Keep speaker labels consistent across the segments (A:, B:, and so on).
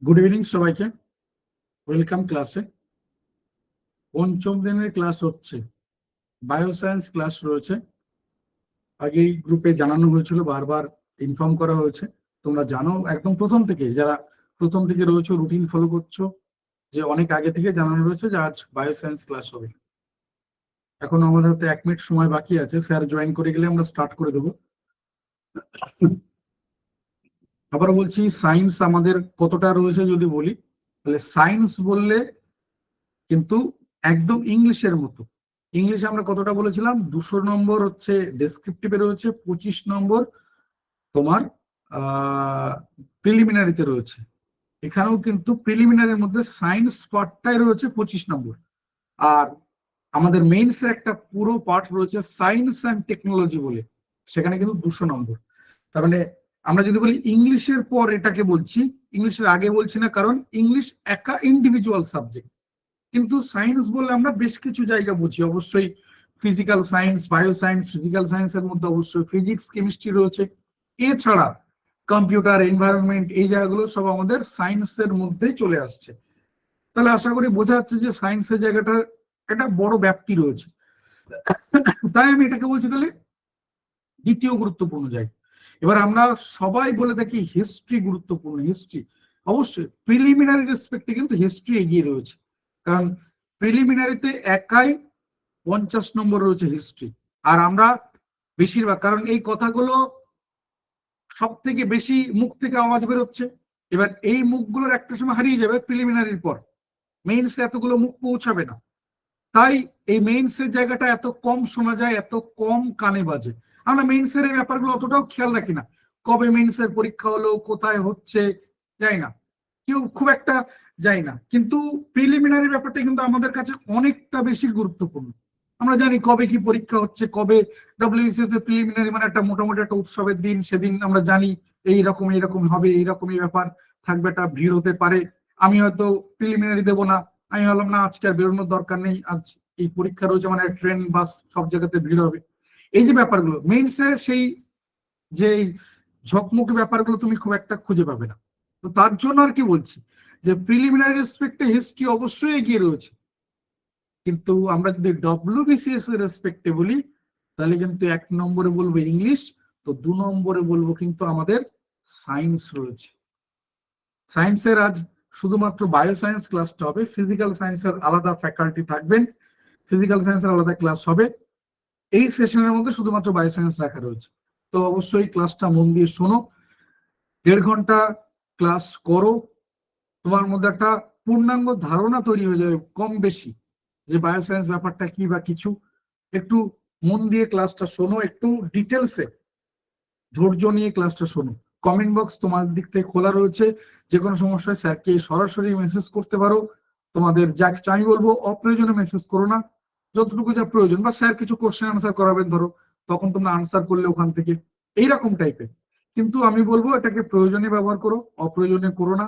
A: Good evening সবাইকে, welcome ক্লাসে। পঞ্চম দিনের ক্লাস হচ্ছে, বায়োসায়েন্স ক্লাস রয়েছে। আগেই গ্রুপে জানানো হয়েছিল, বারবার ইনফর্ম করা হয়েছে। তোমরা জানো একদম প্রথম থেকে, যারা প্রথম থেকে রয়েছে, রুটিন ফলো করছো, যে অনেক আগে থেকে জানানো রয়েছে যে আজ বায়োসায়েন্স ক্লাস হবে। এখন আমাদের হাতে 1 মিনিট সময় বাকি আছে, স্যার জয়েন করে গেলে আমরা স্টার্ট করে দেবো। আবার বলছি, সায়েন্স আমাদের কতটা রয়েছে যদি বলি, তাহলে সায়েন্স বললে কিন্তু একদম ইংলিশের মতো। ইংলিশে আমরা কতটা বলেছিলাম, 200 নম্বর হচ্ছে ডেসক্রিপটিভে রয়েছে, 25 নম্বর তোমার প্রিলিমিনারিতে রয়েছে। এখানেও কিন্তু প্রিলিমিনারির মধ্যে সায়েন্স পার্টটাই রয়েছে 25 নম্বর। আর আমাদের মেইনসে একটা পুরো পার্ট রয়েছে সায়েন্স অ্যান্ড টেকনোলজি বলে, সেখানে কিন্তু 200 নম্বর। তার মানে আমরা যদি বলি ইংলিশের পর এটাকে বলছি, ইংলিশের আগে বলছি না, কারণ ইংলিশ একা ইন্ডিভিজুয়াল সাবজেক্ট। কিন্তু সায়েন্স বললে আমরা বেশ কিছু জায়গা বুঝি, অবশ্যই physical science, bio science. Physical সায়েন্সের মধ্যে অবশ্যই ফিজিক্স, কেমিস্ট্রি রয়েছে। এছাড়া কম্পিউটার, এনভায়রনমেন্ট, এই জায়গাগুলো সব আমাদের সায়েন্সের মধ্যেই চলে আসছে। তাহলে আশা করি বোঝা যাচ্ছে যে সায়েন্সের জায়গাটা একটা বড় ব্যাপ্তি রয়েছে। তাই আমি এটাকে বলছি তাহলে দ্বিতীয় গুরুত্বপূর্ণ জায়গা। এবার আমরা সবাই বলে থাকি হিস্ট্রি গুরুত্বপূর্ণ। হিস্ট্রি অবশ্যই প্রিলিমিনারি রেসপেক্টে কিন্তু হিস্ট্রি এগিয়ে রয়েছে, কারণ প্রিলিমিনারিতে একাই 50 নম্বর রয়েছে হিস্ট্রি। আর আমরা বেশিরভাগ, কারণ এই কথাগুলো সব থেকে বেশি মুখ থেকে আওয়াজ বেরোচ্ছে, এবার এই মুখগুলোর একটা সময় হারিয়ে যাবে প্রিলিমিনারির পর, মেইনসে এতগুলো মুখ পৌঁছাবে না। তাই এই মেইনসের জায়গাটা এত কম শোনা যায়, এত কম কানে বাজে। আমরা মেইনসের এই ব্যাপারগুলো অতটাও খেয়াল রাখি না, কবে মেইনসের পরীক্ষা হলো, কোথায় হচ্ছে, যাই না, কেউ খুব একটা যাই না। কিন্তু প্রিলিমিনারি ব্যাপারটা কিন্তু আমাদের কাছে অনেকটা বেশি গুরুত্বপূর্ণ। আমরা জানি কবে কি পরীক্ষা হচ্ছে, কবে ডব্লিউবিসিএস এর প্রিলিমিনারি, মানে একটা মোটামুটি একটা উৎসবের দিন, সেদিন আমরা জানি এইরকম হবে, এইরকমই ব্যাপার থাকবে, একটা ভিড় হতে পারে। আমি হয়তো প্রিলিমিনারি দেবো না, আমি ভাবলাম না আজকে আর বেরোনোর দরকার নেই, আজ এই পরীক্ষা রয়েছে, মানে ট্রেন বাস সব জায়গাতে ভিড় হবে। এই যে ব্যাপারগুলো মেইনসে, সেই যে ঝকমকে ব্যাপারগুলো তুমি খুব একটা খুঁজে পাবে না। তো তার জন্য আর কি বলছি যে প্রিলিমিনারি রেসপেক্টে হিস্ট্রি অবশ্যই এগিয়ে রয়েছে, কিন্তু আমরা যদি ডব্লিউবিসিএস এর রেসপেক্টে বলি, তাহলে কিন্তু 1 নম্বরে বলবো ইংলিশ, তো 2 নম্বরে বলবো কিন্তু আমাদের সায়েন্স রয়েছে। সায়েন্সের আজ শুধুমাত্র বায়ো সায়েন্স ক্লাসটা হবে, ফিজিক্যাল সায়েন্সের আলাদা ফ্যাকাল্টি থাকবেন, ফিজিক্যাল সায়েন্সের আলাদা ক্লাস হবে। এই সেশনের মধ্যে শুধুমাত্র বায়ো সায়েন্স রাখা রয়েছে। তো অবশ্যই ক্লাসটা মন দিয়ে শোনো, 1.5 ঘন্টা ক্লাস করো, তোমার মধ্যে একটা পূর্ণাঙ্গ ধারণা তৈরি হয়ে যাবে কম বেশি, যে বায়োসায়েন্স ব্যাপারটা কি বা কিছু। একটু মন দিয়ে ক্লাসটা শোনো, একটু ডিটেলসে ধৈর্য নিয়ে ক্লাসটা শোনো। কমেন্ট বক্স তোমার দিক থেকে খোলা রয়েছে, যে কোনো সমস্যায় স্যারকে সরাসরি মেসেজ করতে পারো। তোমাদের যা কিছু আমি বলবো, অপ্রয়োজনে মেসেজ করো না, যতটুকু যা প্রয়োজন, বা স্যার কিছু কোশ্চেন আনসার করাবেন ধরো, তখন তোমরা আনসার করলে ওখান থেকে, এইরকম টাইপের। কিন্তু আমি বলবো এটাকে প্রয়োজনে ব্যবহার করো, অপ্রয়োজনে করো না।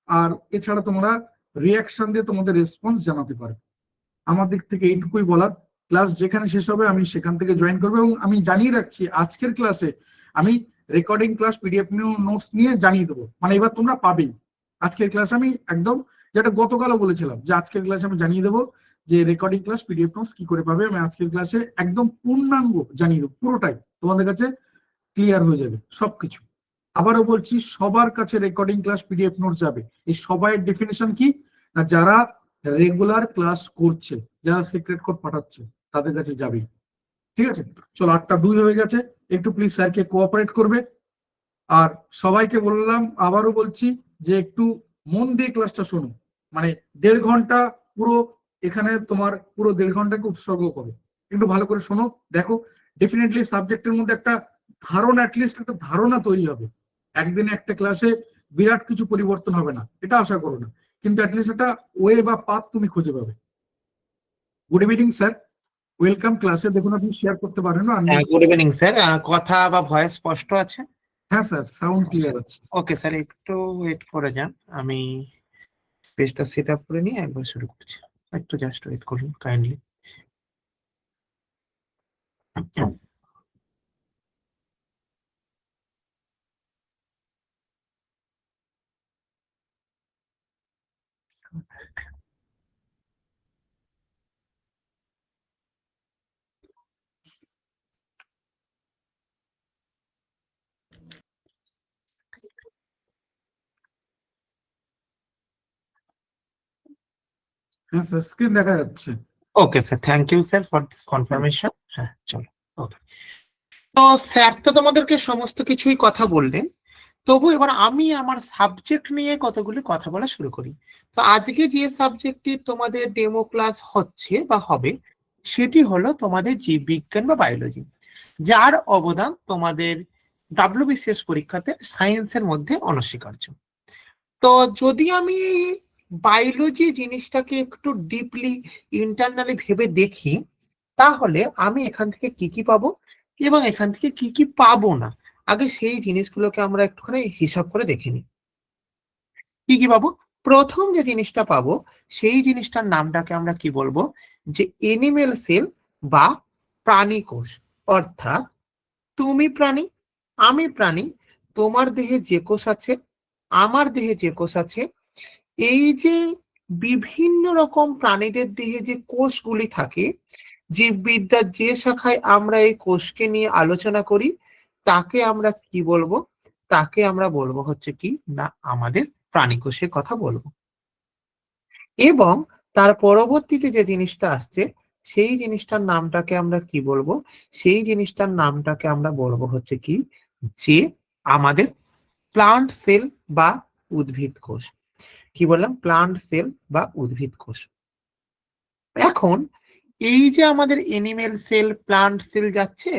A: আর এছাড়া তোমরা রিয়াকশন দিয়ে তোমাদের রেসপন্স জানাতে পারো। আমার দিক থেকে এইটুকুই বলার। ক্লাস যেখানে শেষ হবে আমি সেখান থেকে জয়েন করবো, এবং আমি জানিয়ে রাখছি আজকের ক্লাসে আমি রেকর্ডিং ক্লাস পিডিএফ নোটস নিয়ে জানিয়ে দেবো, মানে এবার তোমরা পাবেই। আজকের ক্লাসে আমি একদম, যেটা গতকালও বলেছিলাম, যে আজকের ক্লাসে আমি জানিয়ে দেবো যে রেকর্ডিং ক্লাস পিডিএফ নোটস কি করে পাবে। আমি আজকের ক্লাসে একদম পূর্ণাঙ্গ জানিয়ে দেবো, পুরোটাই তোমাদের কাছে ক্লিয়ার হয়ে যাবে সবকিছু। আবারও বলছি, সবার কাছে রেকর্ডিং ক্লাস পিডিএফ নোটস যাবে। এই সবাই ডেফিনেশন কি, না যারা রেগুলার ক্লাস করছে, যারা সিক্রেট কোড পাঠাচ্ছে, তাদের কাছে যাবে। ঠিক আছে, চলো 8:02 হয়ে গেছে, একটু প্লিজ স্যারকে কোঅপারেট করবে। আর সবাইকে বললাম, আবারও বলছি, যে একটু মন দিয়ে ক্লাসটা শোনো, মানে 1.5 ঘন্টা পুরো, এখানে তোমার পুরো 1.5 ঘন্টাকে উৎসর্গ করো। একটু ভালো করে শোনো, দেখো, ডেফিনেটলি সাবজেক্টের মধ্যে একটা ধারণা, অ্যাটলিস্ট একটা ধারণা তৈরি হবে। একদিনে একটা ক্লাসে বিরাট কিছু পরিবর্তন হবে না, এটা আশা করো না, কিন্তু অ্যাটলিস্ট একটা ওয়ে বা পাথ তুমি খুঁজে পাবে। গুড ইভিনিং স্যার, ওয়েলকাম ক্লাসে। দেখুন আপনি শেয়ার করতে পারেন না?
B: গুড ইভিনিং স্যার, কথা বা ভয়েস স্পষ্ট আছে?
A: হ্যাঁ স্যার, সাউন্ড ক্লিয়ার আছে।
B: ওকে স্যার, একটু ওয়েট করে যান, আমি পেজটা সেট আপ করে নিয়ে একবার শুরু করছি। একটু জাস্ট ওয়েট করুন কাইন্ডলি।
A: হ্যাঁ স্যার, স্ক্রিন দেখা যাচ্ছে।
B: Okay sir, thank you sir for this confirmation. হ্যাঁ চলো। ওকে, তো স্যার তো তোমাদেরকে সমস্ত কিছুই কথা বললেন, তবু এবার আমি আমার সাবজেক্ট নিয়ে কতগুলি কথা বলা শুরু করি। তো আজকে যে সাবজেক্টটি তোমাদের ডেমো ক্লাস হচ্ছে বা হবে, সেটি হলো তোমাদের জীববিজ্ঞান বা বায়োলজি, যার অবদান তোমাদের WBCS পরীক্ষাতে সায়েন্সের মধ্যে অনস্বীকার্য। তো যদি আমি বায়োলজি জিনিসটাকে একটু ডিপলি ইন্টারনালি ভেবে দেখি, তাহলে আমি এখান থেকে কি কি পাবো এবং এখান থেকে কি কি পাবো না, আগে সেই জিনিসগুলোকে আমরা একটুখানি হিসাব করে দেখে নিই। কি কি পাবো? প্রথম যে জিনিসটা পাবো, সেই জিনিসটার নামটাকে আমরা কি বলবো, যে এনিমেল সেল বা প্রাণী কোষ। অর্থাৎ তুমি প্রাণী, আমি প্রাণী, তোমার দেহে যে কোষ আছে, আমার দেহে যে কোষ আছে, এই যে বিভিন্ন রকম প্রাণীদের দেহে যে কোষগুলি থাকে, জীববিদ্যার যে শাখায় আমরা এই কোষকে নিয়ে আলোচনা করি, তাকে আমরা কি বলবো? তাকে আমরা বলবো হচ্ছে কি না, আমাদের প্রাণী কোষের কথা বলবো। এবং তার পরবর্তীতে যে জিনিসটা আসছে, সেই জিনিসটার নামটাকে আমরা কি বলবো? সেই জিনিসটার নামটাকে আমরা বলবো হচ্ছে কি, যে আমাদের প্লান্ট সেল বা উদ্ভিদ কোষ। কি বললাম? প্লান্ট সেল বা উদ্ভিদ কোষ। এখন এই যে আমাদের এনিমেল সেল, প্লান্ট সেল যাচ্ছে,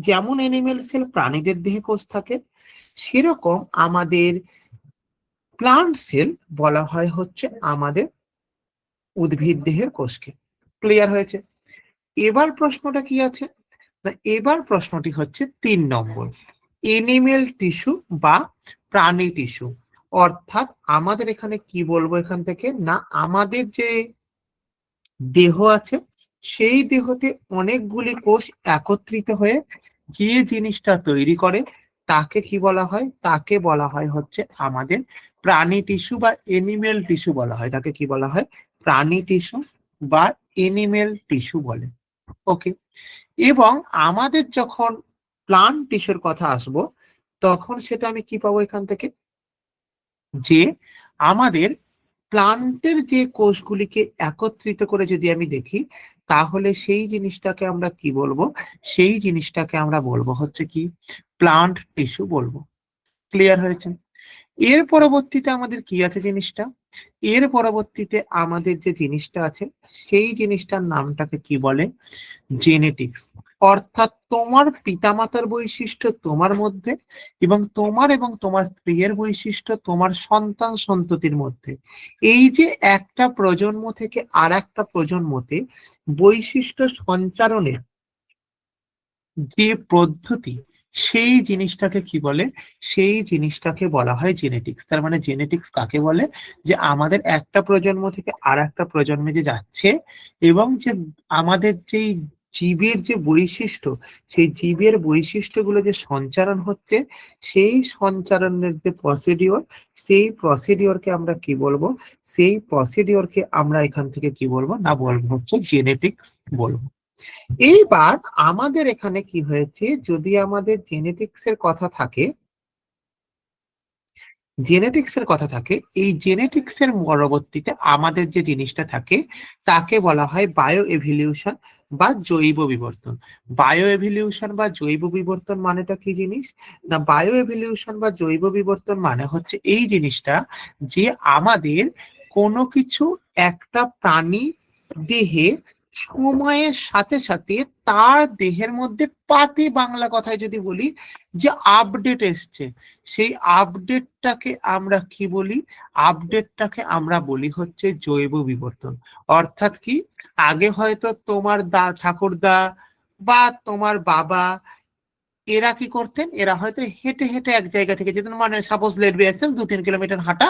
B: যেমন এনিমেল সেল প্রাণীদের দেহে কোষ থাকে, সেরকম আমাদের প্লান্ট সেল বলা হয় হচ্ছে আমাদের উদ্ভিদ দেহের কোষকে। ক্লিয়ার হয়েছে? এবার প্রশ্নটা কি আছে না, এবার প্রশ্নটি হচ্ছে 3 নম্বর, এনিমেল টিস্যু বা প্রাণী টিস্যু। অর্থাৎ আমাদের এখানে কি বলবো, এখান থেকে না, আমাদের যে দেহ আছে, সেই দেহতে অনেকগুলি কোষ একত্রিত হয়ে যে জিনিসটা তৈরি করে, তাকে কি বলা হয়? তাকে বলা হয় হচ্ছে আমাদের প্রাণী টিস্যু বা এনিমেল টিস্যু বলা হয়। তাকে কি বলা হয়? প্রাণী টিস্যু বা এনিমেল টিস্যু বলে। ওকে, এবং আমাদের যখন প্লান্ট টিস্যুর কথা আসবো, তখন সেটা আমি কি পাবো এখান থেকে, যে আমাদের প্লান্টের যে কোষগুলিকে একত্রিত করে যদি আমি দেখি, তাহলে সেই জিনিসটাকে আমরা কি বলবো? সেই জিনিসটাকে আমরা বলবো হচ্ছে কি, প্লান্ট টিস্যু বলবো। ক্লিয়ার হয়েছে? এর পরবর্তীতে আমাদের কি আছে জিনিসটা, এর পরবর্তীতে আমাদের যে জিনিসটা আছে, সেই জিনিসটার নামটাকে কি বলে? জেনেটিক্স। অর্থাৎ তোমার পিতামাতার বৈশিষ্ট্য তোমার মধ্যে, এবং তোমার স্ত্রীর বৈশিষ্ট্য তোমার সন্তান সন্ততির মধ্যে। এই যে একটা প্রজন্ম থেকে আর একটা প্রজন্মতে বৈশিষ্ট্য সঞ্চারণের যে পদ্ধতি, সেই জিনিসটাকে কি বলে? সেই জিনিসটাকে বলা হয় জেনেটিক্স। তার মানে জেনেটিক্স কাকে বলে? যে আমাদের একটা প্রজন্ম থেকে আর একটা প্রজন্মে যে যাচ্ছে, এবং যে আমাদের যেই জীবের যে বৈশিষ্ট্য, সেই জীবের বৈশিষ্ট্যগুলো যে সঞ্চারণ হচ্ছে, সেই সঞ্চারণের যে প্রসিডিওর, সেই প্রসিডিওরকে আমরা কি বলবো? সেই প্রসিডিওরকে আমরা এখান থেকে কি বলবো না, বলবো হচ্ছে জেনেটিক্স বলবো। এইবার আমাদের এখানে কি হয়েছে, যদি আমাদের জেনেটিক্সের কথা থাকে, জেনেটিক্সের কথা থাকে, এই জেনেটিক্সের পরবর্তীতে আমাদের যে জিনিসটা থাকে, তাকে বলা হয় বায়ো এভিলিউশন বা জৈব বিবর্তন। বায়ো এভিলিউশন বা জৈব বিবর্তন মানেটা কি জিনিস না, বায়ো এভিলিউশন বা জৈব বিবর্তন মানে হচ্ছে এই জিনিসটা, যে আমাদের কোনো কিছু একটা প্রাণী দেহে সময়ের সাথে সাথে তার দেহের মধ্যে পাতি বাংলা কথায় যদি বলি, যে আপডেট এসছে, সেই আপডেটটাকে আমরা কি বলি? আপডেটটাকে আমরা বলি হচ্ছে জৈব বিবর্তন। অর্থাৎ কি, আগে হয়তো তোমার ঠাকুরদা বা তোমার বাবা, এরা কি করতেন? এরা হয়তো হেঁটে হেঁটে এক জায়গা থেকে যেতেন, মানে সাপোজ লেট বি আসছেন 2-3 কিলোমিটার হাঁটা,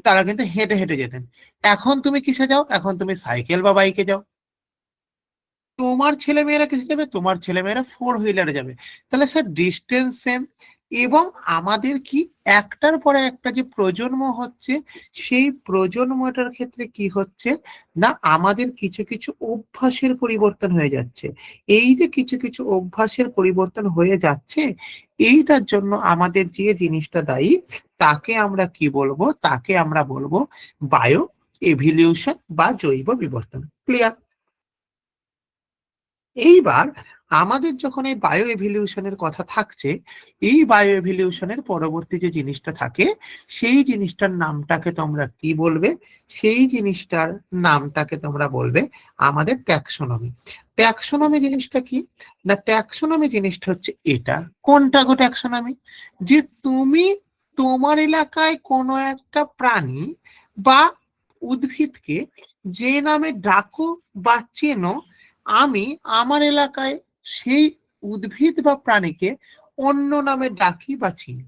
B: তারা কিন্তু হেঁটে হেঁটে যেতেন। এখন তুমি কিসে যাও? এখন তুমি সাইকেল বা বাইকে যাও। তোমার ছেলেমেয়েরা কিসে যাবে? তোমার ছেলেমেয়েরা 4 হুইলারে যাবে। তাহলে স্যার ডিস্টেন্স সেম, এবং আমাদের কি একটার পরে একটা যে প্রজন্ম হচ্ছে, সেই প্রজন্মটার ক্ষেত্রে কি হচ্ছে না, আমাদের কিছু কিছু অভ্যাসের পরিবর্তন হয়ে যাচ্ছে। এই যে কিছু কিছু অভ্যাসের পরিবর্তন হয়ে যাচ্ছে, এইটার জন্য আমাদের যে জিনিসটা দায়ী, তাকে আমরা কি বলবো, তাকে আমরা বলবো বায়ো এভিলিউশন বা জৈব বিবর্তন। ক্লিয়ার? এইবার আমাদের যখন এই বায়ো এভিলিউশনের কথা থাকছে, এই বায়ো এভিলিউশনের পরবর্তী যে জিনিসটা থাকে, সেই জিনিসটার নামটাকে তোমরা কি বলবে? সেই জিনিসটার নামটাকে তোমরা বলবে আমাদের ট্যাক্সোনমি। ট্যাক্সোনমি জিনিসটা কি না, ট্যাক্সোনমি জিনিসটা হচ্ছে এটা। কোনটা গো ট্যাক্সোনমি? যে তুমি তোমার এলাকায় কোনো একটা প্রাণী বা উদ্ভিদকে যে নামে ডাকো বা চেনো, আমি আমার এলাকায় সেই উদ্ভিদ বা প্রাণীকে অন্য নামে ডাকি বা চিনি।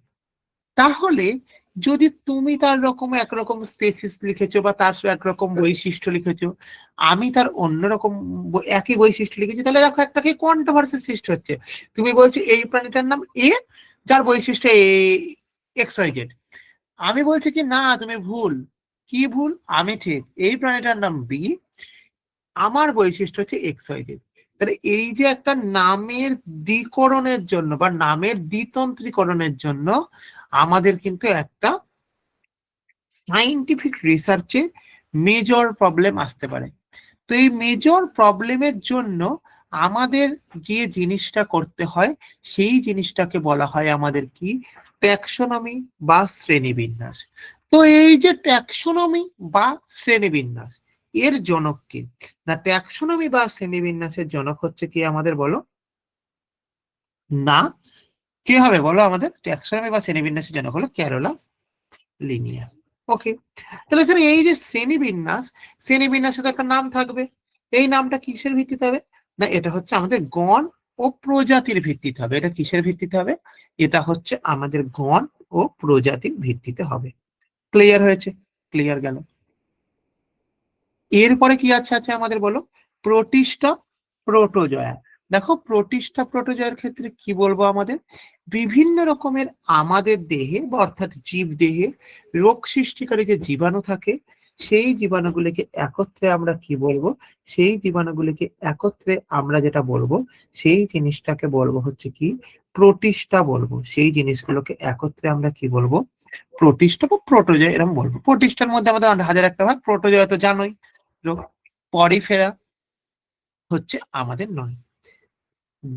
B: তাহলে যদি তুমি তার একরকম স্পেসিস লিখেছো বা তার একরকম বৈশিষ্ট্য লিখেছো, আমি তার অন্যরকম একই বৈশিষ্ট্য লিখেছি, তাহলে দেখো একটা কি কন্ট্রোভার্সি সৃষ্টি হচ্ছে। তুমি বলছো এই প্রাণীটার নাম এ, যার বৈশিষ্ট্য XYZ। আমি বলছি কি না, তুমি ভুল। কি ভুল? আমি ঠিক। এই প্রাণীটার নাম বি, আমার বৈশিষ্ট্য হচ্ছে XYZ। তাহলে এই যে একটা নামের দ্বিকরণের জন্য বা নামের দ্বিতন্ত্রীকরণের জন্য আমাদের কিন্তু একটা সাইন্টিফিক রিসার্চে মেজর প্রবলেম আসতে পারে। তো এই মেজর প্রবলেমের জন্য আমাদের যে জিনিসটা করতে হয়, সেই জিনিসটাকে বলা হয় আমাদের কি? ট্যাক্সোনমি বা শ্রেণীবিন্যাস। তো এই যে ট্যাক্সোনমি বা শ্রেণীবিন্যাস, এর জনক কি না? ট্যাক্সোনমি বা শ্রেণীবিন্যাসের জনক হচ্ছে কি আমাদের, বলো না? কে হবে বলো? আমাদের ট্যাক্সোনমি বা শ্রেণীবিন্যাসের জনক হলো ক্যারোলাস লিনিয়াস। ওকে, তাহলে স্যার এই যে শ্রেণীবিন্যাস, শ্রেণীবিন্যাসে তো একটা নাম থাকবে। এই নামটা কিসের ভিত্তিতে হবে না? এটা হচ্ছে আমাদের গণ ও প্রজাতির ভিত্তিতে হবে। এটা কিসের ভিত্তিতে হবে? এটা হচ্ছে আমাদের গণ ও প্রজাতির ভিত্তিতে হবে। ক্লিয়ার হয়েছে? ক্লিয়ার গেল? এরপরে কি আছে আছে আমাদের, বলো? Protista, protozoa. দেখো প্রোটিস্টা প্রোটোজয়ের ক্ষেত্রে কি বলবো আমাদের? বিভিন্ন রকমের আমাদের দেহে বা অর্থাৎ জীব দেহে রোগ সৃষ্টিকারী যে জীবাণু থাকে, সেই জীবাণুগুলিকে একত্রে আমরা কি বলবো? সেই জীবাণুগুলিকে একত্রে আমরা যেটা বলবো, সেই জিনিসটাকে বলবো হচ্ছে কি? প্রোটিস্টা বলবো। সেই জিনিসগুলোকে একত্রে আমরা কি বলবো? প্রোটিস্টা বা প্রোটোজয়া এরকম বলবো। প্রোটিস্টার মধ্যে আমাদের হাজার একটা ভাগ, প্রোটোজয়া তো জানোই। পরিফেরা হচ্ছে আমাদের 9।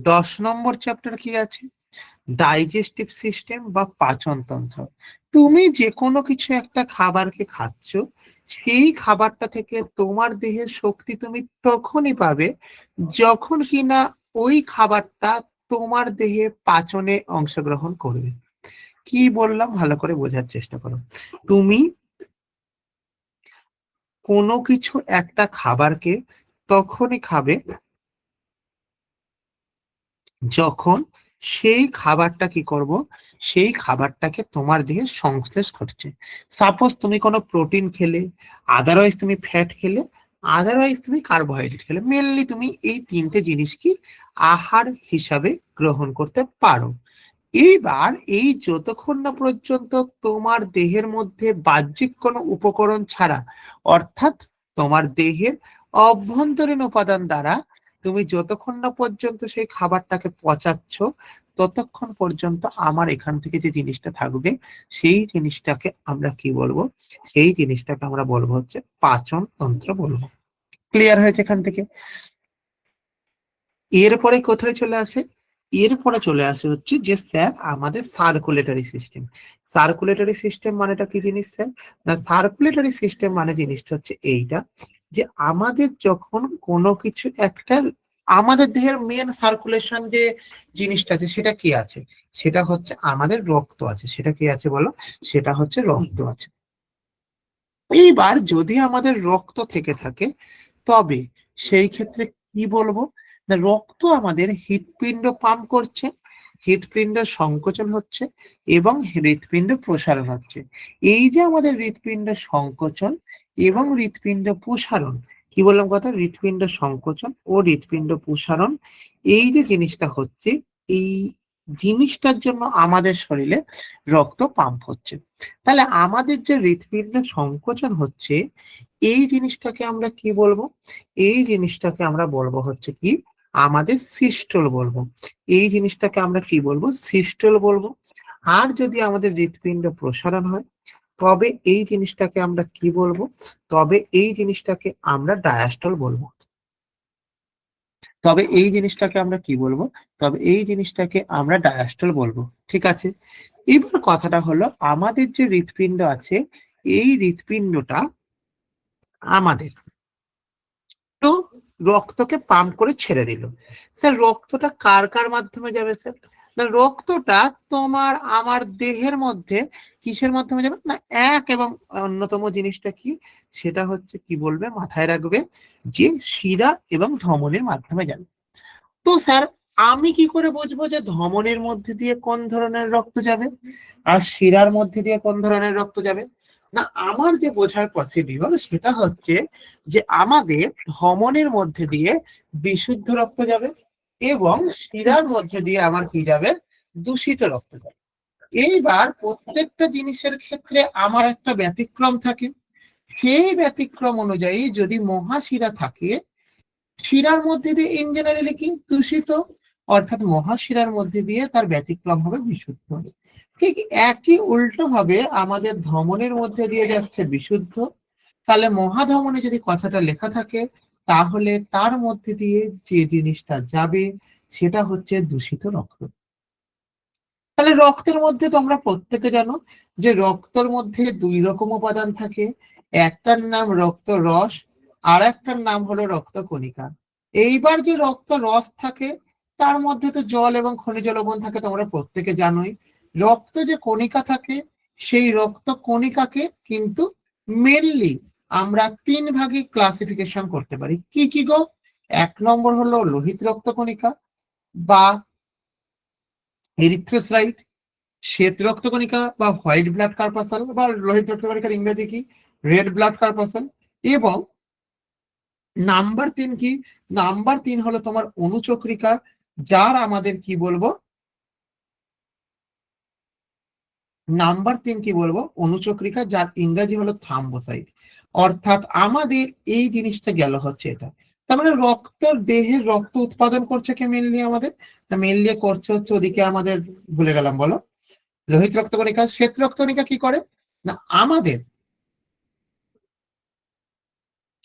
B: 10 নম্বর চ্যাপ্টার কি আছে? ডাইজেস্টিভ সিস্টেম বা পাচনতন্ত্র। তুমি যে কোনো কিছু একটা খাবারকে খাচ্ছ, সেই খাবারটা থেকে তোমার দেহের শক্তি তুমি তখনই পাবে যখন কিনা ওই খাবারটা তোমার দেহে পাচনে অংশগ্রহণ করবে। কি বললাম ভালো করে বোঝার চেষ্টা করো। তুমি কোনো কিছু একটা খাবারকে তখনই খাবে যখন সেই খাবারটা কি করব, সেই খাবারটাকে তোমার দেহে সংশ্লেষ করছে। সাপোজ তুমি কোনো প্রোটিন খেলে, আদারওয়াইজ তুমি ফ্যাট খেলে, আদারওয়াইজ তুমি কার্বোহাইড্রেট খেলে, মেনলি তুমি এই তিনটে জিনিস কি আহার হিসাবে গ্রহণ করতে পারো। এইবার এই যতক্ষণ না পর্যন্ত তোমার দেহের মধ্যে বাহ্যিক কোনো উপকরণ ছাড়া, অর্থাৎ তোমার দেহের অভ্যন্তরীণ উপাদান দ্বারা তুমি যতক্ষণ না পর্যন্ত সেই খাবারটাকে পচাচ্ছ, ততক্ষণ পর্যন্ত আমার এখান থেকে যে জিনিসটা থাকবে, সেই জিনিসটাকে আমরা কি বলবো? সেই জিনিসটাকে আমরা বলবো হচ্ছে পাচন তন্ত্র বলবো। ক্লিয়ার হয়েছে এখান থেকে? এরপরে কোথায় চলে আসে? এরপরে চলে আসে হচ্ছে যে স্যার আমাদের সার্কুলেটরি সিস্টেম। সার্কুলেটরি সিস্টেম মানেটা কি জিনিস স্যার? না, সার্কুলেটরি সিস্টেম মানে জিনিসটা হচ্ছে এইটা, যে আমাদের যখন কোনো কিছু একটা, আমাদের দেহের মেন সার্কুলেশন যে জিনিসটা আছে সেটা কি আছে? সেটা হচ্ছে আমাদের রক্ত আছে। সেটা কি আছে বলো? সেটা হচ্ছে রক্ত আছে। এইবার যদি আমাদের রক্ত থেকে থাকে, তবে সেই ক্ষেত্রে কি বলবো? না, রক্ত আমাদের হৃৎপিণ্ড পাম্প করছে, হৃৎপিণ্ড সংকোচন হচ্ছে এবং হৃৎপিণ্ড প্রসারণ হচ্ছে। এই যে আমাদের হৃৎপিণ্ড সংকোচন এবং হৃৎপিণ্ড প্রসারণ, কি বললাম কথা? হৃৎপিণ্ড সংকোচন ও হৃৎপিণ্ড প্রসারণ, এই যে জিনিসটা হচ্ছে, এই জিনিসটার জন্য আমাদের শরীরে রক্ত পাম্প হচ্ছে। তাহলে আমাদের যে হৃৎপিণ্ড সংকোচন হচ্ছে, এই জিনিসটাকে আমরা কি বলবো? এই জিনিসটাকে আমরা বলবো হচ্ছে কি আমাদের সিস্টোল বলবো। এই জিনিসটাকে আমরা কি বলবো? সিস্টোল বলবো। আর যদি আমাদের হৃৎপিণ্ড প্রসারণ হয়, তবে এই জিনিসটাকে আমরা কি বলবো? তবে এই জিনিসটাকে আমরা ডায়াস্টল বলবো। তবে এই জিনিসটাকে আমরা কি বলবো? তবে এই জিনিসটাকে আমরা ডায়াস্টল বলবো। ঠিক আছে, এবার কথাটা হলো আমাদের যে হৃৎপিণ্ড আছে, এই হৃৎপিণ্ডটা আমাদের তো রক্তকে পাম্প করে ছেড়ে দিল। স্যার রক্তটা কার কার মাধ্যমে যাবে স্যার? না, রক্তটা তোমার আমার দেহের মধ্যে কিসের মাধ্যমে যাবে? না, এক এবং অন্যতম জিনিসটা কি, সেটা হচ্ছে কি বলবে, মাথায় রাখবে, যে শিরা এবং ধমনির মাধ্যমে যাবে। তো স্যার আমি কি করে বুঝবো যে ধমনির মধ্যে দিয়ে কোন ধরনের রক্ত যাবে আর শিরার মধ্যে দিয়ে কোন ধরনের রক্ত যাবে? না, আমার যে বোঝার প্রসিডিউর সেটা হচ্ছে যে আমাদের ধমনির মধ্যে দিয়ে বিশুদ্ধ রক্ত যাবে এবং শিরার মধ্যে দিয়ে আমার কি যাবে? দূষিত রক্ত যাবে। এইবার প্রত্যেকটা জিনিসের ক্ষেত্রে আমার একটা ব্যতিক্রম থাকে। সেই ব্যতিক্রম অনুযায়ী যদি মহাশিরা থাকে, শিরার মধ্যে দিয়ে ইন জেনারেলি কি দূষিত, অর্থাৎ মহাশিরার মধ্যে দিয়ে তার ব্যতিক্রম হবে বিশুদ্ধ। ঠিক একই উল্টো ভাবে আমাদের ধমনের মধ্যে দিয়ে যাচ্ছে বিশুদ্ধ, তাহলে মহাধমনে যদি কথাটা লেখা থাকে, তাহলে তার মধ্যে দিয়ে যে জিনিসটা যাবে সেটা হচ্ছে দূষিত রক্ত। তাহলে রক্তের মধ্যে তোমরা প্রত্যেকে জানো যে রক্তের মধ্যে দুই রকম উপাদান থাকে, একটার নাম রক্ত রস আর একটার নাম হলো রক্ত কণিকা। এইবার যে রক্ত রস থাকে তার মধ্যে তো জল এবং খনিজ লবণ থাকে, তোমরা প্রত্যেকে জানোই। রক্ত যে কণিকা থাকে, সেই রক্ত কণিকাকে কিন্তু মেনলি আমরা তিন ভাগে ক্লাসিফিকেশন করতে পারি। কি কি গো? এক নম্বর হলো লোহিত রক্ত কণিকা বা এরিথ্রোসাইট, শ্বেত রক্তকণিকা বা হোয়াইট ব্লাড কর্পাসল, বা লোহিত রক্তকণিকার ইংরেজি কি? Red blood corpuscle. এবং নাম্বার তিন কি? নাম্বার তিন হলো তোমার অনুচক্রিকা, যার আমাদের কি বলবো? নাম্বার তিন কি বলবো? অনুচক্রিকা, যার ইংরেজি হলো থ্রাম্বোসাইট। অর্থাৎ আমাদের এই জিনিসটা গেল হচ্ছে এটা। তার মানে রক্ত, দেহের রক্ত উৎপাদন করছে কে মেনলি? আমাদের মেনলি করছে হচ্ছে ওদিকে আমাদের, ভুলে গেলাম, বলো। লোহিত রক্তকণিকা। শ্বেত রক্তকণিকা কি করে? না, আমাদের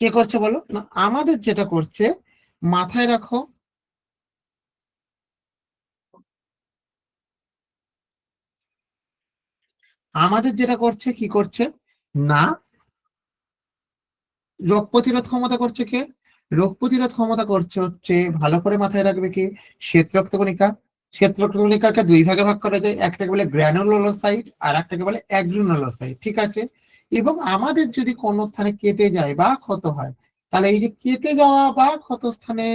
B: কে করছে বলো? না, আমাদের যেটা করছে, মাথায় রাখো, আমাদের যেটা করছে কি করছে, না, রোগ প্রতিরোধ ক্ষমতা করছে কে? রোগ প্রতিরোধ ক্ষমতা করছে হচ্ছে, ভালো করে মাথায় রাখবে কি, শ্বেত রক্তকণিকা। শ্বেত রক্তকণিকাকে দুই ভাগে ভাগ করা যায়, একটাকে বলে গ্র্যানুলোসাইট আর একটাকে বলে অ্যাগ্রানুলোসাইট। ঠিক আছে, এবং আমাদের যদি কোনো স্থানে কেটে যায় বা ক্ষত হয়, তাহলে এই যে কেটে যাওয়া বা ক্ষত স্থানে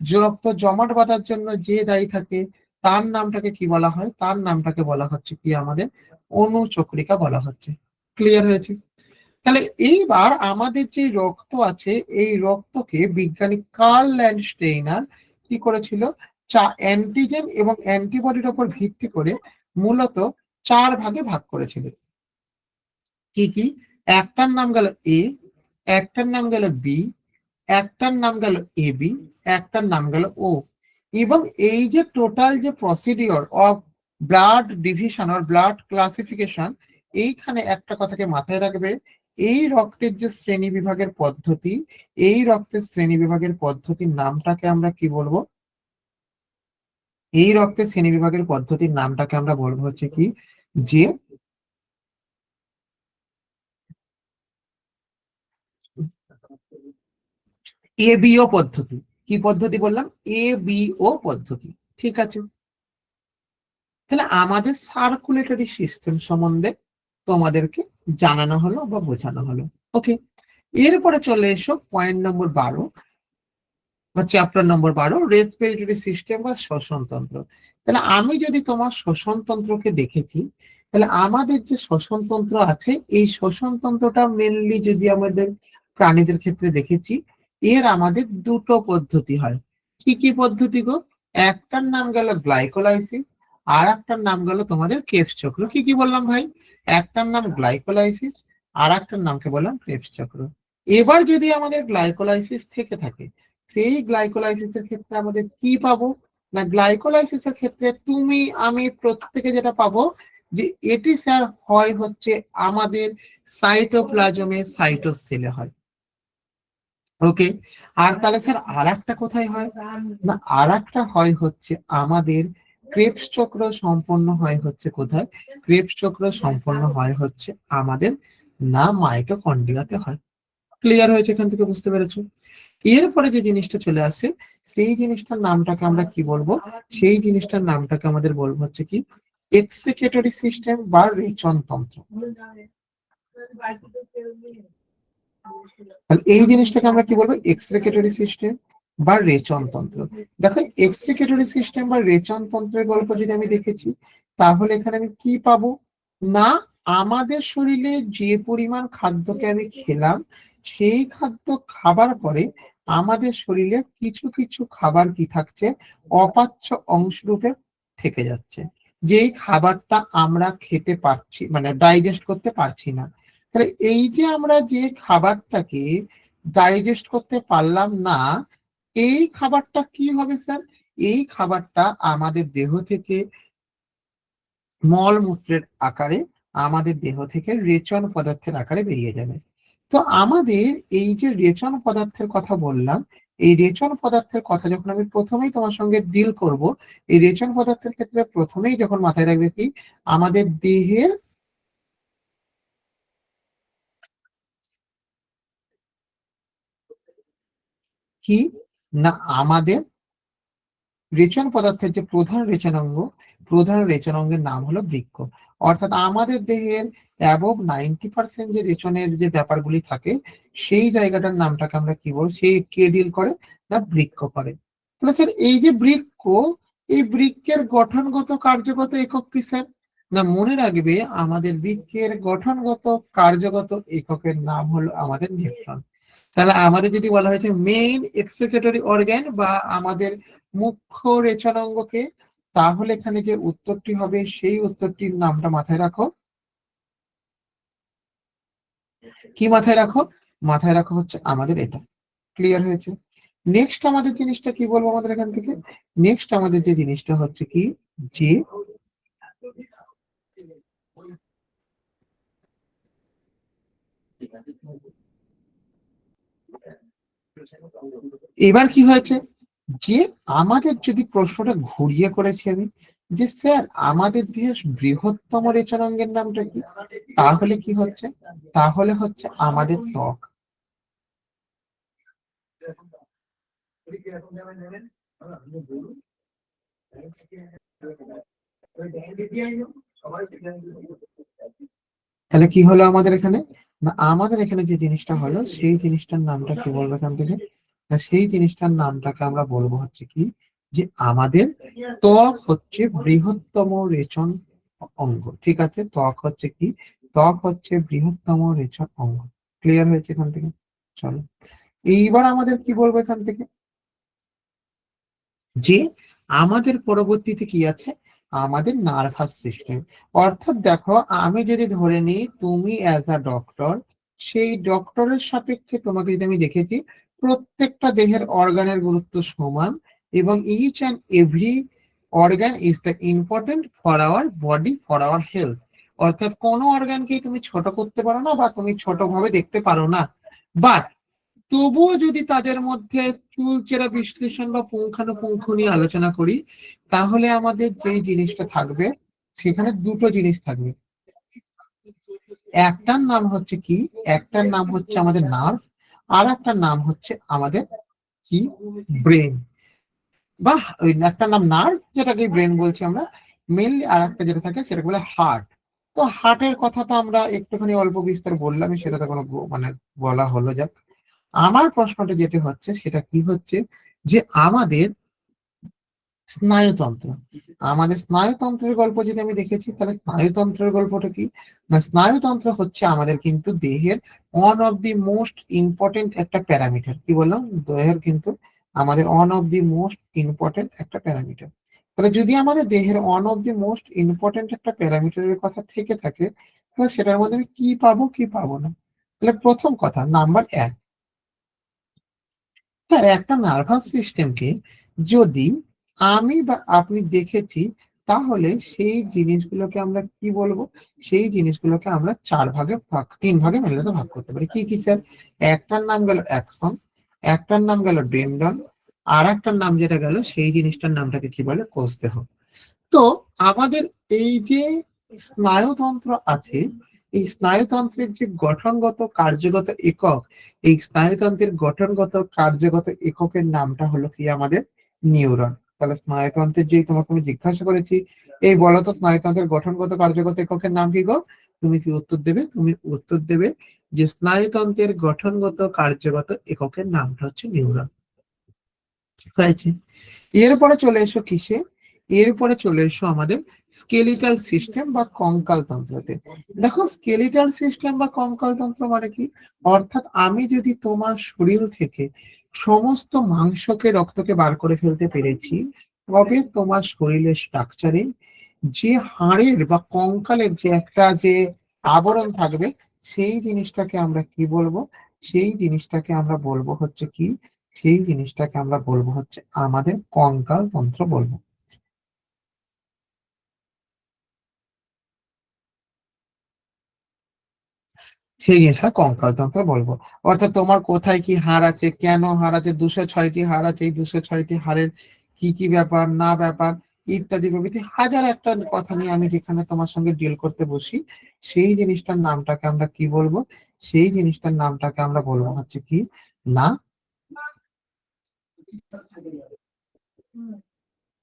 B: যে রক্ত জমাট বাঁধার জন্য যে দায়ী থাকে, তার নামটাকে কি বলা হয়? তার নামটাকে বলা হচ্ছে কি আমাদের অনুচক্রিকা বলা হচ্ছে। ক্লিয়ার হয়েছে? তাহলে এইবার আমাদের যে রক্ত আছে, এই রক্তকে বিজ্ঞানী কার্ল ল্যান্ডস্টেইনার কি করেছিল? অ্যান্টিজেন এবং অ্যান্টিবডির উপর ভিত্তি করে মূলত চার ভাগে ভাগ করেছিল। কি কি? একটার নাম গেল এ, একটার নাম গেল বি, একটার নাম গেল এ বি, একটার নাম গেল ও। এবং এই যে টোটাল যে procedure of blood division or blood classification, এইখানে একটা কথাকে মাথায় রাখবে, এই রক্তের যে শ্রেণী বিভাগের পদ্ধতি, এই রক্তের শ্রেণী বিভাগের পদ্ধতির নামটাকে আমরা কি বলবো? এই রক্তের শ্রেণী বিভাগের পদ্ধতির নামটাকে আমরা বলবো হচ্ছে কি, যে এবিও পদ্ধতি। কি পদ্ধতি বললাম? এবিও পদ্ধতি। ঠিক আছে, তাহলে আমাদের সার্কুলেটরি সিস্টেম সম্বন্ধে তোমাদেরকে জানানো হলো বা বোঝানো হলো। ওকে, এরপরে চলে এসো পয়েন্ট নম্বর 12 বা চ্যাপ্টার নম্বর 12, রেসপিরেটরি সিস্টেম বা শ্বসন তন্ত্র। তাহলে আমি যদি তোমার শ্বসন তন্ত্রকে দেখেছি, তাহলে আমাদের যে শ্বসন তন্ত্র আছে, এই শ্বসন তন্ত্রটা মেনলি যদি আমাদের প্রাণীদের ক্ষেত্রে দেখেছি, এর আমাদের দুটো পদ্ধতি হয়। কি কি পদ্ধতি গো? একটার নাম গেল গ্লাইকোলাইসিস আর একটার নাম গেল তোমাদের ক্রেবস চক্র। কি কি বললাম ভাই? একটার নাম গ্লাইকোলাইসিস, আর একটার নামকে বললাম ক্রেবস চক্র। এবার যদি আমাদের গ্লাইকোলাইসিস থেকে থাকে, সেই গ্লাইকোলাইসিসের ক্ষেত্রে আমাদের কি পাবো না, গ্লাইকোলাইসিসের ক্ষেত্রে তুমি আমি প্রত্যেকে যেটা পাবো যে এটি স্যার হয় হচ্ছে আমাদের সাইটোপ্লাজমে সাইটোসেলে হয়। ওকে, আর তাহলে স্যার আর একটা কোথায় হয় না, আর একটা হয় হচ্ছে আমাদের ক্রেবস চক্র সম্পন্ন হয় হচ্ছে কোথায়, ক্রেবস চক্র সম্পন্ন হয় হচ্ছে আমাদের না মাইটোকন্ড্রিয়াতে হয়। ক্লিয়ার হয়েছে এখান থেকে, বুঝতে পেরেছো? এরপরে যে জিনিসটা চলে আসে, সেই জিনিসটার নামটাকে আমরা কি বলবো, সেই জিনিসটার নামটাকে আমাদের বলবো হচ্ছে কি এক্সক্রিকেটরি সিস্টেম বা রেচন তন্ত্র। এই জিনিসটাকে আমরা কি বলবো, এক্সক্রিকেটরি সিস্টেম বা রেচন তন্ত্র। দেখো এক্সক্রিকেটরি সিস্টেম বা রেচন তন্ত্রের গল্প যদি আমি দেখেছি, তাহলে এখানে আমি কি পাবো না, আমাদের শরীরে যে পরিমাণ খাদ্যকে আমি খেলাম, সেই খাদ্য খাবার পরে আমাদের শরীরে কিছু কিছু খাবার কি থাকছে, অপাচ্য অংশ রূপে থেকে যাচ্ছে, যেই খাবারটা আমরা খেতে পারছি মানে ডাইজেস্ট করতে পারছি না। তাহলে এই যে আমরা যে খাবারটাকে ডাইজেস্ট করতে পারলাম না, এই খাবারটা কি হবে স্যার, এই খাবারটা আমাদের দেহ থেকে মলমূত্রের আকারে আমাদের দেহ থেকে রেচন পদার্থের আকারে বেরিয়ে যাবে। তো আমাদের এই যে রেচন পদার্থের কথা বললাম, এই রেচন পদার্থের কথা যখন আমি প্রথমেই তোমার সঙ্গে ডিল করব, এই রেচন পদার্থের ক্ষেত্রে প্রথমেই যখন মাথায় রাখবে কি আমাদের দেহের কি না, আমাদের রেচন পদার্থের যে প্রধান রেচন অঙ্গের নাম হলো বৃক্ক। অর্থাৎ আমাদের দেহের অ্যাবভ 90% যে রেচনের যে ব্যাপারগুলি থাকে, সেই জায়গাটার নামটাকে আমরা কি বলবো, সেই কে ডিল করে না, বৃক্ক করে। তাহলে স্যার এই যে বৃক্ক, এই বৃক্কের গঠনগত কার্যগত একক কি স্যার না, মনে রাখবে আমাদের বৃক্কের গঠনগত কার্যগত এককের নাম হলো আমাদের নেফ্রন। তাহলে আমাদের যদি বলা হয়েছে মেইন এক্সিকিউটরি অর্গান বা আমাদের মুখ্য রেচনাঙ্গকে, তাহলে এখানে যে উত্তরটি হবে সেই উত্তরটির নামটা মাথায় রাখো। কি মাথায় রাখো? মাথায় রাখো হচ্ছে আমাদের এটা। ক্লিয়ার হয়েছে? নেক্সট আমাদের জিনিসটা কি বলবো আমাদের এখান থেকে, নেক্সট আমাদের যে জিনিসটা হচ্ছে কি যে এবার কি হয়েছে যে আমাদের যদি প্রশ্নটা ঘুরিয়ে করেছি আমি যে স্যার আমাদের দেহের বৃহত্তম রেচনাঙ্গের নামটা কি, তাহলে কি হচ্ছে, তাহলে হচ্ছে আমাদের ত্বক। তাহলে কি হলো আমাদের এখানে না, আমাদের এখানে যে জিনিসটা হলো সেই জিনিসটার নামটা কি বলবো এখান থেকে না, সেই জিনিসটার নামটাকে আমরা বলবো হচ্ছে কি যে আমাদের ত্বক হচ্ছে বৃহত্তম রেচন অঙ্গ। ঠিক আছে, ত্বক হচ্ছে কি, ত্বক হচ্ছে বৃহত্তম রেচন অঙ্গ। ক্লিয়ার হয়েছে এখান থেকে? চলো এইবার আমাদের কি বলবো এখান থেকে যে আমাদের পরবর্তীতে কি আছে, আমাদের নার্ভাস সিস্টেম। অর্থাৎ দেখো আমি যদি ধরে নিই তুমি অ্যাজ আ ডক্টর, সেই ডক্টরের সাপেক্ষে তোমাকে যদি আমি দেখেছি প্রত্যেকটা দেহের অর্গানের গুরুত্ব সমান, এবং each and every organ is the important for our body, for our health. অর্থাৎ কোনো অর্গানকেই তুমি ছোট করতে পারো না বা তুমি ছোট ভাবে দেখতে পারো না, বাট তবুও যদি তাদের মধ্যে চুলচেরা বিশ্লেষণ বা পুঙ্খানুপুঙ্খ নিয়ে আলোচনা করি, তাহলে আমাদের যেই জিনিসটা থাকবে সেখানে দুটো জিনিস থাকবে। একটার নাম হচ্ছে কি, একটার নাম হচ্ছে আমাদের নার্ভ, আর একটার নাম হচ্ছে আমাদের কি ব্রেন, বা ওই একটার নাম নার্ভ যেটাকে ব্রেন বলছি আমরা মেনলি, আর একটা যেটা থাকে সেটাকে বলে হার্ট। তো হার্টের কথা তো আমরা একটুখানি অল্প বিস্তার বললামই, সেটা তো কোনো মানে বলা হলো। যাক, আমার প্রশ্নটা যেটা হচ্ছে সেটা কি হচ্ছে যে আমাদের স্নায়ুতন্ত্র, আমাদের স্নায়ুতন্ত্রের গল্প যদি আমি দেখেছি, তাহলে স্নায়ুতন্ত্রের গল্পটা কি না, স্নায়ুতন্ত্র হচ্ছে আমাদের কিন্তু দেহের one of the most important একটা প্যারামিটার। কি বললাম, দেহের কিন্তু আমাদের one of the most important একটা প্যারামিটার। তাহলে যদি আমাদের দেহের one of the most important একটা প্যারামিটারের কথা থেকে থাকে, তাহলে সেটার মধ্যে আমি কি পাবো কি পাবো না। তাহলে প্রথম কথা নাম্বার 1, হ্যাঁ একটা নার্ভাস সিস্টেমকে যদি আমি বা আপনি দেখেছি, তাহলে সেই জিনিসগুলোকে আমরা কি বলবো, সেই জিনিসগুলোকে আমরা 3 ভাগে মূলত ভাগ করতে পারি। কি কি স্যার? একটার নাম গেল অ্যাকসন, একটার নাম গেল ডেন্ডন, আর একটার নাম যেটা গেল সেই জিনিসটার নামটাকে কি বলে, কোষদেহ। তো আমাদের এই যে স্নায়ুতন্ত্র আছে, এই স্নায়ুতন্ত্রের যে গঠনগত কার্যগত একক, এই স্নায়ুতন্ত্রের গঠনগত কার্যগত এককের নামটা হলো কি আমাদের নিউরন। তাহলে স্নায়ুতন্ত্রের যে তোমাকে আমি জিজ্ঞাসা করেছি, এই বলো তো স্নায়ুতন্ত্রের গঠনগত কার্যগত এককের নাম কি গো? তুমি কি উত্তর দেবে? তুমি উত্তর দেবে যে স্নায়ুতন্ত্রের গঠনগত কার্যগত এককের নামটা হচ্ছে নিউরন। হয়েছে। এরপরে চলে এসো কিসে? এরপরে চলে এসো আমাদের স্কেলিটাল সিস্টেম বা কঙ্কাল তন্ত্রতে। দেখো স্কেলিটাল সিস্টেম বা কঙ্কাল তন্ত্র মানে কি? অর্থাৎ আমি যদি তোমার শরীর থেকে সমস্ত মাংসকে রক্তকে বার করে ফেলতে পেরেছি, তবে তোমার শরীরের স্ট্রাকচারে যে হাড়ের বা কঙ্কালের যে একটা যে আবরণ থাকবে, সেই জিনিসটাকে আমরা কি বলবো? সেই জিনিসটাকে আমরা বলবো হচ্ছে কি? সেই জিনিসটাকে আমরা বলবো হচ্ছে আমাদের কঙ্কাল তন্ত্র বলবো। সেই জিনিসটা কঙ্কাল তন্ত্র বলবো। অর্থাৎ তোমার কোথায় কি হাড় আছে, কেন হাড় আছে, 206টি হাড় আছে, এই 206টি হাড়ের কি কি ব্যাপার না ব্যাপার ইত্যাদি প্রভৃতি হাজার একটা কথা নিয়ে আমি যেখানে তোমার সঙ্গে ডিল করতে বসি, সেই জিনিসটার নামটাকে আমরা কি বলবো? সেই জিনিসটার নামটাকে আমরা বলবো হচ্ছে কি না,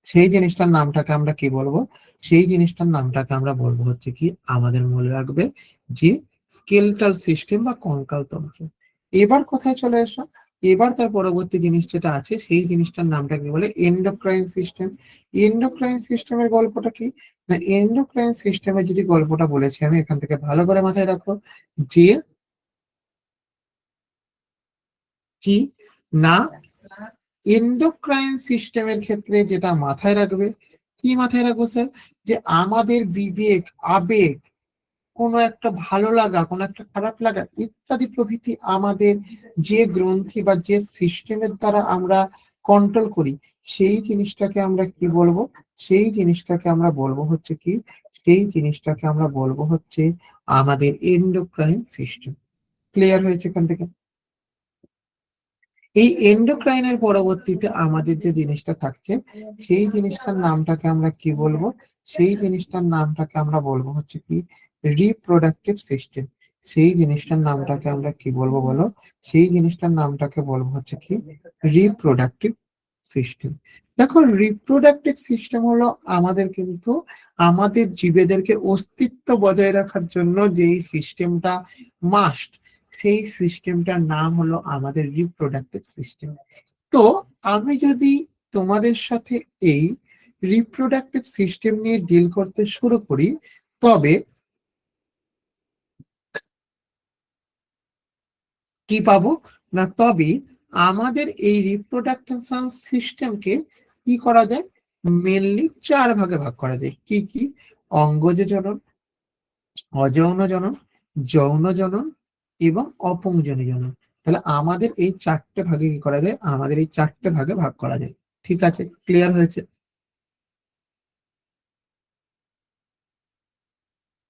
B: সেই জিনিসটার নামটাকে আমরা কি বলবো? সেই জিনিসটার নামটাকে আমরা বলবো হচ্ছে কি, আমাদের মনে রাখবে যে স্কেলটাল সিস্টেম বা কঙ্কাল তন্ত্র। এবার কোথায় চলে এসো? এবার তার পরবর্তী জিনিস যেটা আছে, সেই জিনিসটার নামটাকে বলে এন্ডোক্রাইন সিস্টেম। এন্ডোক্রাইন সিস্টেমের গল্পটা কি? না এন্ডোক্রাইন সিস্টেমের যদি গল্পটা বলেছি আমি, এখান থেকে ভালো করে মাথায় রাখো যে কি না এন্ডোক্রাইন সিস্টেমের ক্ষেত্রে যেটা মাথায় রাখবে, কি মাথায় রাখবো স্যার? যে আমাদের বিবেক, আবেগ, কোনো একটা ভালো লাগা, কোনো একটা খারাপ লাগা ইত্যাদি প্রভৃতি আমাদের যে গ্রন্থি বা যে সিস্টেমের দ্বারা আমরা কন্ট্রোল করি, সেই জিনিসটাকে আমরা কি বলবো? সেই জিনিসটাকে আমরা বলবো হচ্ছে কি? সেই জিনিসটাকে আমরা বলবো হচ্ছে আমাদের এন্ডোক্রাইন সিস্টেম। ক্লিয়ার হয়েছে এখান থেকে? এই এন্ডোক্রাইনের পরবর্তীতে আমাদের যে জিনিসটা থাকছে, সেই জিনিসটার নামটাকে আমরা কি বলবো? সেই জিনিসটার নামটাকে আমরা বলবো হচ্ছে কি রিপ্রোডাক্টিভ সিস্টেম। সেই জিনিসটার নামটাকে আমরা কি বলবো বলো? সেই জিনিসটার নামটাকে বলবো হচ্ছে কি রিপ্রোডাক্টিভ সিস্টেম। দেখো রিপ্রোডাক্টিভ সিস্টেম হলো আমাদের কিন্তু আমাদের জীবেদেরকে অস্তিত্ব বজায় রাখার জন্য যেই সিস্টেমটা মাস্ট, সেই সিস্টেমটার নাম হলো আমাদের রিপ্রোডাক্টিভ সিস্টেম। তো আমি যদি তোমাদের সাথে এই রিপ্রোডাক্টিভ সিস্টেম নিয়ে ডিল করতে শুরু করি, তবে কি পাবো? না তবে আমাদের এই রিপ্রোডাকশন সিস্টেমকে কি করা যায়? মেনলি 4 ভাগে ভাগ করা যায়। কি কি? অঙ্গজ জনন, অযৌন জনন, যৌন জনন এবং অপুংজনী জনন। তাহলে আমাদের এই 4টে ভাগে কি করা যায়? আমাদের এই 4টে ভাগে ভাগ করা যায়। ঠিক আছে, ক্লিয়ার হয়েছে?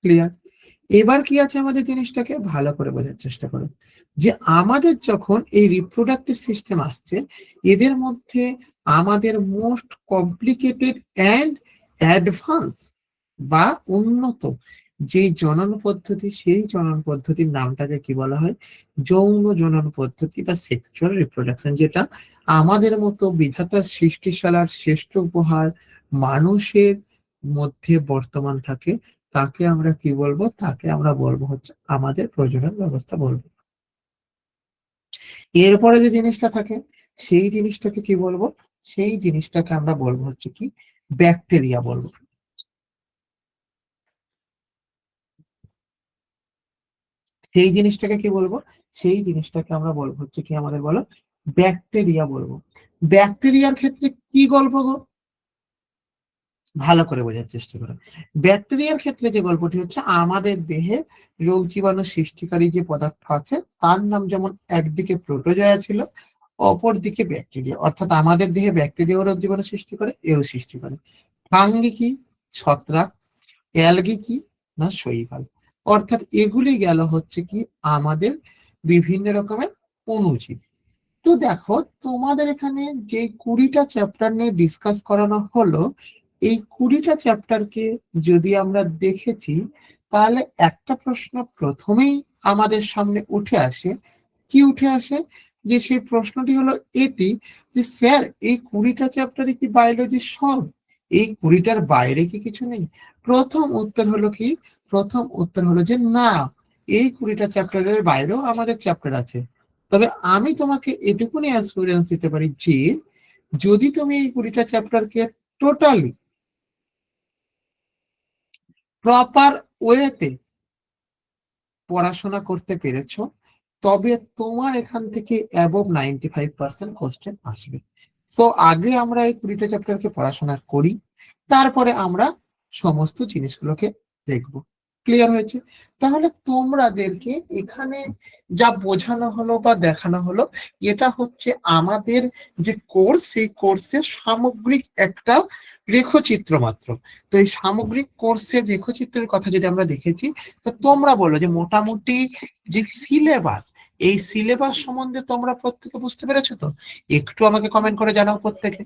B: ক্লিয়ার। এবার কি আছে আমাদের জিনিসটাকে ভালো করে বোঝার চেষ্টা করো, যে আমাদের যখন এই রিপ্রোডাক্টিভ সিস্টেম আসছে, এদের মধ্যে আমাদের মোস্ট কমপ্লিকেটেড অ্যান্ড অ্যাডভান্স বা উন্নত যে জনন পদ্ধতি, সেই জনন পদ্ধতির নামটাকে কি বলা হয়? যৌন জনন পদ্ধতি বা সেক্সুয়াল রিপ্রোডাকশন, যেটা আমাদের মতো বিধাতার সৃষ্টিশালার শ্রেষ্ঠ উপহার মানুষের মধ্যে বর্তমান থাকে, তাকে আমরা কি বলবো? তাকে আমরা বলবো হচ্ছে আমাদের প্রজনন ব্যবস্থা বলবো। এরপরে যে জিনিসটা থাকে, সেই জিনিসটাকে কি বলবো? সেই জিনিসটাকে আমরা বলবো হচ্ছে কি ব্যাকটেরিয়া বলবো। সেই জিনিসটাকে কি বলবো? সেই জিনিসটাকে আমরা বলবো হচ্ছে কি আমাদের বলো ব্যাকটেরিয়া বলবো। ব্যাকটেরিয়ার ক্ষেত্রে কি গল্প গো? ভালো করে বোঝার চেষ্টা করো। ব্যাকটেরিয়ার ক্ষেত্রে যে গল্পটি হচ্ছে, আমাদের দেহে রোগ জীবাণু সৃষ্টিকারী যে পদার্থ আছে তার নাম যেমন একদিকে প্রোটোজোয়া ছিল, অপরদিকে ব্যাকটেরিয়া। অর্থাৎ আমাদের দেহে ব্যাকটেরিয়াও রোগ জীবাণু সৃষ্টি করে, এও সৃষ্টি করে। ফাঙ্গি কি? ছত্রাক। অ্যালগি কি? না শৈবাল। অর্থাৎ এগুলি গেল হচ্ছে কি আমাদের বিভিন্ন রকমের অণুজীব। তো দেখো, তোমাদের এখানে যে 20টা চ্যাপ্টার নিয়ে ডিসকাস করানো হলো, এই 20টা চ্যাপ্টারকে যদি আমরা দেখেছি, তাহলে একটা প্রশ্ন প্রথমেই আমাদের সামনে উঠে আসে। কি উঠে আসে? যে সেই প্রশ্নটি হলো এটি, যে স্যার এই 20টা চ্যাপ্টারে কি বায়োলজি সব? এই 20টার বাইরে কি কিছু নেই? প্রথম উত্তর হলো কি? প্রথম উত্তর হলো যে না, এই 20টা চ্যাপ্টারের বাইরেও আমাদের চ্যাপ্টার আছে। তবে আমি তোমাকে এটুকুনি অ্যাসুরেন্স দিতে পারি যে যদি তুমি এই 20টা চ্যাপ্টারকে টোটালি প্রপার ওয়েতে পড়াশোনা করতে পেরেছো, তবে তোমার এখান থেকে অ্যাবভ 95% কোশ্চেন আসবে। তো আগে আমরা এই 20টা চ্যাপ্টারকে পড়াশোনা করি, তারপরে আমরা সমস্ত জিনিসগুলোকে দেখব। ক্লিয়ার হয়েছে? তাহলে তোমাদেরকে এখানে যা বোঝানো হলো বা দেখানো হলো, এটা হচ্ছে আমাদের যে কোর্স, সেই কোর্সের সামগ্রিক একটা রেখচিত্র মাত্র। তো এই সামগ্রিক কোর্সের রেখচিত্রের কথা যদি আমরা দেখেছি, তো তোমরা বলো যে মোটামুটি যে সিলেবাস, এই সিলেবাস সম্বন্ধে তোমরা প্রত্যেকে বুঝতে পেরেছো তো? একটু আমাকে কমেন্ট করে জানাও প্রত্যেকে।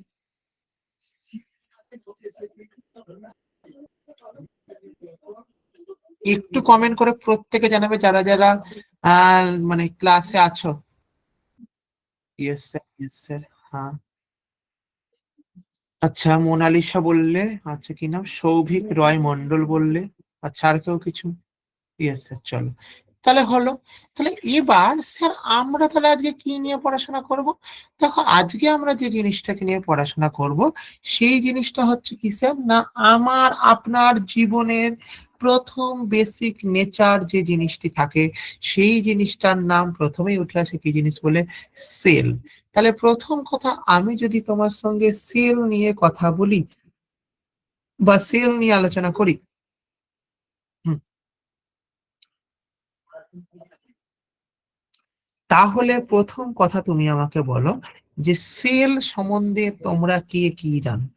B: একটু কমেন্ট করে প্রত্যেকে জানাবে যারা যারা মানে ক্লাসে আছো। Yes sir, yes sir. হ্যাঁ, আচ্ছা মোনালিসা বললে, আচ্ছা কি নাম, সৌভিক রয় মন্ডল বললে, আচ্ছা আর কেউ কিছু? ইয়েস স্যার, চলো তাহলে হলো। তাহলে এবার স্যার আমরা তাহলে আজকে কি নিয়ে পড়াশোনা করব? দেখো, আজকে আমরা যে জিনিসটাকে নিয়ে পড়াশোনা করব, সেই জিনিসটা হচ্ছে কি স্যার, না আমার আপনার জীবনের প্রথম বেসিক নেচার যে জিনিসটি থাকে, সেই জিনিসটার নাম প্রথমেই উঠে আসে কি জিনিস বলে? সেল। তাহলে প্রথম কথা, আমি যদি তোমার সঙ্গে সেল নিয়ে কথা বলি বা সেল নিয়ে আলোচনা করি, হুম, তাহলে প্রথম কথা তুমি আমাকে বলো যে সেল সম্বন্ধে তোমরা কে কি জানো?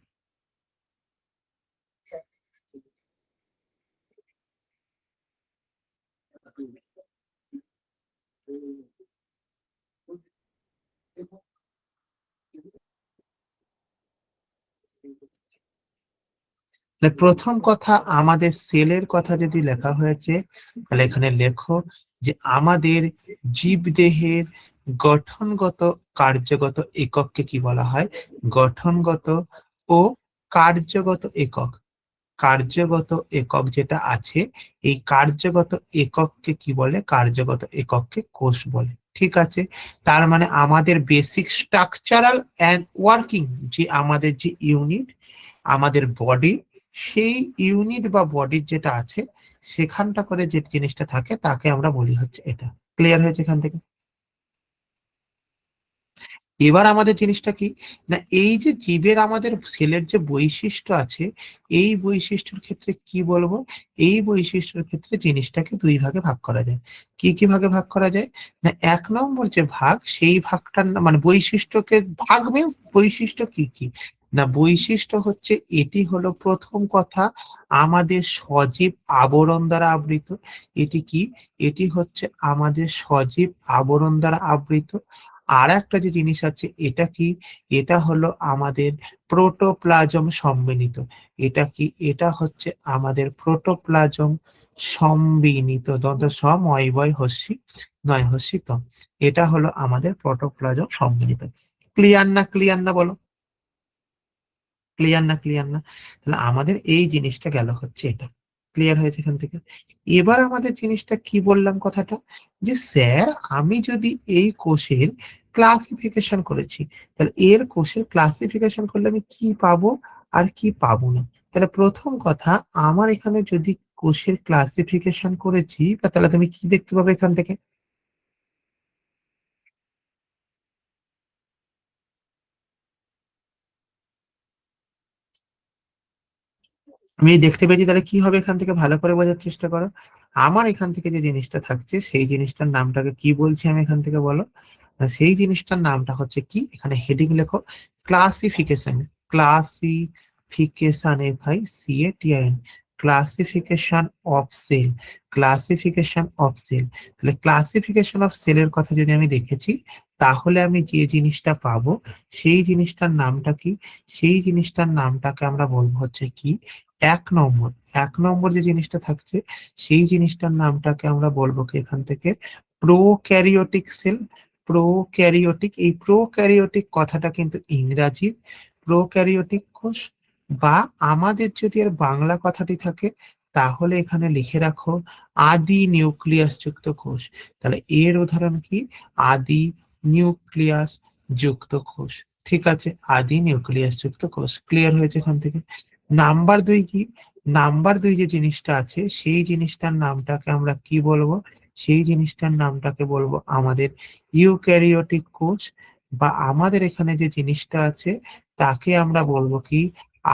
B: তাহলে প্রথম কথা, আমাদের সেলের কথা যদি লেখা হয়েছে, তাহলে এখানে লেখো যে আমাদের জীবদেহের গঠনগত কার্যগত একককে কি বলা হয়? গঠনগত ও কার্যগত একক। কার্যগত একক যেটা আছে, এই কার্যগত একককে কি বলে? কার্যগত একককে কোষ বলে। ঠিক আছে? তার মানে আমাদের বেসিক স্ট্রাকচারাল অ্যান্ড ওয়ার্কিং, যে আমাদের যে ইউনিট, আমাদের বডি, সেই ইউনিট বা বডির যেটা আছে, সেখানটা করে যে জিনিসটা থাকে তাকে আমরা বলি হচ্ছে এটা। ক্লিয়ার হয়েছে এখান থেকে? এবার আমাদের জিনিসটা কি, না এই যে জীবের আমাদের সেলের যে বৈশিষ্ট্য আছে, এই বৈশিষ্ট্যের ক্ষেত্রে কি বলবো? এই বৈশিষ্ট্যের ক্ষেত্রে জিনিসটাকে দুই ভাগে ভাগ করা যায়। কি কি ভাগে ভাগ করা যায়? না এক নম্বর যে ভাগ, সেই ভাগটার মানে বৈশিষ্ট্যকে ভাগ মিন্স বৈশিষ্ট্য কি কি? না বৈশিষ্ট্য হচ্ছে, এটি হলো প্রথম কথা আমাদের সজীব আবরণ দ্বারা আবৃত। এটি কি? এটি হচ্ছে আমাদের সজীব আবরণ দ্বারা আবৃত। আর একটা যে জিনিস আছে, এটা কি? এটা হলো আমাদের প্রোটোপ্লাজম সম্মিলিত। এটা কি? এটা হচ্ছে আমাদের প্রোটোপ্লাজম সম্মিলিত। দন্ত সম অয় বয় হস্যি, নয় হস্যি ত। এটা হলো আমাদের প্রোটোপ্লাজম সম্মিলিত। ক্লিয়ার না? ক্লিয়ার না বলো? ক্লিয়ার না? ক্লিয়ার না? তাহলে আমাদের এই জিনিসটা গেল হচ্ছে এটা। ক্লিয়ার হয়েছে এখান থেকে? এবার আমাদের জিনিসটা কি বললাম কথাটা, যে স্যার আমি যদি এই কোষের ক্লাসিফিকেশন করেছি, তাহলে এর কোষের ক্লাসিফিকেশন করলে আমি কি পাবো আর কি পাবো না? তাহলে প্রথম কথা, আমার এখানে যদি কোষের ক্লাসিফিকেশন করেছি, তাহলে তুমি কি দেখতে পাবে এখান থেকে? আমি দেখতে পেয়েছি, তাহলে কি হবে এখান থেকে ভালো করে বোঝার চেষ্টা করো। আমার এখান থেকে যে জিনিসটা থাকছে সেই জিনিসটার নামটাকে কি বলছি আমি এখান থেকে বলো। সেই জিনিসটার নামটা হচ্ছে কি, এখানে হেডিং লেখো classification. Classification, FICATION, classification of cell. Classification of cell, তাহলে ক্লাসিফিকেশন অফ সেলের কথা যদি আমি দেখেছি, তাহলে আমি যে জিনিসটা পাবো সেই জিনিসটার নামটা কি, সেই জিনিসটার নামটাকে আমরা বলবো হচ্ছে কি, এক নম্বর, এক নম্বর যে জিনিসটা থাকছে সেই জিনিসটার নামটাকে আমরা বলবো কি এখান থেকে, প্রোক্যারিওটিক সেল। প্রোক্যারিওটিক, এই প্রোক্যারিওটিক কথাটা কিন্তু ইংরাজি, প্রোক্যারিওটিক কোষ। বা আমাদের যদি এর বাংলা কথাটি থাকে, তাহলে এখানে লিখে রাখো আদি নিউক্লিয়াস যুক্ত কোষ। তাহলে এর উদাহরণ কি, আদি নিউক্লিয়াস যুক্ত কোষ। ঠিক আছে, আদি নিউক্লিয়াস যুক্ত কোষ। ক্লিয়ার হয়েছে এখান থেকে। নাম্বার 2 কি, নাম্বার 2 যে জিনিসটা আছে সেই জিনিসটার নামটাকে আমরা কি বলবো, সেই জিনিসটার নামটাকে বলবো আমাদের ইউক্যারিওটিক কোষ। বা আমাদের এখানে যে জিনিসটা আছে তাকে আমরা বলবো কি,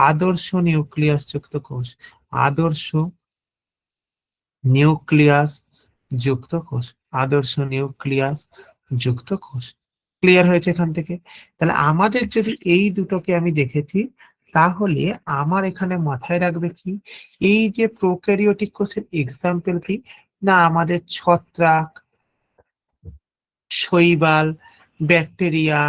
B: আদর্শ নিউক্লিয়াস যুক্ত কোষ। আদর্শ নিউক্লিয়াস যুক্ত কোষ। আদর্শ নিউক্লিয়াস যুক্ত কোষ। ক্লিয়ার হয়েছে এখান থেকে। তাহলে আমাদের যদি এই দুটোকে আমি দেখেছি, তাহলে আমার এখানে মাথায় রাখবে কি, এই যে প্রোক্যারিওটিক কোষের এক্সাম্পল কি, না আমাদের ছত্রাক, শৈবাল, ব্যাকটেরিয়া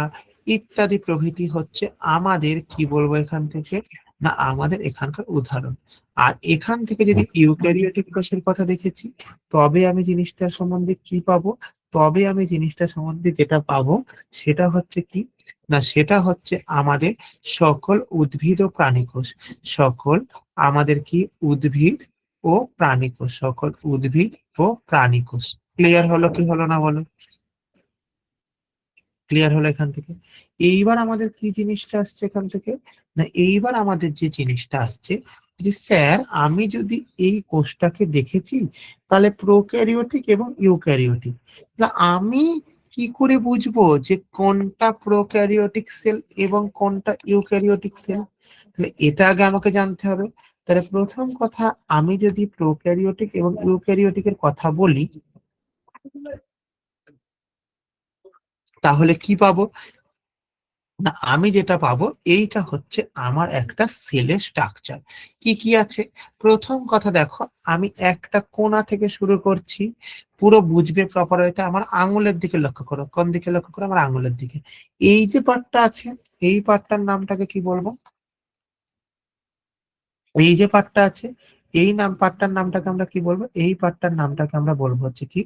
B: ইত্যাদি প্রভৃতি হচ্ছে আমাদের কি বলবো এখান থেকে, না আমাদের এখানকার উদাহরণ। আর এখান থেকে যদি ইউক্যারিওটিক কোষের কথা দেখেছি, তবে আমি জিনিসটার সম্বন্ধে কি পাবো, তবে আমি জিনিসটা সম্বন্ধে যেটা পাবো সেটা হচ্ছে কি, না সেটা হচ্ছে আমাদের সকল উদ্ভিদ ও প্রাণী কোষ। সকল আমাদের কি, উদ্ভিদ ও প্রাণী কোষ, সকল উদ্ভিদ ও প্রাণী কোষ। ক্লিয়ার হলো কি হলো না বলো। ক্লিয়ার হলো এখান থেকে। এইবার আমাদের কি জিনিসটা আসছে এখান থেকে, না এইবার আমাদের যে জিনিসটা আসছে যে স্যার আমি যদি এই কোষটাকে দেখেছি, তাহলে প্রোক্যারিওটিক এবং ইউক্যারিওটিক, তাহলে আমি কি করে বুঝবো যে কোনটা প্রোক্যারিওটিক সেল এবং কোনটা ইউক্যারিওটিক সেল? তাহলে এটা আগে আমাকে জানতে হবে। তাহলে প্রথম কথা, আমি যদি প্রোক্যারিওটিক এবং ইউক্যারিওটিকের কথা বলি, তাহলে কি পাবো, না আমি যেটা পাবো এইটা হচ্ছে আমার একটা সেলের স্ট্রাকচার। কি কি আছে, প্রথম কথা দেখো, আমি একটা কোণা থেকে শুরু করছি, পুরো বুঝবে প্রপার হইতে আমার আঙুলের দিকে লক্ষ্য করো। কোন দিকে লক্ষ্য করো, আমার আঙুলের দিকে। এই যে পার্টটা আছে, এই পার্টটার নামটাকে কি বলবো, এই যে পার্টটা আছে এই পার্টটার নামটাকে আমরা কি বলবো, এই পার্টটার নামটাকে আমরা বলবো হচ্ছে কি,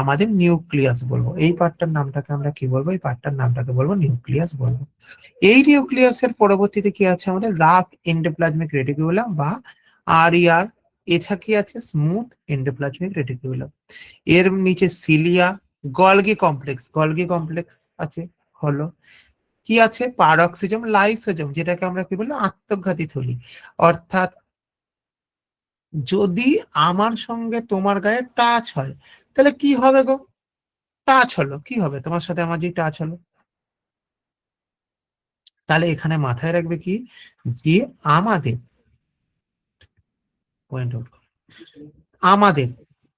B: আমাদের নিউক্লিয়াস বলবো। এই পার্টটার নামটাকে আমরা কি বলবো, এই পার্টটার নামটাকে বলবো নিউক্লিয়াস বলবো। এই নিউক্লিয়াসের পরবর্তীতে কি আছে, আমাদের রাফ এন্ডোপ্লাজমিক রেটিকুলাম বা RER। এটা কি আছে, স্মুথ এন্ডোপ্লাজমিক রেটিকুলাম। এর নিচে cilia, Golgi complex, Golgi complex আছে। হলো কি আছে, পারক্সিজম, লাইসোজোম, যেটাকে আমরা কি বলি, আত্মঘাতী থলি। অর্থাৎ যদি আমার সঙ্গে তোমার গায়ে টাচ হয়, তাহলে কি হবে গো, টাচ হলো, কি হবে তোমার সাথে আমার যে টাচ হলো, তাহলে এখানে মাথায় রাখবে কি, যে আমাদের পয়েন্ট আউট, আমাদের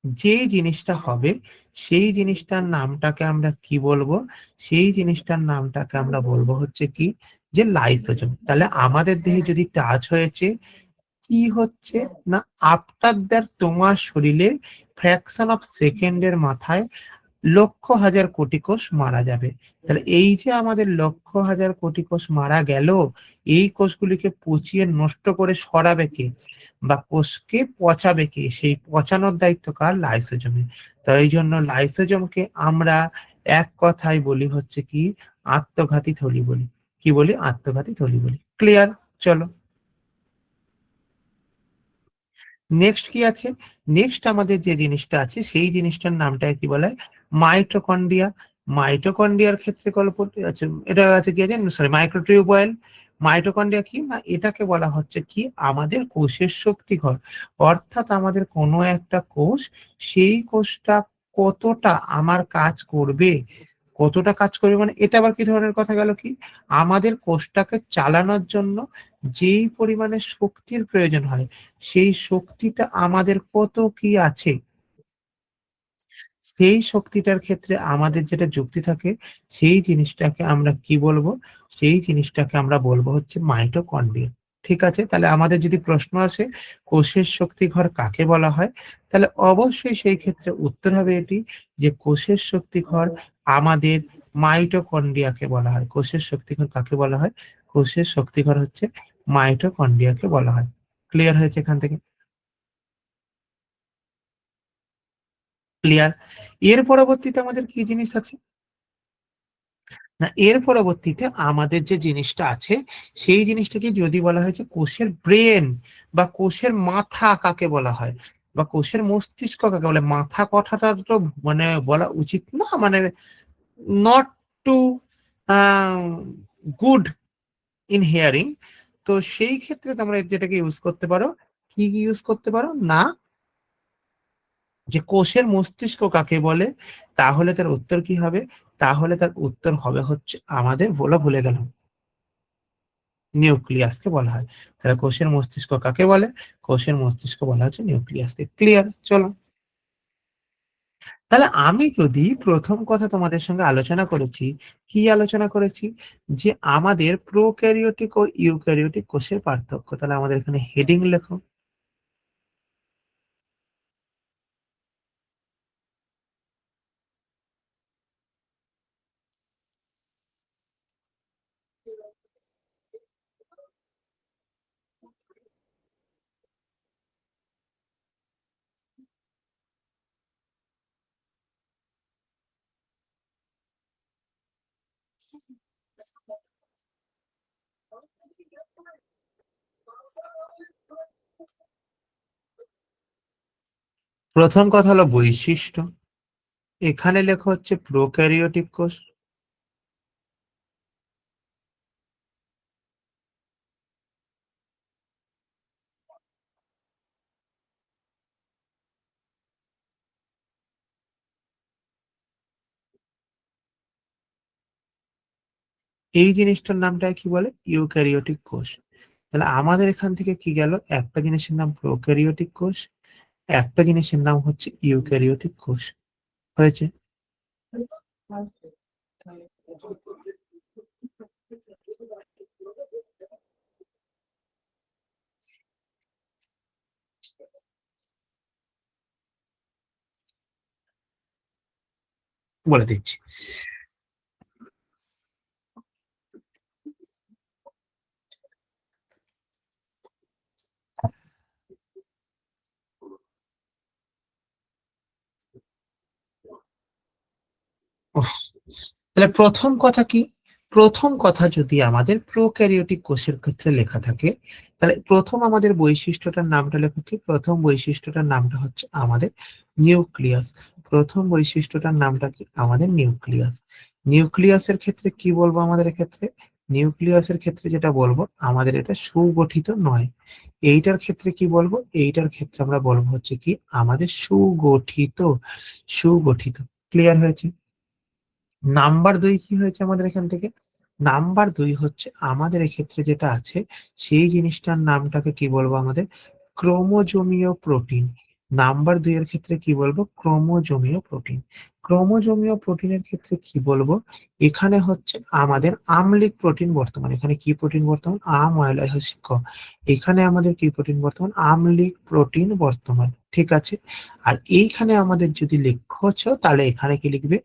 B: যেই জিনিসটা হবে সেই জিনিসটার নামটাকে আমরা কি বলবো, সেই জিনিসটার নামটাকে আমরা বলবো হচ্ছে কি, যে লাইসোজোম। তাহলে আমাদের দেহে যদি টাচ হয়েছে, কি হচ্ছে, না আফটার দ্যাট তোমার শরীরে ফ্র্যাকশন অফ সেকেন্ডের মাথায় লক্ষ হাজার কোটি কোষ মারা যাবে। তাহলে এই যে আমাদের লক্ষ হাজার কোটি কোষ মারা গেল, এই কোষগুলিকে পচিয়ে নষ্ট করে সরাবে কে, বা কোষকে পচাবে কে, সেই পচানোর দায়িত্ব কার, লাইসোজোমে। তো এই জন্য লাইসোজোমকে আমরা এক কথায় বলি হচ্ছে কি, আত্মঘাতী থলি বলি। কি বলি, আত্মঘাতী থলি বলি। ক্লিয়ার? চলো নেক্সট কি আছে, নেক্সট আমাদের যে জিনিসটা আছে সেই জিনিসটার নামটা কি বলে, মাইটোকন্ড্রিয়া। মাইটোকন্ড্রিয়ার ক্ষেত্রে গল্প আছে, এটা আছে কি আছে, সরি, মাইক্রোটিউবুল। মাইটোকন্ড্রিয়া কি, না এটাকে বলা হচ্ছে কি, আমাদের কোষের শক্তিঘর। অর্থাৎ আমাদের কোনো একটা কোষ, সেই কোষটা কতটা আমার কাজ করবে, কতটা কাজ করবে মানে এটা আবার কি ধরনের কথা গেল কি, আমাদের কোষটাকে চালানোর জন্য যেই পরিমাণে শক্তির প্রয়োজন হয় সেই শক্তিটা আমাদের কত কি আছে, সেই শক্তিটার ক্ষেত্রে আমাদের যেটা যুক্তি থাকে সেই জিনিসটাকে আমরা কি বলবো, সেই জিনিসটাকে আমরা বলবো হচ্ছে মাইটোকন্ড্রিয়া। ঠিক আছে, তাহলে আমাদের যদি প্রশ্ন আসে কোষের শক্তিঘর কাকে বলা হয়, তাহলে অবশ্যই সেই ক্ষেত্রে উত্তর হবে এটি যে কোষের শক্তিঘর আমাদের মাইটোকন্ড্রিয়াকে বলা হয়। কোষের শক্তিঘর কাকে বলা হয়, কোষের শক্তিঘর হচ্ছে মাইটোকন্ড্রিয়াকে বলা হয়। ক্লিয়ার হয়েছে এখান থেকে? ক্লিয়ার। এর পরবর্তীতে আমাদের কি জিনিস আছে না, এর পরবর্তীতে আমাদের যে জিনিসটা আছে সেই জিনিসটাকে যদি বলা হয় যে কোষের ব্রেন বা কোষের মাথা কাকে বলা হয় বা কোষের মস্তিষ্ক কাকে বলে, মাথা কথাটা তো মানে বলা উচিত না, মানে not too good in hearing. তো সেই ক্ষেত্রে তোমরা যেটাকে ইউজ করতে পারো, কি ইউজ করতে পারো না, যে কোষের মস্তিষ্ক কাকে বলে, তাহলে তার উত্তর কি হবে, তাহলে তার উত্তর হবে হচ্ছে আমাদের, বলা ভুলে গেলাম, নিউক্লিয়াসকে বলা হয়। তাহলে কোষের মস্তিষ্ক কাকে বলে, কোষের মস্তিষ্ক বলা হচ্ছে নিউক্লিয়াসকে। ক্লিয়ার? চলো, তাহলে আমি যদি প্রথম কথা তোমাদের সঙ্গে আলোচনা করেছি, কি আলোচনা করেছি, যে আমাদের প্রোক্যারিওটিক ও ইউক্যারিওটিক কোষের পার্থক্য, তাহলে আমাদের এখানে হেডিং লেখো। প্রথম কথা হলো বৈশিষ্ট্য, এখানে লেখা হচ্ছে প্রোক্যারিওটিক কোষ। এই জিনিসটার নামটা কি বলে, ইউক্যারিওটিক কোষ। তাহলে আমাদের এখান থেকে কি গেল, একটা জিনিসের নাম প্রোক্যারিওটিক কোষ, একটা জিনিসের নাম হচ্ছে ইউক্যারিওটিক কোষ। হয়েছে? বলে দিচ্ছি। উফ, তাহলে প্রথম কথা কি, প্রথম কথা যদি আমাদের প্রোক্যারিওটিক কোষের ক্ষেত্রে লেখা থাকে, তাহলে প্রথম আমাদের বৈশিষ্ট্যটার নামটা লেখো কি, প্রথম বৈশিষ্ট্যটার নামটা হচ্ছে আমাদের নিউক্লিয়াস। প্রথম বৈশিষ্ট্যটার নামটা কি, আমাদের নিউক্লিয়াস। নিউক্লিয়াসের ক্ষেত্রে কি বলবো, আমাদের ক্ষেত্রে নিউক্লিয়াসের ক্ষেত্রে যেটা বলবো, আমাদের এটা সুগঠিত নয়। এইটার ক্ষেত্রে কি বলবো, এইটার ক্ষেত্রে আমরা বলবো হচ্ছে কি আমাদের সুগঠিত, সুগঠিত। ক্লিয়ার হয়েছে? নাম্বার দুই কি হয়েছে আমাদের এখান থেকে, নাম্বার দুই হচ্ছে আমাদের এক্ষেত্রে যেটা আছে সেই জিনিসটার নামটাকে কি বলবো, আমাদের ক্রোমোজোমীয় প্রোটিন। নাম্বার দুই এর ক্ষেত্রে কি বলবো, ক্রোমোজোমীয় প্রোটিন। ক্রোমোজোমীয় প্রোটিনের ক্ষেত্রে কি বলবো, এখানে হচ্ছে আমাদের আম্লিক প্রোটিন বর্তমান, এখানে কি প্রোটিন বর্তমান, আময়লয় হচ্ছে ক, এখানে আমাদের কি প্রোটিন বর্তমান, আমলিক প্রোটিন বর্তমান। ঠিক আছে, আর এইখানে আমাদের যদি লিখছ তাহলে এখানে কি লিখবে,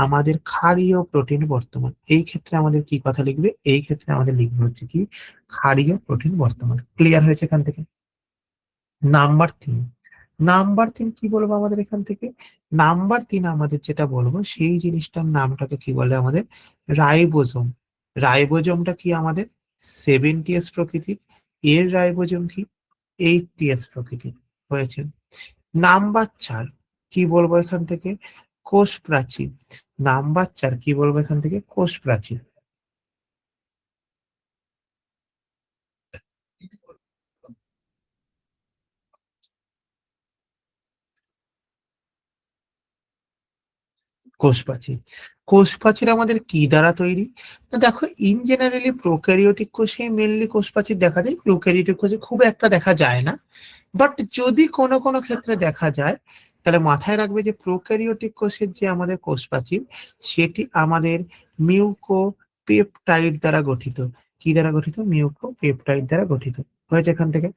B: আমাদের ক্ষারীয় প্রোটিন বর্তমান। এই ক্ষেত্রে আমাদের কি কথা লিখবে, এই ক্ষেত্রে আমাদের লিখবে হচ্ছে কি ক্ষারীয় প্রোটিন বর্তমান। ক্লিয়ার হয়েছে এখান থেকে? নাম্বার তিন, নাম্বার তিন কি বলবো আমাদের এখান থেকে, নাম্বার তিন আমাদের যেটা বলবো সেই জিনিসটার নামটাকে কি বলে, আমাদের রাইবোজোম। রাইবোজোমটা কি আমাদের 70s প্রকৃতির, এর রাইবোজোম কি 80s প্রকৃতির। হয়েছে? নাম্বার চার কি বলবো এখান থেকে, কোষ প্রাচীর। নাম্বার চার কি বলবো এখান থেকে, কোষ প্রাচীর। কোষ প্রাচীর। কোষ প্রাচীর আমাদের কি দ্বারা তৈরি? তো দেখো, ইন জেনারেলি প্রোক্যারিওটিক কোষে মেনলি কোষ প্রাচীর দেখা যায়, ইউক্যারিওটিক কোষে খুব একটা দেখা যায় না। বাট যদি কোনো কোনো ক্ষেত্রে দেখা যায়, তাহলে মাথায় রাখবে যে প্রোক্যারিওটিক কোষের যে আমাদের কোষ প্রাচীর, সেটি আমাদের মিউকোপেপটাইড দ্বারা গঠিত। কি দ্বারা গঠিত? মিউকোপেপটাইড দ্বারা গঠিত হয়েছে এখান থেকে।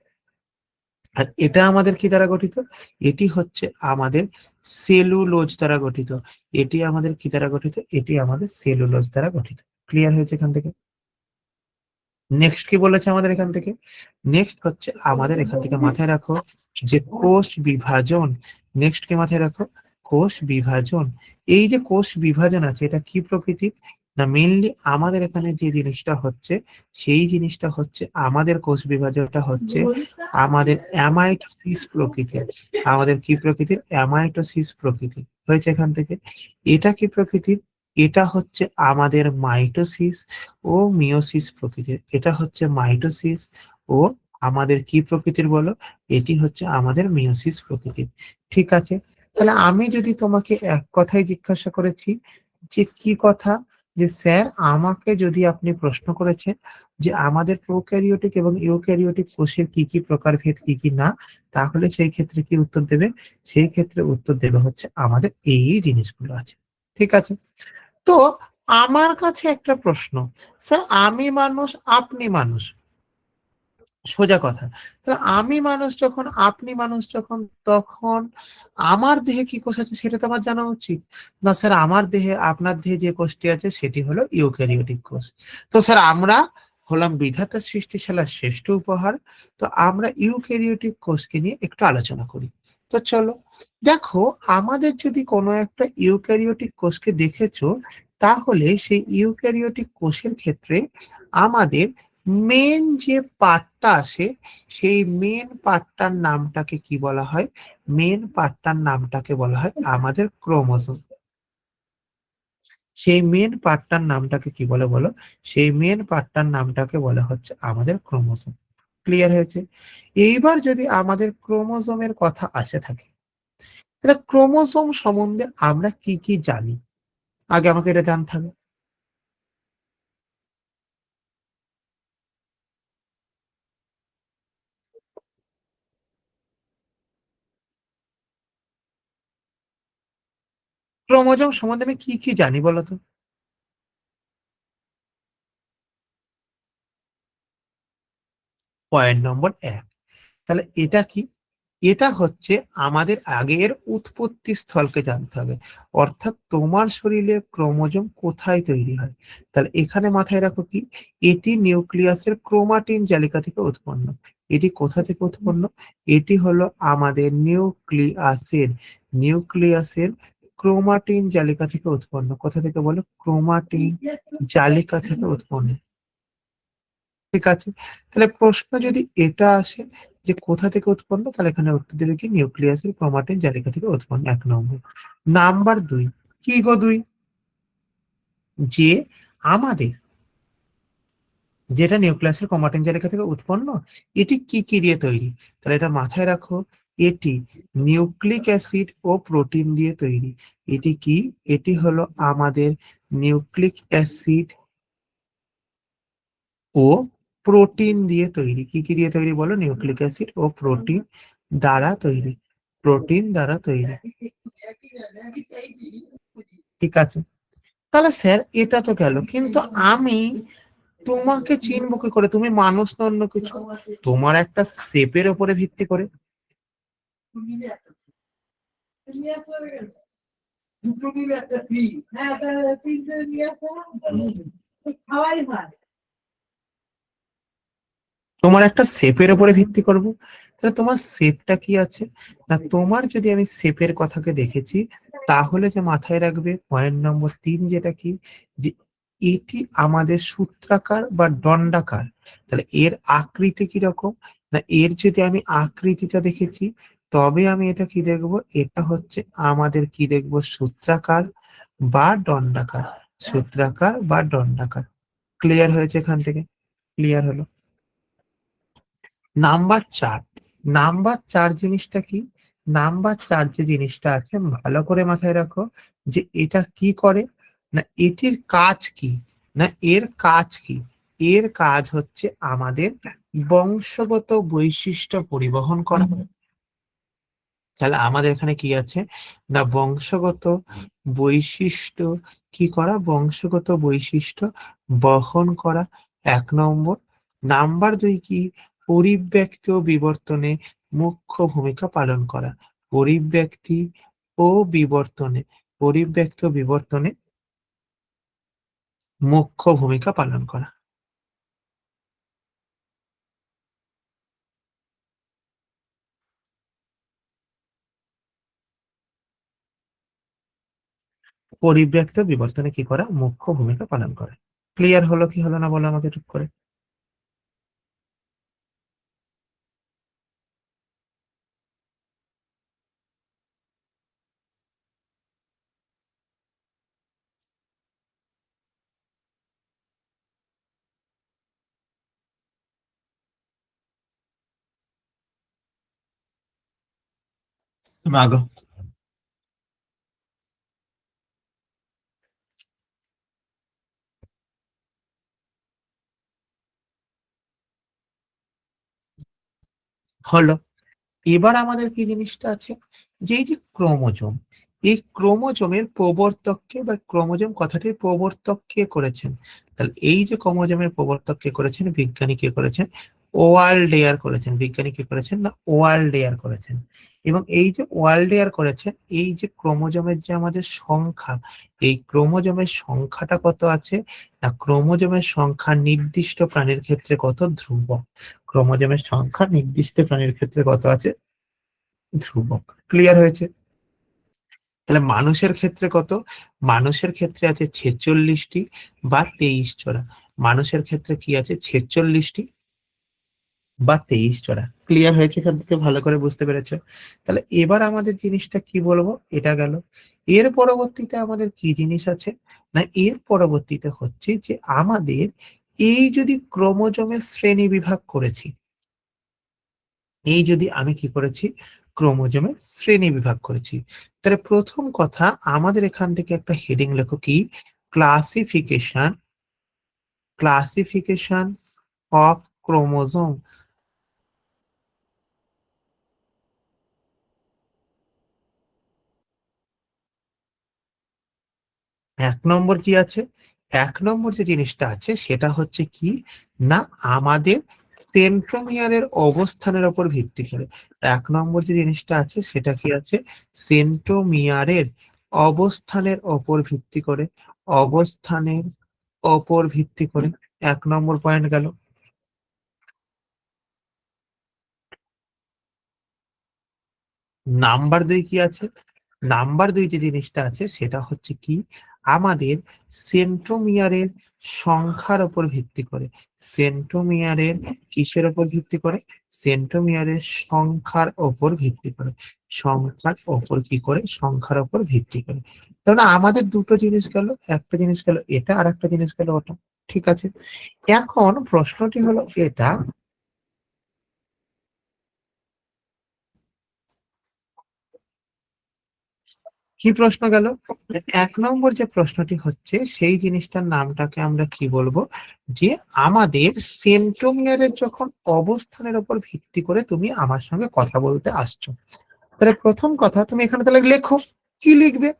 B: আর এটা আমাদের কি দ্বারা গঠিত? এটি হচ্ছে আমাদের সেলুলোজ দ্বারা গঠিত। এটি আমাদের কি দ্বারা গঠিত? এটি আমাদের সেলুলোজ দ্বারা গঠিত। ক্লিয়ার হয়েছে এখান থেকে? নেক্সট কি বলেছে আমাদের এখান থেকে? নেক্সট হচ্ছে আমাদের এখান থেকে মাথায় রাখো যে কোষ বিভাজন। নেক্সট কি মাথায় রাখো? কোষ বিভাজন। এই যে কোষ বিভাজন আছে, এটা কি প্রকৃতির? না, মেইনলি আমাদের এখানে যে জিনিসটা হচ্ছে, সেই জিনিসটা হচ্ছে আমাদের কোষ বিভাজনটা হচ্ছে আমাদের অ্যামাইটোসিস প্রকৃতির। আমাদের কি প্রকৃতির? অ্যামাইটোসিস প্রকৃতির হয়েছে এখান থেকে। এটা কি প্রকৃতির? এটা হচ্ছে আমাদের মাইটোসিস ও মিওসিস প্রকৃতির। এটা হচ্ছে মাইটোসিস ও আমাদের কি প্রকৃতির বলো? এটি হচ্ছে আমাদের মিওসিস প্রকৃতির। ঠিক আছে, তাহলে আমি যদি তোমাকে এক কথাই জিজ্ঞাসা করেছি যে কি কথা, যে স্যার আমাকে যদি আপনি প্রশ্ন করেছেন যে আমাদের প্রোক্যারিওটিক এবং ইউক্যারিওটিক কোষের কি কি প্রকারভেদ কি কি না, তাহলে সেই ক্ষেত্রে কি উত্তর দেবে? সেই ক্ষেত্রে উত্তর দেবে হচ্ছে আমাদের এই জিনিসগুলো আছে। ঠিক আছে, তো আমার কাছে একটা প্রশ্ন, স্যার আমি মানুষ আপনি মানুষ, সোজা কথা, তাহলে আমি মানুষ যখন আপনি মানুষ যখন, তখন আমার দেহে কি কোষ আছে সেটা তো আমার জানা উচিত। না স্যার, আমার দেহে আপনার দেহে যে কোষটি আছে সেটি হলো ইউক্যারিওটিক কোষ। তো স্যার আমরা হলাম বিধাতার সৃষ্টিশালার শ্রেষ্ঠ উপহার, তো আমরা ইউক্যারিওটিক কোষকে নিয়ে একটু আলোচনা করি। তো চলো দেখো, আমাদের যদি কোনো একটা ইউক্যারিওটিক কোষকে দেখেছো, তাহলে সেই ইউক্যারিওটিক কোষের ক্ষেত্রে আমাদের মেন যে পার্টটা আসে, সেই মেন পার্টটার নামটাকে কি বলা হয়? মেন পার্টটার নামটাকে বলা হয় আমাদের ক্রোমোজোম। সেই মেন পার্টটার নামটাকে কি বলে বলো? সেই মেন পার্টটার নামটাকে বলা হচ্ছে আমাদের ক্রোমোজোম। ক্লিয়ার হয়েছে? এইবার যদি আমাদের ক্রোমোজোমের কথা আসে থাকে, তাহলে ক্রোমোজোম সম্বন্ধে আমরা কি কি জানি? আগে আমাকে এটা জানতে হবে। ক্রোমোজোম সম্বন্ধে আমি কি কি জানি বলো তো? পয়েন্ট নম্বর 1, তাহলে এটা কি? এটা হচ্ছে আমাদের আগের উৎপত্তি স্থলকে জানতে হবে, অর্থাৎ তোমার শরীরে ক্রোমোজোম কোথায় তৈরি হয়। তাহলে এখানে মাথায় রাখো কি, এটি নিউক্লিয়াসের ক্রোমাটিন জালিকা থেকে উৎপন্ন। এটি কোথা থেকে উৎপন্ন? এটি হলো আমাদের নিউক্লিয়াসের ক্রোমাটিন জালিকা থেকে উৎপন্ন। কোথা থেকে বলো? ক্রোমাটিন জালিকা থেকে উৎপন্ন। ঠিক আছে, তাহলে প্রশ্ন যদি এটা আসে যে কোথা থেকে উৎপন্ন, তাহলে এখানে উত্তর দেবে কি, নিউক্লিয়াসের ক্রোমাটিন জালিকা থেকে উৎপন্ন। 1 নম্বর। নাম্বার 2, কি গো 2? যে আমাদের যেটা নিউক্লিয়াসের ক্রোমাটিন জালিকা থেকে উৎপন্ন, এটি কি কি দিয়ে তৈরি? তাহলে এটা মাথায় রাখো, এটি নিউক্লিক অ্যাসিড ও প্রোটিন দিয়ে তৈরি। এটি কি? এটি হলো আমাদের নিউক্লিক অ্যাসিড ও প্রোটিন দিয়ে তৈরি। কি কি দিয়ে তৈরি বলো? নিউক্লিক অ্যাসিড ও প্রোটিন দ্বারা তৈরি। প্রোটিন দ্বারা তৈরি। ঠিক আছে, তাহলে স্যার এটা তো গেল, কিন্তু আমি তোমাকে চিনবো কি করে? তুমি মানুষ না অন্য কিছু? তোমার একটা শেপের উপরে ভিত্তি করে। তোমার একটা শেপের উপরে ভিত্তি করব, তাহলে তোমার শেপটা কি আছে? না, তোমার যদি আমি শেপের কথাকে দেখেছি, তাহলে যে মাথায় রাখবে পয়েন্ট নম্বর 3, যেটা কি, যে এটি আমাদের সূত্রাকার বা দণ্ডাকার। তাহলে এর আকৃতি কি রকম? না, এর যদি আমি আকৃতিটা দেখেছি, তবে আমি এটা কি দেখবো? এটা হচ্ছে আমাদের কি দেখবো? সূত্রাকার বা দণ্ডাকার। সূত্রাকার বা দণ্ডাকার। ক্লিয়ার হয়েছে এখান থেকে? ক্লিয়ার হলো। নাম্বার 4, নাম্বার 4 জিনিসটা কি? নাম্বার 4 যে জিনিসটা আছে ভালো করে মাথায় রাখো, যে এটা কি করে, না এটির কাজ কি, না এর কাজ কি, এর কাজ হচ্ছে আমাদের বংশগত বৈশিষ্ট্য পরিবহন করা। তাহলে আমাদের এখানে কি আছে, না বংশগত বৈশিষ্ট্য কি করা, বংশগত বৈশিষ্ট্য বহন করা, 1 নম্বর। নাম্বার 2 কি, পরিব্যক্তি ও বিবর্তনে মুখ্য ভূমিকা পালন করা। পরিব্যক্তি ও বিবর্তনে, পরিব্যক্তি ও বিবর্তনে মুখ্য ভূমিকা পালন করা। পরিব্যক্তি ও বিবর্তনে কি করা, মুখ্য ভূমিকা পালন করে। ক্লিয়ার হলো কি হলো না বলো আমাকে টুক করে। মাগো হলো। এবার আমাদের কি জিনিসটা আছে, যে এই যে ক্রোমোজোম, এই ক্রোমোজোমের প্রবর্তককে বা ক্রোমোজোম কথাটির প্রবর্তক কে করেছেন, তাহলে এই যে ক্রোমোজোমের প্রবর্তক কে করেছেন, বিজ্ঞানী কে করেছেন, ওয়াল্ডেয়ার করেছেন। বিজ্ঞানী কে করেছেন, না ওয়াল্ডেয়ার করেছেন। এবং এই যে ওয়াল্ডেয়ার করেছেন, এই যে ক্রোমোজোমের যে আমাদের সংখ্যা, এই ক্রোমোজোমের সংখ্যাটা কত আছে, না ক্রোমোজোমের সংখ্যা নির্দিষ্ট প্রাণীর ক্ষেত্রে কত, ধ্রুবক। ক্রোমোজোমের সংখ্যা নির্দিষ্ট প্রাণীর ক্ষেত্রে কত আছে, ধ্রুবক। ক্লিয়ার হয়েছে? তাহলে মানুষের ক্ষেত্রে কত, মানুষের ক্ষেত্রে আছে 46টি বা 23 জোড়া। মানুষের ক্ষেত্রে কি আছে, 46টি বা 23 জোড়া। ক্লিয়ার হয়েছে? এখান থেকে ভালো করে বুঝতে পেরেছো? তাহলে এবার আমাদের জিনিসটা কি বলবো, এটা গেল। এর পরবর্তীতে আমাদের কি জিনিস আছে, না এর পরবর্তীতে হচ্ছে যে আমাদের এই যদি ক্রোমোজোমের শ্রেণী বিভাগ করেছি, এই যদি আমি কি করেছি, ক্রোমোজোমের শ্রেণী বিভাগ করেছি, তাহলে প্রথম কথা আমাদের এখান থেকে একটা হেডিং লেখো কি, ক্লাসিফিকেশন, ক্লাসিফিকেশন অফ ক্রোমোজোম। 1 নম্বর কি আছে, 1 নম্বর যে জিনিসটা আছে সেটা হচ্ছে কি, না আমাদের সেন্ট্রোমিয়ারের অবস্থানের উপর ভিত্তি করে। 1 নম্বর যে জিনিসটা আছে সেটা কি আছে, সেন্ট্রোমিয়ারের অবস্থানের উপর ভিত্তি করে, অবস্থানের উপর ভিত্তি করে। 1 নম্বর পয়েন্ট গেল। নাম্বার 2 কি আছে, নাম্বার 2 যে জিনিসটা আছে সেটা হচ্ছে কি, আমাদের সেন্ট্রোমিয়ারের সংখ্যার উপর ভিত্তি করে। সেন্ট্রোমিয়ারের কিসের উপর ভিত্তি করে, সেন্ট্রোমিয়ারের সংখ্যার উপর ভিত্তি করে। সংখ্যার উপর কি করে, সংখ্যার উপর ভিত্তি করে। তাহলে আমাদের দুটো জিনিস গেল, একটা জিনিস গেল এটা, আর একটা জিনিস গেল ওটা। ঠিক আছে, এখন প্রশ্নটি হলো এটা, কি প্রশ্ন গেল, 1 নম্বর যে প্রশ্নটি হচ্ছে সেই জিনিসটার নামটাকে আমরা কি বলবো, যে আমাদের সেন্ট্রোমিয়ারের যখন অবস্থানের উপর ভিত্তি করে তুমি আমার সঙ্গে কথা বলতে আসছো, তাহলে প্রথম কথা তুমি এখানে তাহলে লেখো, কি লিখবে,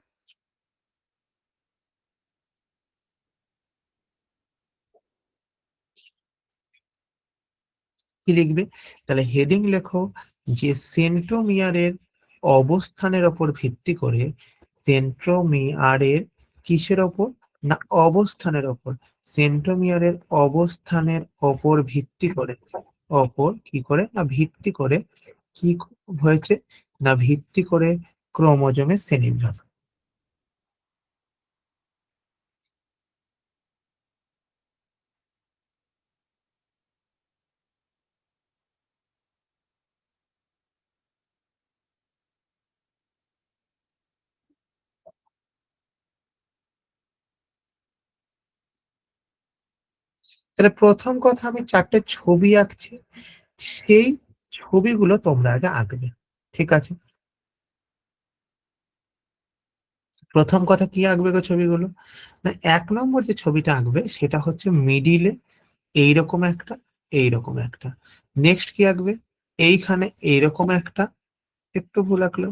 B: কি লিখবে, তাহলে হেডিং লেখো যে সেন্ট্রোমিয়ারের অবস্থানের উপর ভিত্তি করে, সেন্ট্রোমিয়ারের কিসের ওপর, না অবস্থানের ওপর, সেন্ট্রোমিয়ারের অবস্থানের ওপর ভিত্তি করে, অপর কি করে, না ভিত্তি করে কি হয়েছে, না ভিত্তি করে ক্রোমোজোমের শ্রেণীবিভাগ। তাহলে প্রথম কথা আমি 4টে ছবি আঁকছি, সেই ছবিগুলো তোমরা আগে আঁকবে। ঠিক আছে, প্রথম কথা কি আঁকবে গো ছবিগুলো? না, 1 নম্বর যে ছবিটা আঁকবে সেটা হচ্ছে মিডিলে এইরকম একটা, এইরকম একটা। নেক্সট কি আঁকবে? এইখানে এইরকম একটা, একটু ভুল আঁকলো,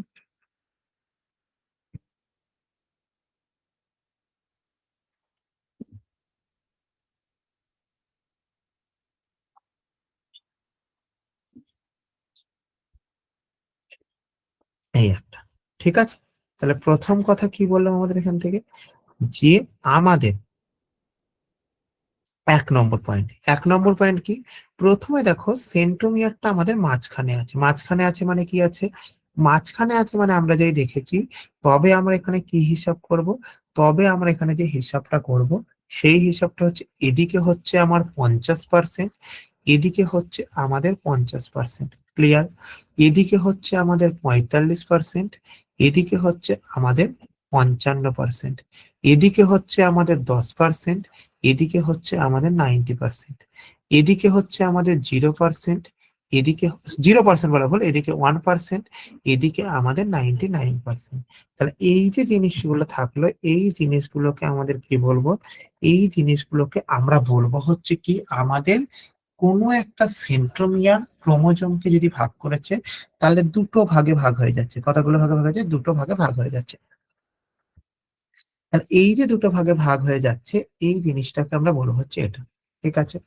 B: এই একটা। ঠিক আছে, তাহলে প্রথম কথা কি বললাম আমাদের এখান থেকে, যে আমাদের 1 নম্বর পয়েন্ট, 1 নম্বর পয়েন্ট কি? প্রথমে দেখো সেন্ট্রোমিয়ারটা আমাদের মাঝখানে আছে, মাঝখানে আছে মানে কি আছে? মাঝখানে আছে মানে আমরা যেই দেখেছি, তবে আমরা এখানে কি হিসাব করব? তবে আমরা এখানে যে হিসাবটা করব, সেই হিসাবটা হচ্ছে এদিকে হচ্ছে আমার 50%, এদিকে হচ্ছে আমাদের 50%, ক্লিয়ার? এদিকে হচ্ছে আমাদের 45%, এদিকে হচ্ছে আমাদের 55%, এদিকে হচ্ছে আমাদের 10%, এদিকে হচ্ছে আমাদের 90%, এদিকে হচ্ছে আমাদের 0%, এদিকে 0% বলা ভুল, এদিকে 1%, এদিকে আমাদের 99%। তাহলে এই যে জিনিসগুলো থাকলো, এই জিনিসগুলোকে আমাদের কি বলবো? এই জিনিসগুলোকে আমরা বলবো হচ্ছে কি আমাদের কোনো একটা সেন্ট্রোমিয়ার ক্রোমোজোমকে যদি ভাগ করেছে, তাহলে দুটো ভাগে ভাগ হয়ে যাচ্ছে। কতগুলো ভাগে ভাগ হয়ে যাচ্ছে? দুটো ভাগে ভাগ হয়ে যাচ্ছে। আর এই যে দুটো ভাগে ভাগ হয়ে যাচ্ছে, এই জিনিসটাকে আমরা বলবো হচ্ছে এটা। ঠিক আছে,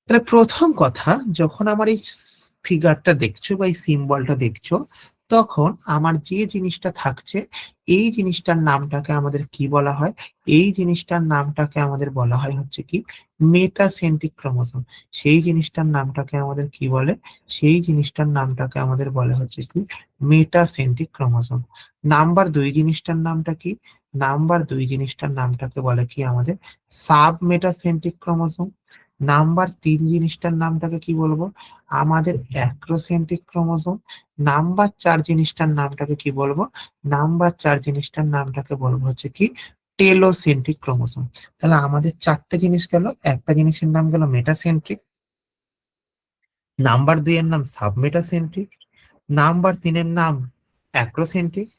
B: তাহলে প্রথম কথা, যখন আমার এই ফিগারটা দেখছো বা এই সিম্বলটা দেখছো, তখন আমার যে জিনিসটা থাকছে, এই জিনিসটার নামটাকে আমাদের কি বলা হয়? এই জিনিসটার নামটাকে আমাদের বলা হয় হচ্ছে কি মেটাসেন্ট্রিক ক্রোমোসোম। সেই জিনিসটার নামটাকে আমাদের কি বলে? সেই জিনিসটার নামটাকে আমাদের বলে হচ্ছে কি মেটাসেন্ট্রিক ক্রোমোসোম। নাম্বার 2 জিনিসটার নামটা কি? নাম্বার 2 জিনিসটার নামটাকে বলে কি আমাদের সাব মেটাসেন্ট্রিক ক্রোমোসোম। নাম্বার 3 জিনিসটার নামটাকে কি বলবো? আমাদের অ্যাক্রোসেন্ট্রিক ক্রোমোসোম। নাম্বার 4 জিনিসটার নামটাকে কি বলবো? নাম্বার 4 জিনিসটার নামটাকে বলবো হচ্ছে কি টেলোসেন্ট্রিক ক্রোমোসোম। তাহলে আমাদের 4টে জিনিস গেল, একটা জিনিসের নাম গেল মেটাসেন্ট্রিক, নাম্বার 2 এর নাম সাবমেটাসেন্ট্রিক, নাম্বার 3 এর নাম অ্যাক্রোসেন্ট্রিক,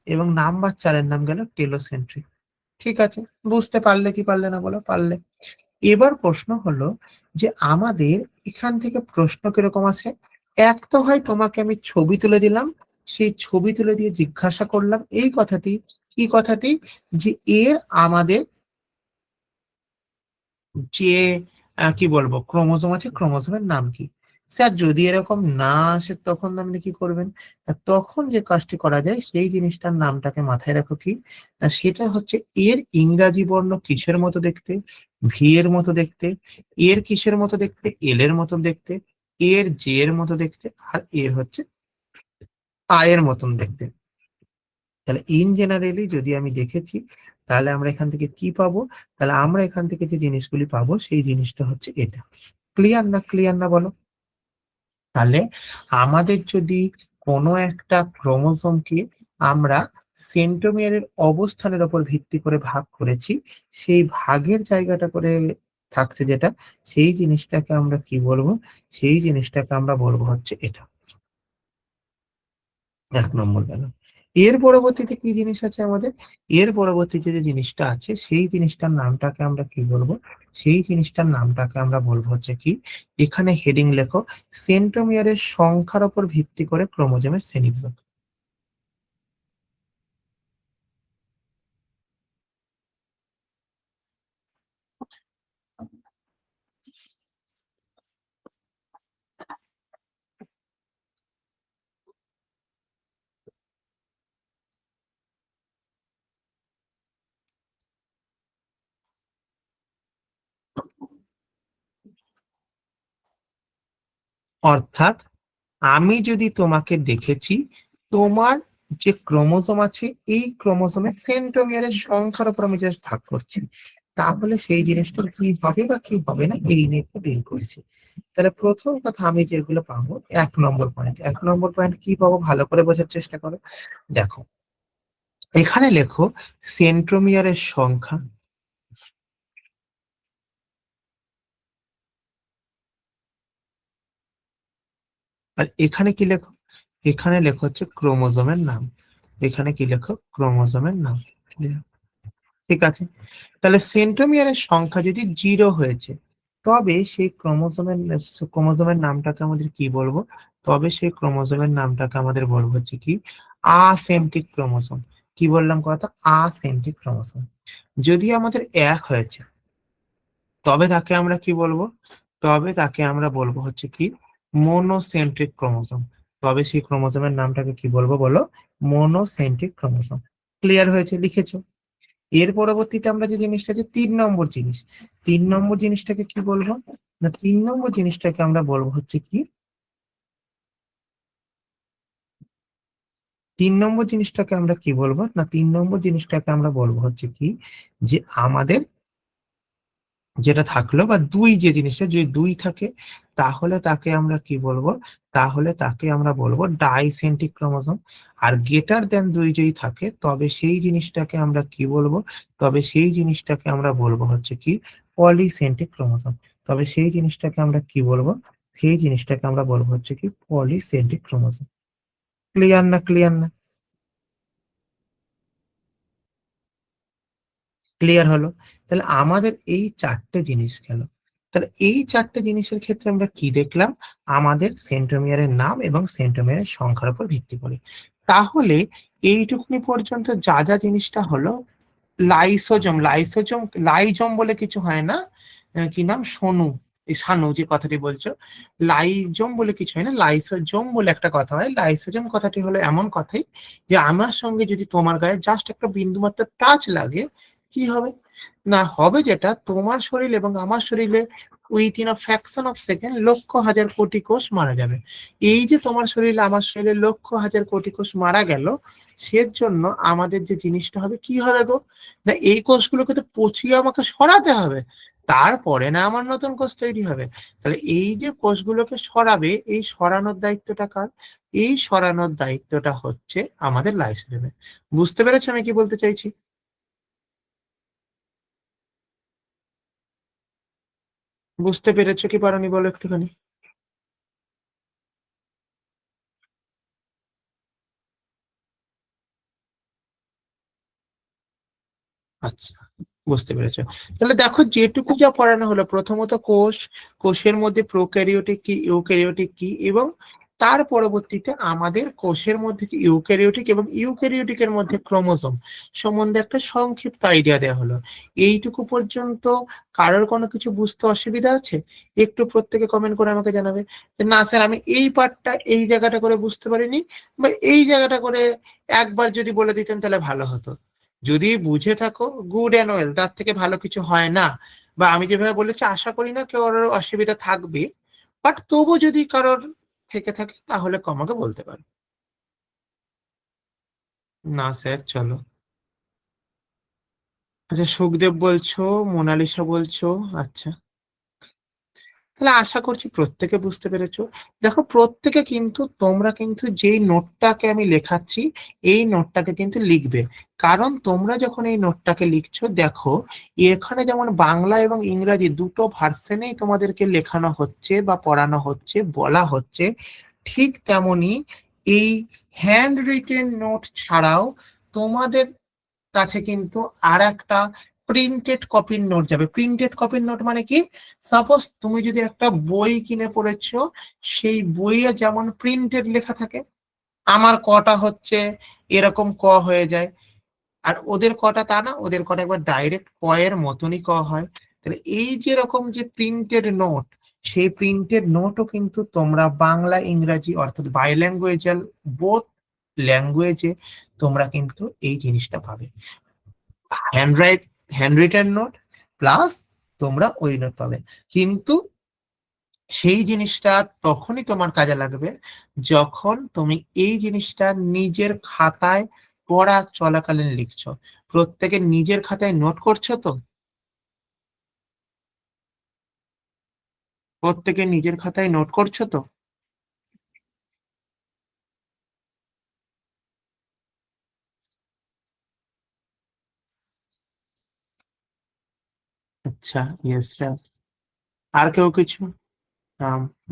B: এবং নাম্বার 4 এর নাম গেল টেলোসেন্ট্রিক। ঠিক আছে, বুঝতে পারলে কি পারলে না বলো? পারলে। এবার প্রশ্ন হলো যে আমাদের এখান থেকে প্রশ্ন কিরকম আছে? এক তো হয় তোমাকে আমি ছবি তুলে দিলাম, সেই ছবি তুলে দিয়ে জিজ্ঞাসা করলাম এই কথাটি, কি কথাটি? যে এর আমাদের যে কি বলবো ক্রোমোজোম আছে, ক্রোমোজোমের নাম কি? স্যার যদি এরকম না আসে তখন আপনি কি করবেন? তখন যে কাজটি করা যায়, সেই জিনিসটার নামটাকে মাথায় রাখো কি, সেটা হচ্ছে এর ইংরাজি বর্ণ কিসের মতো দেখতে? ভি এর মতো দেখতে। এর কিসের মতো দেখতে? এল এর মতো দেখতে। এর জে এর মতো দেখতে। আর এর হচ্ছে আয়ের মতন দেখতে। তাহলে ইন জেনারেলি যদি আমি দেখেছি, তাহলে আমরা এখান থেকে কি পাবো? তাহলে আমরা এখান থেকে যে জিনিসগুলি পাবো, সেই জিনিসটা হচ্ছে এটা। ক্লিয়ার না? ক্লিয়ার না বলো? তাহলে আমাদের যদি কোনো একটা ক্রোমোজোমকে আমরা সেন্ট্রোমিয়ারের অবস্থানের উপর ভিত্তি করে ভাগ করেছি, সেই ভাগের জায়গাটা করে থাকছে যেটা, সেই জিনিসটাকে আমরা কি বলবো? সেই জিনিসটাকে আমরা বলবো হচ্ছে এটা। 1 নম্বর গেল। এর পরবর্তীতে কি জিনিস আছে আমাদের? এর পরবর্তীতে যে জিনিসটা আছে, সেই জিনিসটার নামটাকে আমরা কি বলবো? সেই জিনিসটার নামটাকে আমরা বলবো হচ্ছে কি, এখানে হেডিং লেখো সেন্ট্রোমিয়ারের সংখ্যার উপর ভিত্তি করে ক্রোমোজোমের শ্রেণীবিভাগ। অর্থাৎ আমি যদি তোমাকে দেখেছি, তোমার যে ক্রোমোজোম আছে, এই ক্রোমোজোমের সেন্ট্রোমিয়ারের সংখ্যার উপর আমি জাস্ট ভাগ করছি, তাহলে সেই জিনিসটার কি হবে বা কি হবে না, এই নিয়ে তো ডিল করছি। তাহলে প্রথম কথা আমি যেগুলো পাবো, 1 নম্বর পয়েন্ট, 1 নম্বর পয়েন্ট কি পাবো ভালো করে বোঝার চেষ্টা করো। দেখো, এখানে লেখো সেন্ট্রোমিয়ারের সংখ্যা, আর এখানে কি লেখো, এখানে লেখো হচ্ছে ক্রোমোজোমের নাম, এখানে কি লেখো, ক্রোমোজোমের নাম। ঠিক আছে, তাহলে সেন্ট্রোমিয়ারের সংখ্যা যদি 0 হয়েছে, তবে সেই ক্রোমোজোমের নামটাকে আমাদের কি বলবো, তবে সেই ক্রোমোজোমের নামটাকে আমাদের বলবো হচ্ছে কি আসেন্ট্রিক ক্রোমোজোম। কি বললাম কথা, আসেন্ট্রিক ক্রোমোজোম। যদি আমাদের 1 হয়েছে, তবে তাকে আমরা কি বলবো, তবে তাকে আমরা বলবো হচ্ছে কি মোনোসেন্ট্রিক ক্রোমোজোম। তবে সেই ক্রোমোজোমের নামটাকে কি বলবো বলো, মোনোসেন্ট্রিক ক্রোমোজোম। ক্লিয়ার হয়েছে, লিখেছো? এর পরবর্তীতে আমরা যে জিনিসটা, যে 3 নম্বর জিনিস, 3 নম্বর জিনিসটাকে কি বলবো না, 3 নম্বর জিনিসটাকে আমরা বলবো হচ্ছে কি, 3 নম্বর জিনিসটাকে আমরা কি বলবো না, 3 নম্বর জিনিসটাকে আমরা বলবো হচ্ছে কি, যে আমাদের যেটা থাকলো বা দুই, যে জিনিসটা যদি 2 থাকে, তাহলে তাকে আমরা কি বলবো, তাহলে তাকে আমরা বলবো ডাইসেন্ট্রিক ক্রোমোজোম। আর গ্রেটার দেন 2 যদি থাকে, তবে সেই জিনিসটাকে আমরা কি বলবো, তবে সেই জিনিসটাকে আমরা বলবো হচ্ছে কি পলিসেন্ট্রিক ক্রোমোজোম। তবে সেই জিনিসটাকে আমরা কি বলবো, সেই জিনিসটাকে আমরা বলবো হচ্ছে কি পলিসেন্ট্রিক ক্রোমোজোম। ক্লিয়ার না, ক্লিয়ার না? ক্লিয়ার হলো? তাহলে আমাদের এই 4টে জিনিস গেল। তাহলে এই 4টে জিনিসের ক্ষেত্রে আমরা কি দেখলাম, আমাদের সেন্ট্রোমিয়ারের নাম এবং সেন্ট্রোমিয়ারের সংখ্যার উপর ভিত্তি করে। তাহলে এইটুকুনি পর্যন্ত যা যা জিনিসটা হলো, লাইসোজোম, লাইজোম বলে কিছু হয় না, কি নাম, সোনু, এই সানু যে কথাটি বলছো, লাইজোম বলে কিছু হয় না, লাইসোজোম বলে একটা কথা হয়। লাইসোজোম কথাটি হলো এমন কথাই, যে আমার সঙ্গে যদি তোমার গায়ে জাস্ট একটা বিন্দুমাত্র টাচ লাগে, কি হবে না, হবে যেটা, তোমার শরীর এবং আমার শরীরে within a fraction of second লক্ষ হাজার কোটি কোষ মারা যাবে। এই যে তোমার শরীরে আমার শরীরে লক্ষ হাজার কোটি কোষ মারা গেল, সের জন্য আমাদের যে জিনিসটা হবে, কি হবে গো, না এই কোষগুলোকে তো পচিয়ে আমাকে সরাতে হবে, তারপরে না আমার নতুন কোষ তৈরি হবে। তাহলে এই যে কোষগুলোকে সরাবে, এই সরানোর দায়িত্বটা কার, এই সরানোর দায়িত্বটা হচ্ছে আমাদের লাইসোজোমের। বুঝতে পেরেছো আমি কি বলতে চাইছি? বুঝতে পেরেছো কি পারোনি বলো একটুখানি? আচ্ছা, বুঝতে পেরেছো? তাহলে দেখো, যেটুকু যা পড়ানো হলো, প্রথমত কোষ, কোষের মধ্যে প্রোক্যারিওটিক কি ইউক্যারিওটিক কি, এবং তার পরবর্তীতে আমাদের কোষের মধ্যে ইউক্যারিওটিক এবং ইউক্যারিওটিকের মধ্যে ক্রোমোজোম সম্বন্ধে একটা সংক্ষিপ্ত আইডিয়া দেওয়া হলো। এইটুকু পর্যন্ত কারোর কোনো কিছু বুঝতে অসুবিধা আছে? একটু প্রত্যেকে কমেন্ট করে আমাকে জানাবে যে না স্যার, আমি এই পার্টটা এই জায়গাটা করে বুঝতে পারিনি, বা এই জায়গাটা করে একবার যদি বলে দিতেন তাহলে ভালো হতো। যদি বুঝে থাকো, গুড অ্যান্ড ওয়েল, তার থেকে ভালো কিছু হয় না। বা আমি যেভাবে বলেছি, আশা করি না কেউ অসুবিধা থাকবে, বাট তবু যদি কারোর থেকে থাকে, তাহলে আমাকে বলতে পারো। না স্যার, চলো। আচ্ছা, সুখদেব বলছো, মোনালিসা বলছো, আচ্ছা। তাহলে আশা করছি প্রত্যেকে বুঝতে পেরেছো। দেখো, প্রত্যেকে কিন্তু, তোমরা কিন্তু যেই নোটটাকে আমি লেখাচ্ছি, এই নোটটাকে কিন্তু লিখবে। কারণ তোমরা যখন এই নোটটাকে লিখছো, দেখো এখানে যেমন বাংলা এবং ইংরাজি দুটো ভার্সনেই তোমাদেরকে লেখানো হচ্ছে বা পড়ানো হচ্ছে, বলা হচ্ছে, ঠিক তেমনি এই হ্যান্ড রিটেন নোট ছাড়াও তোমাদের কাছে কিন্তু আর একটা প্রিন্টেড কপির নোট যাবে। প্রিন্টেড কপির নোট মানে কি, সাপোজ তুমি যদি একটা বই কিনে পড়েছো, সেই বইয়ে যেমন প্রিন্টেড লেখা থাকে, আমার কটা হচ্ছে এরকম ক হয়ে যায়, আর ওদের কটা তা না, ওদের কটা একবার ডাইরেক্ট ক এর মতনই ক হয়। তাহলে এই যে রকম যে প্রিন্টেড নোট, সেই প্রিন্টেড নোটও কিন্তু তোমরা বাংলা ইংরাজি অর্থাৎ বাইল্যাঙ্গুয়েজাল বোথ ল্যাঙ্গুয়েজে তোমরা কিন্তু এই জিনিসটা পাবে। হ্যান্ড রিটেন নোট প্লাস তোমরা ওই নোট পাবে। কিন্তু সেই জিনিসটা তখনই তোমার কাজে লাগবে, যখন তুমি এই জিনিসটা নিজের খাতায় পড়া চলাকালীন লিখছো। প্রত্যেকে নিজের খাতায় নোট করছো তো? প্রত্যেকে নিজের খাতায় নোট করছো তো? আচ্ছা, ইয়েস স্যার। আর কেউ কিছু?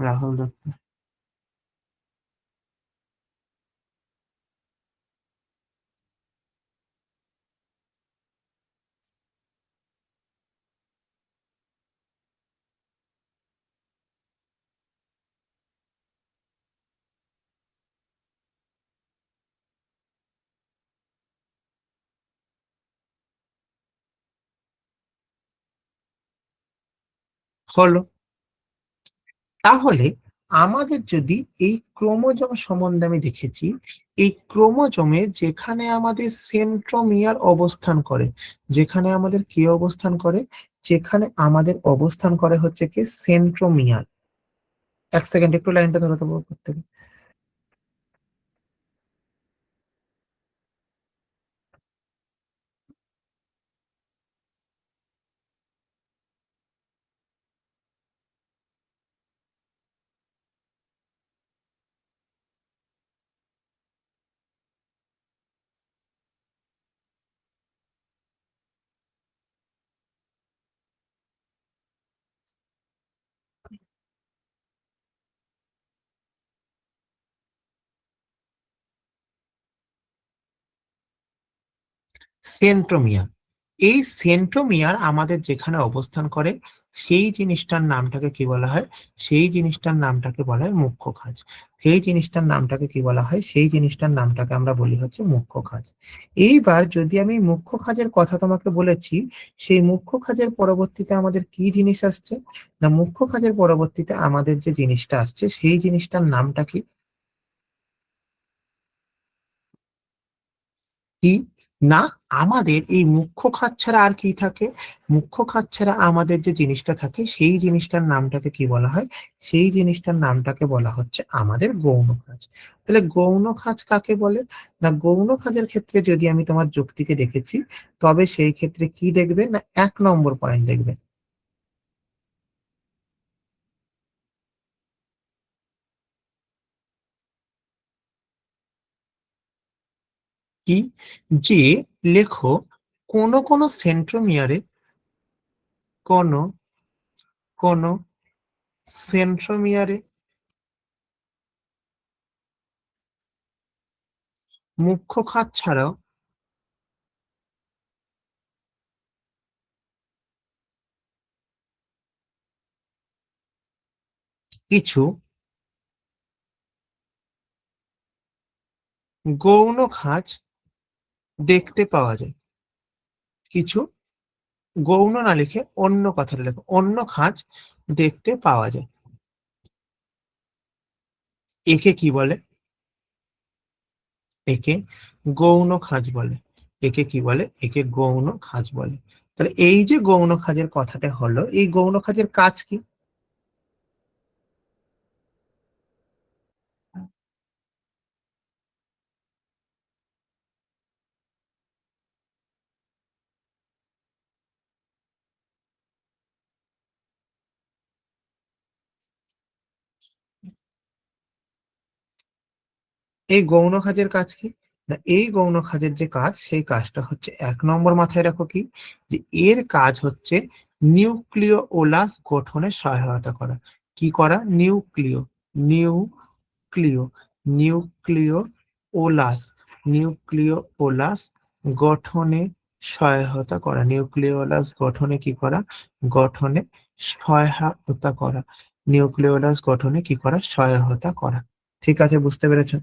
B: রাহুল দত্ত। হলো। তাহলে আমাদের যদি এই ক্রোমোজোম সম্বন্ধে আমি দেখেছি, এই ক্রোমোজোমে যেখানে আমাদের সেন্ট্রোমিয়ার অবস্থান করে, যেখানে আমাদের কি অবস্থান করে, যেখানে আমাদের অবস্থান করে হচ্ছে কি সেন্ট্রোমিয়ার। এক সেকেন্ড একটু লাইনটা ধরো তো প্রত্যেকে। সেন্ট্রোমিয়ার, এই সেন্ট্রোমিয়ার আমাদের যেখানে অবস্থান করে সেই জিনিসটার নামটাকে কি বলা হয়, সেই জিনিসটার নামটাকে বলা হয় মুখ্য খাঁজ। সেই জিনিসটার নামটাকে কি বলা হয়, সেই জিনিসটার নামটাকে আমরা বলি হচ্ছে মুখ্য খাঁজ। এইবার যদি আমি মুখ্য খাঁজের কথা তোমাকে বলেছি, সেই মুখ্য খাঁজের পরবর্তীতে আমাদের কি জিনিস আসছে, না মুখ্য খাঁজের পরবর্তীতে আমাদের যে জিনিসটা আসছে সেই জিনিসটার নামটা কি, কি না, আমাদের এই মুখ্য খাত ছাড়া আর কি থাকে, মুখ্য খাত ছাড়া আমাদের যে জিনিসটা থাকে সেই জিনিসটার নামটাকে কি বলা হয়, সেই জিনিসটার নামটাকে বলা হচ্ছে আমাদের গৌণ খাঁজ। তাহলে গৌণ খাঁজ কাকে বলে, না গৌণ খাঁজের ক্ষেত্রে যদি আমি তোমার যুক্তিকে দেখেছি, তবে সেই ক্ষেত্রে কি দেখবে, না 1 নম্বর পয়েন্ট দেখবে কি, যে লেখো কোন কোন সেন্ট্রোমিয়ারে, কোন কোন সেন্ট্রোমিয়ারে মুখ্য খাত ছাড়াও কিছু গৌণ খাঁজ দেখতে পাওয়া যায়, কিছু গৌণ না লিখে অন্য কথাটা লেখো, অন্য খাঁজ দেখতে পাওয়া যায়। একে কি বলে, একে গৌণ খাঁজ বলে, একে কি বলে, একে গৌণ খাঁজ বলে। তাহলে এই যে গৌণ খাঁজের কথাটা হলো, এই গৌণ খাঁজের কাজ কি, এই গৌণ খাঁজের কাজ কি, না এই গৌণ খাঁজের যে কাজ সেই কাজটা হচ্ছে 1 নম্বর মাথায় রাখো কি, যে এর কাজ হচ্ছে নিউক্লিয় ওলাস গঠনে সহায়তা করা। কি করা, নিউক্লিয়, নিউক্লিয়, নিউক্লিয় ওলাস, নিউক্লিয় ওলাস গঠনে সহায়তা করা, নিউক্লিয় ওলাস গঠনে কি করা, গঠনে সহায়তা করা, নিউক্লিয় ওলাস গঠনে কি করা, সহায়তা করা। ঠিক আছে, বুঝতে পেরেছো?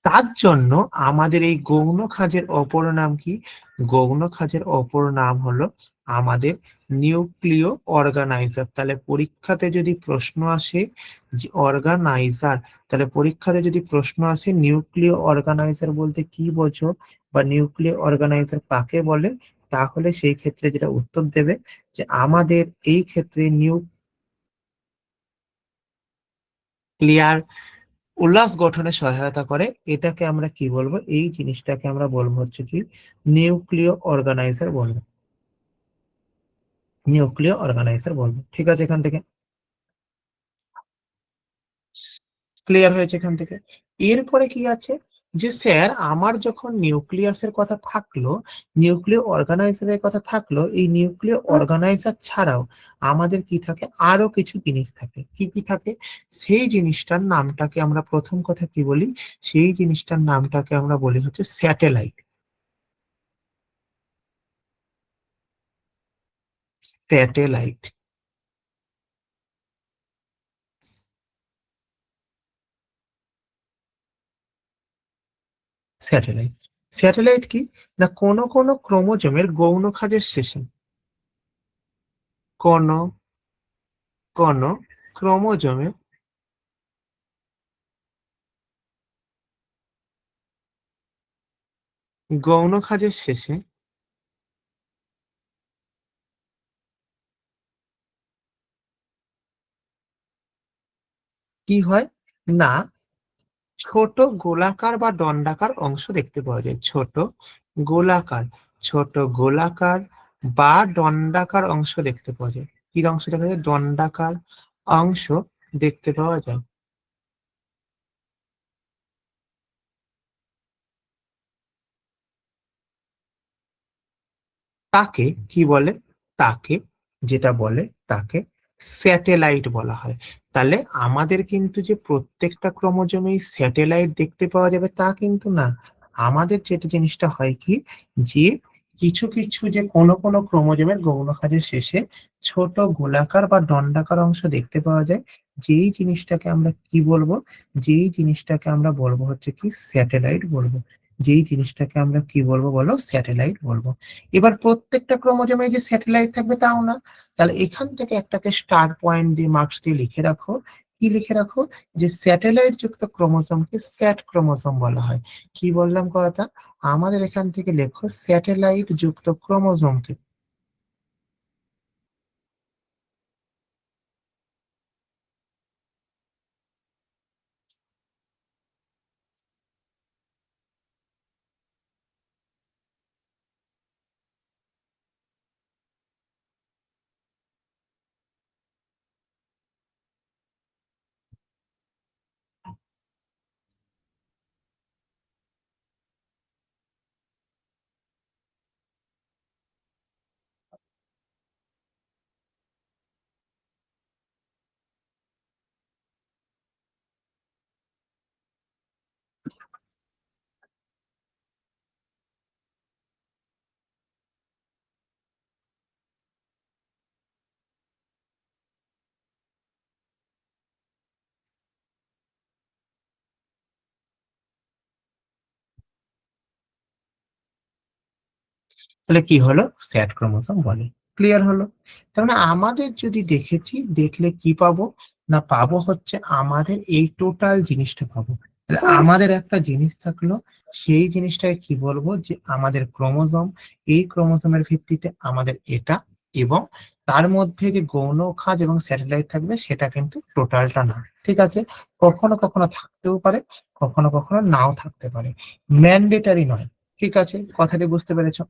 B: তার জন্য আমাদের এই গৌণ খাঁজের অপর নাম কি, গৌণ খাঁজের অপর নাম হলো আমাদের নিউক্লিয় অর্গানাইজার। তাহলে পরীক্ষাতে যদি প্রশ্ন আসে যে অর্গানাইজার, তাহলে পরীক্ষাতে যদি প্রশ্ন আসে নিউক্লিয় অর্গানাইজার বলতে কি বোঝো, বা নিউক্লিয় অর্গানাইজার কাকে বলে, তাহলে সেই ক্ষেত্রে যেটা উত্তর দেবে যে আমাদের এই ক্ষেত্রে নিউক্লিয়ার উল্লাস গঠনে সহায়তা করে, এটাকে আমরা কি বলবো, এই জিনিসটাকে আমরা বলবো হচ্ছে কি নিউক্লিয় অর্গানাইজার বলবো, নিউক্লিয় অর্গানাইজার বলবো। ঠিক আছে, এখান থেকে ক্লিয়ার হয়েছে এখান থেকে। এরপরে কি আছে, যে স্যার আমার যখন নিউক্লিয়াসের কথা থাকলো, নিউক্লিয় অর্গানাইজারের কথা থাকলো, এই নিউক্লিয় অর্গানাইজার ছাড়াও আমাদের কি থাকে, আরো কিছু জিনিস থাকে, কি কি থাকে, সেই জিনিসটার নামটাকে আমরা প্রথম কথা কি বলি, সেই জিনিসটার নামটাকে আমরা বলি হচ্ছে স্যাটেলাইট, স্যাটেলাইট, স্যাটেলাইট। স্যাটেলাইট কি না, কোন কোন ক্রোমোজোমের গৌণ খাঁজের শেষে কোন কোন ক্রোমোজোমের গৌণ খাঁজের শেষে কি হয় না, ছোট গোলাকার বা দণ্ডাকার অংশ দেখতে পাওয়া যায়। গোলাকার ছোট গোলাকার বা দণ্ডাকার অংশ দেখতে পাওয়া যায়। কি অংশ দেখা যায়? দণ্ডাকার অংশ দেখতে পাওয়া যায়। তাকে কি বলে? তাকে যেটা বলে তাকে স্যাটেলাইট বলা হয়। তাহলে আমাদের কিন্তু যে প্রত্যেকটা ক্রোমোজোমেই স্যাটেলাইট দেখতে পাওয়া যাবে তা কিন্তু না। আমাদের যেটা জিনিসটা হয় কি, যে কিছু কিছু যে কোনো কোনো ক্রোমোজোমের গৌণ খাঁজের শেষে ছোট গোলাকার বা দণ্ডাকার অংশ দেখতে পাওয়া যায়, যেই জিনিসটাকে আমরা কি বলবো, যেই জিনিসটাকে আমরা বলবো হচ্ছে কি স্যাটেলাইট বলবো। যেই জিনিসটাকে আমরা কি বলবো বলো? স্যাটেলাইট বলবো। এবার প্রত্যেকটা ক্রোমোজোমে যে স্যাটেলাইট থাকবে তাও না। তাহলে এখান থেকে একটাকে স্টার পয়েন্ট দিয়ে মার্কস দিয়ে লিখে রাখো। কি লিখে রাখো? যে স্যাটেলাইট যুক্ত ক্রোমোজোমকে স্যাট ক্রোমোজোম বলা হয়। কি বললাম কথা? আমাদের এখান থেকে লেখো স্যাটেলাইট যুক্ত ক্রোমোজোমকে। তাহলে কি হলো? স্যাট ক্রোমোজোম বলে। ক্লিয়ার হলো? তার মানে আমাদের যদি দেখলে কি পাবো না, পাবো হচ্ছে আমাদের এই টোটাল জিনিসটা পাবো। তাহলে আমাদের একটা জিনিস থাকলো, সেই জিনিসটাকে কি বলবো? যে আমাদের ক্রোমোজোম। এই ক্রোমোজোমের ভিত্তিতে আমাদের এটা, এবং তার মধ্যে যে গৌণ খাঁজ এবং স্যাটেলাইট থাকবে সেটা কিন্তু টোটালটা না। ঠিক আছে? কখনো কখনো থাকতেও পারে, কখনো কখনো নাও থাকতে পারে, ম্যান্ডেটারি নয়। ঠিক আছে? কথাটি বুঝতে পেরেছো?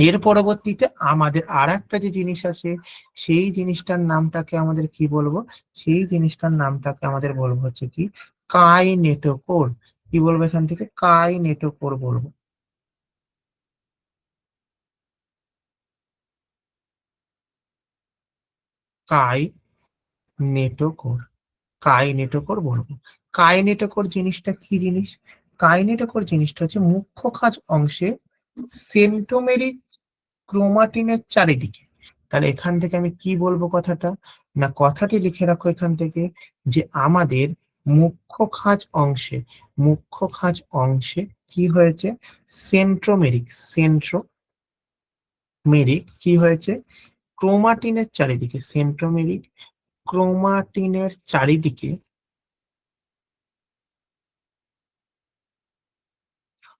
B: এর পরবর্তীতে আমাদের আর একটা যে জিনিস আছে, সেই জিনিসটার নামটাকে আমাদের কি বলবো? সেই জিনিসটার নামটাকে আমাদের বলবো হচ্ছে কি কাইনেটোকোর। কি বলবো এখান থেকে? কাইনেটোকোর বলবো। কাইনেটোকোর, কাইনেটোকোর বলবো। কাইনেটোকোর জিনিসটা কি জিনিস? কাইনেটোকোর জিনিসটা হচ্ছে মুখ্য খাঁজ অংশে সেন্টোমেরিক ক্রোমাটিনের চারিদিকে। তাহলে এখান থেকে আমি কি বলবো কথাটা? না, কথাটি লিখে রাখো এখান থেকে, যে আমাদের মুখ্য খাঁজ অংশে, মুখ্য খাঁজ অংশে কি হয়েছে? সেন্ট্রোমেরিক, সেন্ট্রোমেরিক কি হয়েছে? ক্রোমাটিনের চারিদিকে, সেন্ট্রোমেরিক ক্রোমাটিনের চারিদিকে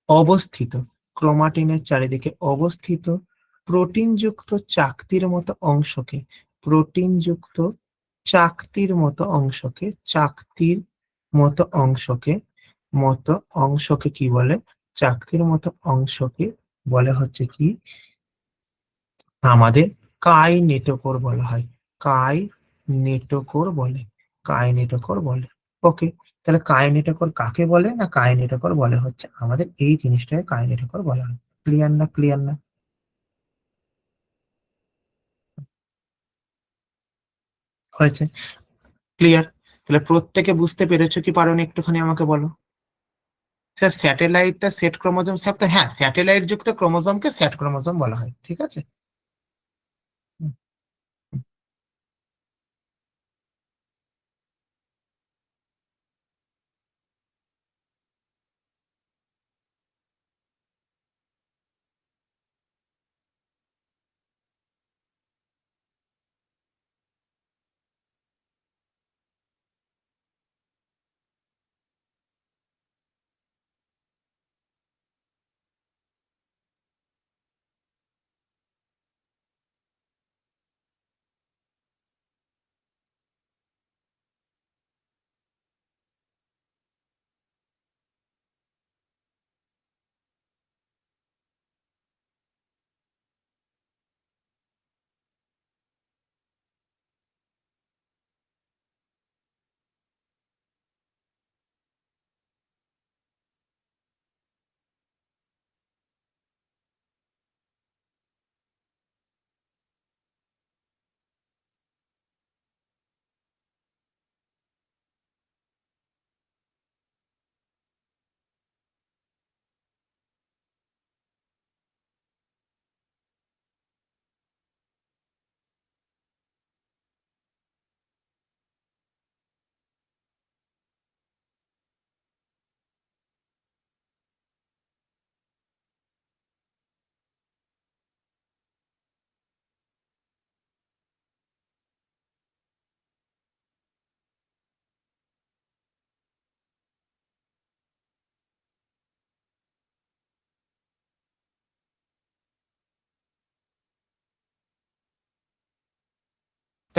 B: অবস্থিত, ক্রোমাটিনের চারিদিকে অবস্থিত প্রোটিনযুক্ত চাকতির মতো অংশকে, প্রোটিনযুক্ত চাকতির মতো অংশকে, চাকতির মতো অংশকে, মতো অংশকে কি বলে? চাকতির মতো অংশকে বলে হচ্ছে কি আমাদের কাইনেটোকোর বলা হয়। কাইনেটোকোর বলে, কাইনেটোকোর বলে। ওকে, তাহলে কাইনেটোকোর কাকে বলে? না, কাইনেটোকোর বলে হচ্ছে আমাদের এই জিনিসটাকে কাইনেটোকোর বলা হয়। ক্লিয়ার না? ক্লিয়ার না? হয়েছে? ক্লিয়ার? তাহলে প্রত্যেকে বুঝতে পেরেছো কি পারোনি একটুখানি আমাকে বলো। স্যার স্যাটেলাইটটা সেট ক্রোমোজোম, স্যার তো হ্যাঁ, স্যাটেলাইট যুক্ত ক্রোমোজোমকে সেট ক্রোমোজোম বলা হয়। ঠিক আছে? হুম,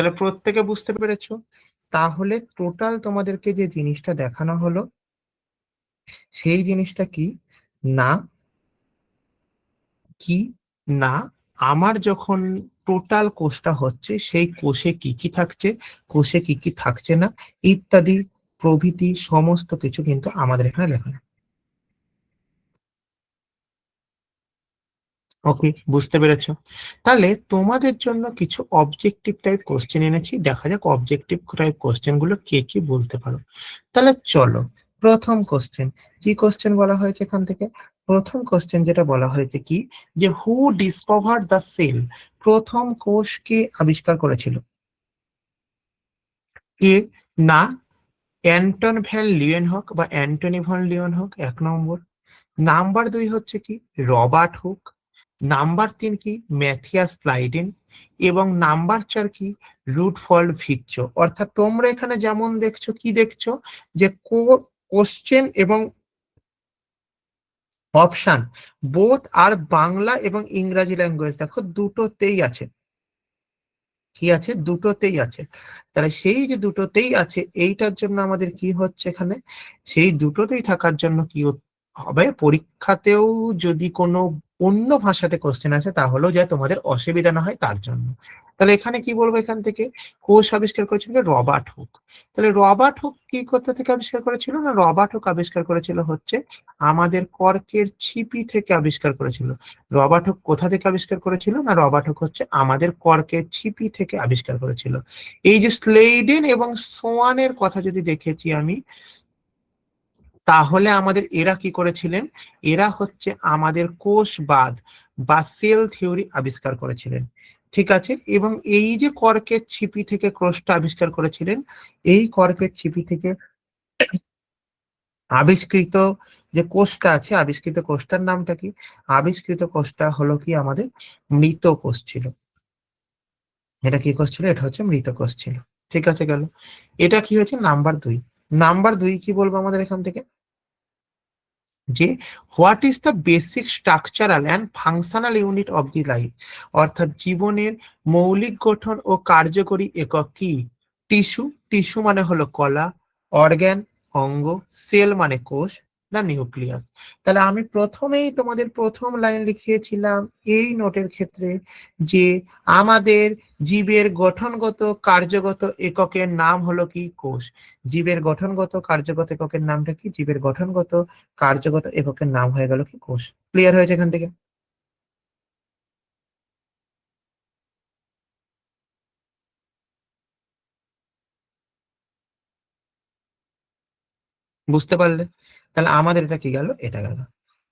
B: তাহলে প্রত্যেকে বুঝতে পেরেছো? তাহলে টোটাল তোমাদেরকে যে জিনিসটা দেখানো হলো সেই জিনিসটা কি না, কি না আমার যখন টোটাল কোষটা হচ্ছে সেই কোষে কি কি থাকছে, কোষে কি কি থাকছে না, ইত্যাদি প্রভৃতি সমস্ত কিছু কিন্তু আমাদের এখানে লেখা। ওকে, বুঝতে পেরেছো? তাহলে তোমাদের জন্য কিছু অবজেক্টিভ টাইপ কোশ্চেন এনেছি, দেখা যাক অবজেক্টিভ টাইপ কোশ্চেন গুলো কে কি বলতে পারো। তাহলে চলো, প্রথম কোশ্চেন, কি কোশ্চেন বলা হয়েছে এখান থেকে? প্রথম কোশ্চেন যেটা বলা হয়েছে কি, যে হু ডিসকভার দ্য সেল, প্রথম কোষকে আবিষ্কার করেছিল? কে না, অ্যান্টন ভ্যান লিউয়েনহক বা অ্যান্টনি ভন লিউয়েনহক, 1 নম্বর। নাম্বার 2 হচ্ছে কি রবার্ট হুক। নাম্বার 3 কি ম্যাথিয়াস স্লাইডেন। এবং নাম্বার 4 কি রুটফল্ড ভিটজো। অর্থাৎ তোমরা এখানে যেমন দেখছো, কি দেখছো, যে কোশ্চেন এবং অপশন বোথ আর বাংলা এবং ইংরাজি ল্যাঙ্গুয়েজ দেখো দুটোতেই আছে। কি আছে? দুটোতেই আছে। তাহলে সেই যে দুটোতেই আছে এইটার জন্য আমাদের কি হচ্ছে এখানে, সেই দুটোতেই থাকার জন্য কি হবে, পরীক্ষাতেও যদি কোনো অন্য ভাষাতে কোশ্চেন আসে তাহলেও যা তোমাদের অসুবিধা না হয় তার জন্য। তাহলে এখানে কি বলবো, এখান থেকে কোষ আবিষ্কার করেছিল রবার্ট হুক। তাহলে রবার্ট হুক কি কোথা থেকে আবিষ্কার করেছিল? না, রবার্ট হুক আবিষ্কার করেছিল হচ্ছে আমাদের কর্কের ছিপি থেকে আবিষ্কার করেছিল। রবার্ট হুক কোথা থেকে আবিষ্কার করেছিল? না, রবার্ট হুক হচ্ছে আমাদের কর্কের ছিপি থেকে আবিষ্কার করেছিল। এই যে স্লেইডেন এবং সোয়ানের কথা যদি দেখেছি আমি, তাহলে আমাদের এরা কি করেছিলেন? এরা হচ্ছে আমাদের কোষবাদ বা সেল থিওরি আবিষ্কার করেছিলেন। ঠিক আছে, এবং এই যে কর্কের ছিপি থেকে কোষটা আবিষ্কার করেছিলেন, এই কর্কের ছিপি থেকে আবিষ্কৃত যে কোষটা আছে, আবিষ্কৃত কোষটার নামটা কি? আবিষ্কৃত কোষটা হলো কি আমাদের মৃত কোষ ছিল। এটা কি কোষ ছিল? এটা হচ্ছে মৃত কোষ ছিল। ঠিক আছে, গেল। এটা কি হচ্ছে নাম্বার 2। নাম্বার 2 কি বলবো আমাদের এখান থেকে, যে what is the basic structural and functional unit of the life, অর্থাৎ জীবনের মৌলিক গঠন ও কার্যকরী একক কি? টিস্যু, টিস্যু মানে হলো কলা, অর্গ্যান অঙ্গ, সেল মানে কোষ, না নিউক্লিয়াস। তাহলে আমি প্রথমেই তোমাদের প্রথম লাইন লিখিয়েছিলাম এই নোটের ক্ষেত্রে, যে আমাদের জীবের গঠনগত কার্যগত এককের নাম হলো কি? কোষ। জীবের গঠনগত কার্যগত এককের নামটা কি? জীবের গঠনগত কার্যগত এককের নাম হয়ে গেল কি? কোষ। ক্লিয়ার হয়েছে এখান থেকে? বুঝতে পারলে? তাহলে আমাদের এটা কি গেল? এটা গেল।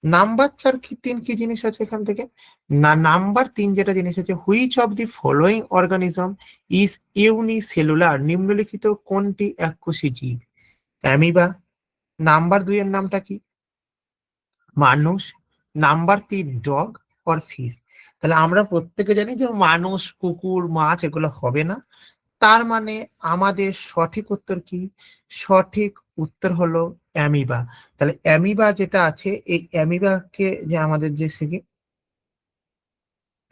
B: নাম্বার 4 কি 3 কি জিনিস আছে এখান থেকে? না, নাম্বার 3 যেটা জিনিস আছে, which of the following organism is unicellular, নিম্নলিখিত কোনটি এককোষী জীব? অ্যামিবা। নাম্বার 2 এর নামটা কি? মানুষ। Number 3 dog or fish. তাহলে আমরা প্রত্যেকে জানি যে মানুষ, কুকুর, মাছ এগুলো হবে না। তার মানে আমাদের সঠিক উত্তর কি? সঠিক উত্তর হলো অ্যামিবা। তাহলে অ্যামিবা যেটা আছে, এই অ্যামিবাকে যে আমাদের যে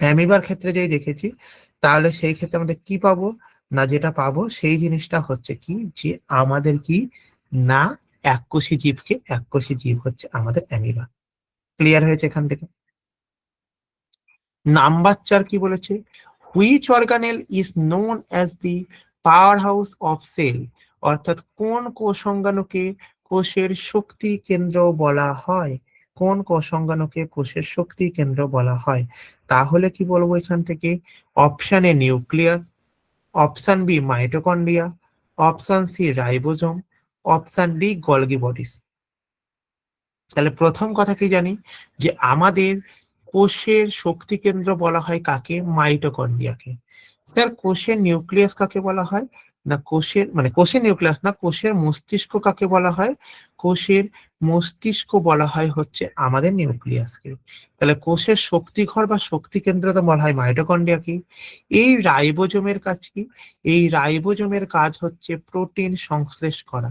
B: অ্যামিবার ক্ষেত্রে যেই দেখেছি, তাহলে সেই ক্ষেত্রে আমাদের কি পাবো? না, যেটা পাবো সেই জিনিসটা হচ্ছে কি, যে আমাদের কি না, এককোষী জীবকে, এককোষী জীব হচ্ছে আমাদের অ্যামিবা। ক্লিয়ার হয়েছে এখান থেকে? নাম্বার 4 কি বলেছে? Which organelle is known as the power house of cell, অর্থাৎ কোন কোষাঙ্গাণুকে কোষের শক্তি কেন্দ্র বলা হয়? কোন কোষাঙ্গাণুকে কোষের শক্তি কেন্দ্র বলা হয়? তাহলে কি বলবো এখান থেকে? Option A nucleus, option B mitochondria, option C ribosome, option D Golgi bodies. তাহলে প্রথম কথা কি জানি, যে আমাদের কোষের শক্তি কেন্দ্র বলা হয় কাকে? মাইটোকন্ড্রিয়াকে। স্যার কোষের নিউক্লিয়াস কাকে বলা হয়? না, কোষের মানে কোষের নিউক্লিয়াস না, কোষের মস্তিষ্ক কাকে বলা হয়? কোষের মস্তিষ্ক বলা হয় হচ্ছে আমাদের নিউক্লিয়াসকে। তাহলে কোষের শক্তিঘর বা শক্তি কেন্দ্র তো বলা হয় মাইটোকন্ড্রিয়াকে। এই রাইবোজোমের কাজ কি? এই রাইবোজোমের কাজ হচ্ছে প্রোটিন সংশ্লেষ করা।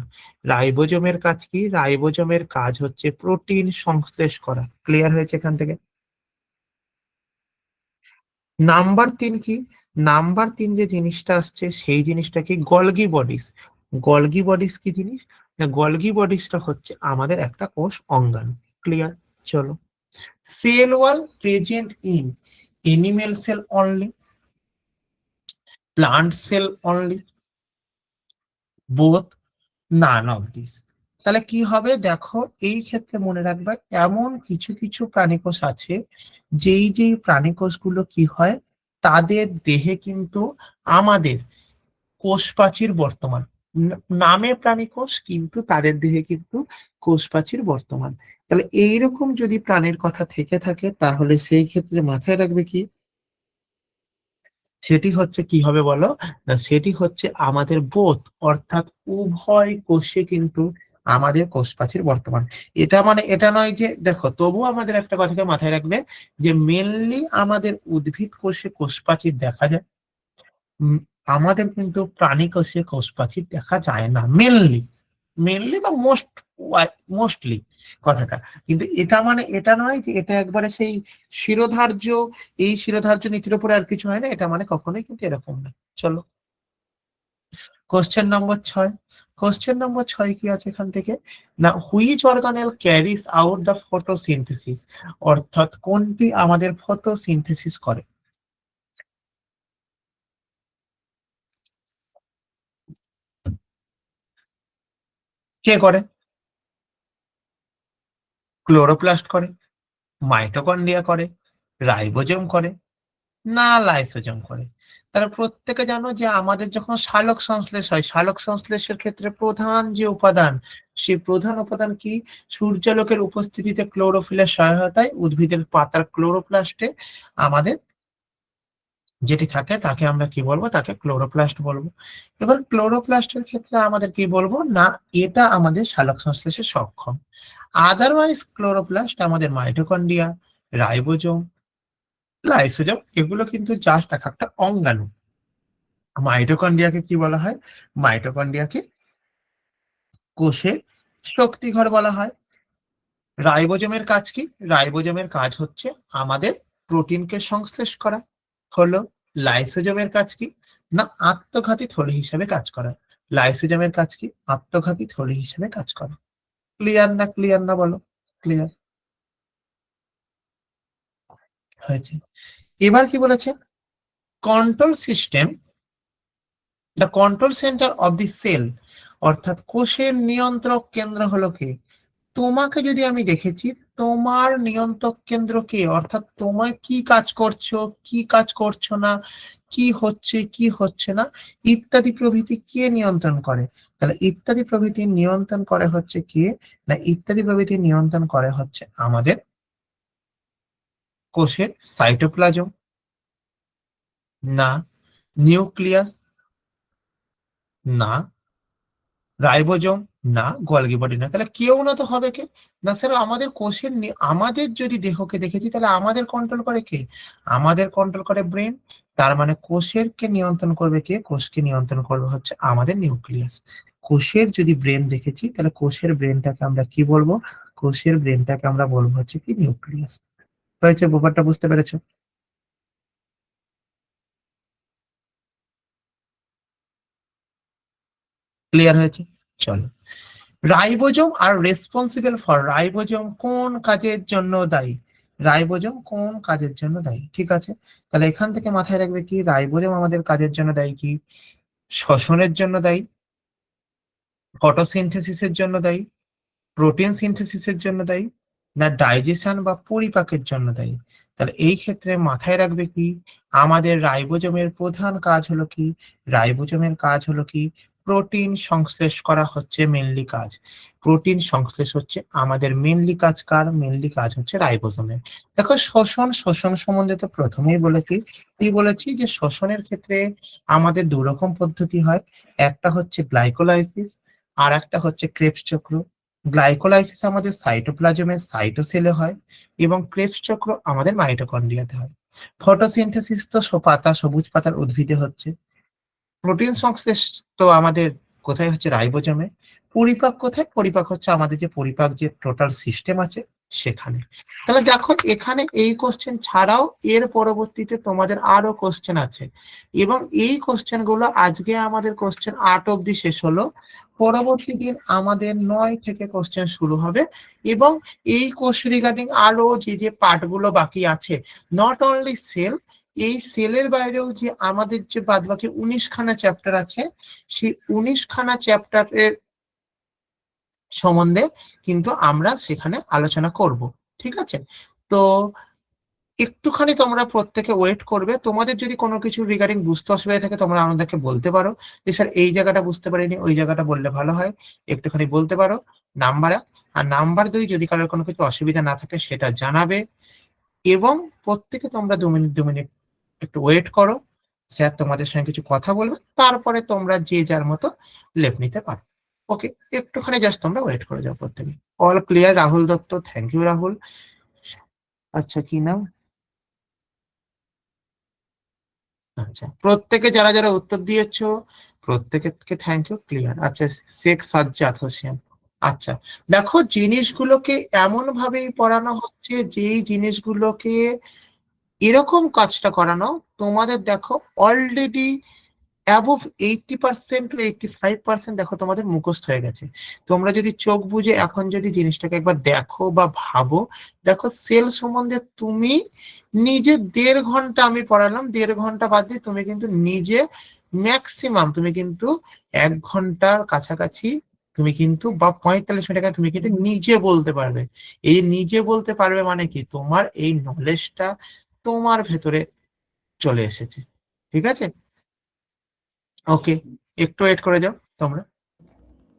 B: রাইবোজোমের কাজ কি? রাইবোজোমের কাজ হচ্ছে প্রোটিন সংশ্লেষ করা। ক্লিয়ার হয়েছে এখান থেকে? নাম্বার 3 কি? নাম্বার 3 যে জিনিসটা আসছে সেই জিনিসটা কি গলগি বডিস। গলগি বডিস কি জিনিস? না গলগি বডিসটা হচ্ছে আমাদের একটা কোষ অঙ্গাণু। ক্লিয়ার? চলো, cell wall present in animal sell only, plant sell only, both, none of this. তাহলে কি হবে দেখো, এই ক্ষেত্রে মনে রাখবে এমন কিছু কিছু প্রাণীকোষ আছে যেই প্রাণীকোষগুলো কি হয়, তাদের দেহে কিন্তু আমাদের কোষ প্রাচীর বর্তমান। নামে প্রাণীকোষ কিন্তু তাদের দেহে কিন্তু কোষ প্রাচীর বর্তমান। তাহলে এইরকম যদি প্রাণীর কথা থেকে থাকে তাহলে সেই ক্ষেত্রে মাথায় রাখবে কি, সেটি হচ্ছে কি হবে বলো, না সেটি হচ্ছে আমাদের বোধ, অর্থাৎ উভয় কোষে কিন্তু আমাদের কোষ প্রাচীর বর্তমান। এটা মানে এটা নয় যে দেখো, তবু আমাদের একটা কথাকে মাথায় রাখবে যে মেনলি আমাদের উদ্ভিদ কোষে কোষ প্রাচীর দেখা যায়, উম, আমাদের কিন্তু প্রাণী কোষে কোষ প্রাচীর দেখা যায় না মেনলি, মেনলি বা মোস্টলি কথাটা। কিন্তু এটা মানে এটা নয় যে এটা একবারে সেই শিরোধার্য, এই শিরোধার্য নীতির উপরে আর কিছু হয় না, এটা মানে কখনোই কিন্তু এরকম না। চলো, কোশ্চেন নম্বর 6। কোশ্চেন নম্বর 6 কি আছে এখান থেকে, না which organelle ক্যারিস out the photosynthesis, অর্থাৎ কোনটি আমাদের ফটোসিনথেসিস করে। কে করে? ক্লোরোপ্লাস্ট করে, মাইটোকন্ড্রিয়া করে, রাইবোজোম করে, না লাইসোজোম করে। তারা প্রত্যেকে জানো যে আমাদের যখন সালোক সংশ্লেষ হয়, সালোক সংশ্লেষের ক্ষেত্রে প্রধান যে উপাদান, সেই প্রধান উপাদান কি, সূর্যালোকের উপস্থিতিতে ক্লোরোফিলের সহায়তায় উদ্ভিদের পাতার ক্লোরোপ্লাস্টে আমাদের যেটি থাকে তাকে আমরা কি বলবো, তাকে ক্লোরোপ্লাস্ট বলবো। এবার ক্লোরোপ্লাস্টের ক্ষেত্রে আমাদের কি বলবো, না এটা আমাদের সালোক সংশ্লেষে সক্ষম। আদারওয়াইজ ক্লোরোপ্লাস্ট আমাদের মাইটোকন্ড্রিয়া, রাইবোজোম, লাইসোজোম এগুলো কিন্তু জাস্ট এক একটা অঙ্গাণু। মাইটোকন্ড্রিয়াকে কি বলা হয়, মাইটোকন্ড্রিয়াকে কোষের শক্তিঘর বলা হয়। রাইবোজোমের কাজ কি, রাইবোজোমের কাজ হচ্ছে আমাদের প্রোটিনকে সংশ্লেষ করা। হলো, লাইসোজোমের কাজ কি, না আত্মঘাতী থলি হিসেবে কাজ করা। লাইসোজোমের কাজ কি, আত্মঘাতী থলি হিসেবে কাজ করা। ক্লিয়ার না, ক্লিয়ার না বলো? ক্লিয়ার হয়েছে। এবার কি বলেছে, control system, the control centre of the cell, অর্থাৎ কোষের নিয়ন্ত্রক কেন্দ্র হলো কে। তোমাকে যদি আমি দেখেছি, তোমার নিয়ন্ত্রক কেন্দ্র কে, অর্থাৎ তোমায় কি কাজ করছো, কি কাজ করছো না, কি হচ্ছে কি হচ্ছে না ইত্যাদি প্রভৃতি কে নিয়ন্ত্রণ করে। তাহলে ইত্যাদি প্রভৃতি নিয়ন্ত্রণ করে হচ্ছে কে, না ইত্যাদি প্রভৃতি নিয়ন্ত্রণ করে হচ্ছে আমাদের কোষের সাইটোপ্লাজম, না নিউক্লিয়াস, না রাইবোজোম, না গলগি বডি, না। তাহলে কেউ না তো হবে কে, না স্যার আমাদের কোষের আমাদের যদি দেহকে দেখেছি তাহলে আমাদের কন্ট্রোল করে কে, আমাদের কন্ট্রোল করে ব্রেন। তার মানে কোষের কে নিয়ন্ত্রণ করবে কে, কোষকে নিয়ন্ত্রণ করবে হচ্ছে আমাদের নিউক্লিয়াস। কোষের যদি ব্রেন দেখেছি তাহলে কোষের ব্রেনটাকে আমরা কি বলবো, কোষের ব্রেনটাকে আমরা বলবো হচ্ছে কি নিউক্লিয়াস। হয়েছে, ব্যাপারটা বুঝতে পেরেছো? ক্লিয়ার হয়েছে? চলো, ribosome R responsible for, ribosome কোন কাজের জন্য দায়ী, রাইবোজোম কোন কাজের জন্য দায়ী। ঠিক আছে, তাহলে এখান থেকে মাথায় রাখবে কি, রাইবোজোম আমাদের কাজের জন্য দায়ী কি, শ্বসনের জন্য দায়ী, ফটোসিনথেসিসের জন্য দায়ী, প্রোটিন সিনথেসিসের জন্য দায়ী, না ডাইজেশন বা পরিপাকের জন্য দায়ী। তাহলে এই ক্ষেত্রে মাথায় রাখবে কি, আমাদের রাইবোজোমের প্রধান কাজ হলো কি, রাইবোজোমের কাজ হলো কি, প্রোটিন সংশ্লেষ করা হচ্ছে মেনলি কাজ। প্রোটিন সংশ্লেষ হচ্ছে আমাদের মেনলি কাজ, কার মেনলি কাজ হচ্ছে রাইবোজোমের। দেখো শ্বসন, শ্বসন সম্বন্ধে তো প্রথমেই বলেছি, কি বলেছি যে শ্বসনের ক্ষেত্রে আমাদের দু রকম পদ্ধতি হয়, একটা হচ্ছে গ্লাইকোলাইসিস আর একটা হচ্ছে ক্রেবস চক্র। গ্লাইকোলাইসিস আমাদের সাইটোপ্লাজমের সাইটোসেলে হয় এবং ক্রেবস চক্র আমাদের মাইটোকন্ড্রিয়াতে হয়। ফটোসিনথেসিস তো পাতা, সবুজ পাতার উদ্ভিদে হচ্ছে। প্রোটিন সংশ্লেষ তো আমাদের কোথায় হচ্ছে, রাইবোজোমে। পরিপাক কোথায়, পরিপাক হচ্ছে আমাদের যে পরিপাক যে টোটাল সিস্টেম আছে সেখানে। তাহলে দেখো এখানে এই কোশ্চেন ছাড়াও এর পরবর্তীতে তোমাদের আরো কোশ্চেন আছে, এবং এই কোশ্চেন গুলো আজকে আমাদের কোশ্চেন 8 অব্দি শেষ হলো। পরবর্তী দিন আমাদের 9 থেকে কোশ্চেন শুরু হবে, এবং এই কোর্স রিগার্ডিং আরো যে যে পার্ট গুলো বাকি আছে, নট অনলি সেল, এই সেলের বাইরেও যে আমাদের যে বাদ বাকি 19 খানা চ্যাপ্টার আছে, সেই 19 খানা চ্যাপ্টারের সম্বন্ধে কিন্তু আমরা সেখানে আলোচনা করব। ঠিক আছে, তো একটুখানি তোমরা প্রত্যেকে ওয়েট করবে। তোমাদের যদি কোনো কিছু রিগার্ডিং বুঝতে অসুবিধা থাকে তোমরা আমাদেরকে বলতে পারো যে স্যার এই জায়গাটা বুঝতে পারিনি, ওই জায়গাটা বললে ভালো হয়, একটুখানি বলতে পারো। নাম্বার 1 আর নাম্বার 2, যদি কারোর কোনো কিছু অসুবিধা না থাকে সেটা জানাবে, এবং প্রত্যেকে তোমরা 2 মিনিট একটু ওয়েট করো, স্যার তোমাদের সঙ্গে কিছু কথা বলবে, তারপরে তোমরা যে যার মতো লেপ নিতে পারো। ওকে, একটুখানি জাস্ট তোমরা ওয়েট করে যাও প্রত্যেকে। All clear? Rahul Dutta, thank you Rahul. আচ্ছা, কি নাম? আচ্ছা, প্রত্যেকে যারা যারা উত্তর দিয়েছো প্রত্যেকে থ্যাংক ইউ, ক্লিয়ার। আচ্ছা, শেখ সাজ্জাদ হোসেন। আচ্ছা, দেখো জিনিসগুলোকে এমন ভাবেই পড়ানো হচ্ছে, যেই জিনিসগুলোকে এরকম কাজটা করানো, তোমাদের দেখো অলরেডি অ্যাবভ 80% টু 85% দেখো তোমাদের মুখস্থ হয়ে গেছে। তোমরা যদি চোখ বুজে এখন যদি জিনিসটাকে একবার দেখো বা ভাবো, দেখো সেল সম্বন্ধে তুমি নিজে 1.5 ঘন্টা আমি পড়ালাম, 1.5 ঘন্টা বাদ দিয়ে তুমি কিন্তু নিজে ম্যাক্সিমাম তুমি কিন্তু 1 ঘন্টার কাছাকাছি তুমি কিন্তু, বা 45 মিনিট তুমি কিন্তু নিজে বলতে পারবে। এই নিজে বলতে পারবে মানে কি, তোমার এই নলেজটা তোমার ভেতরে চলে এসেছে। ঠিক আছে, ওকে, একটু ওয়েট করে যাও তোমরা।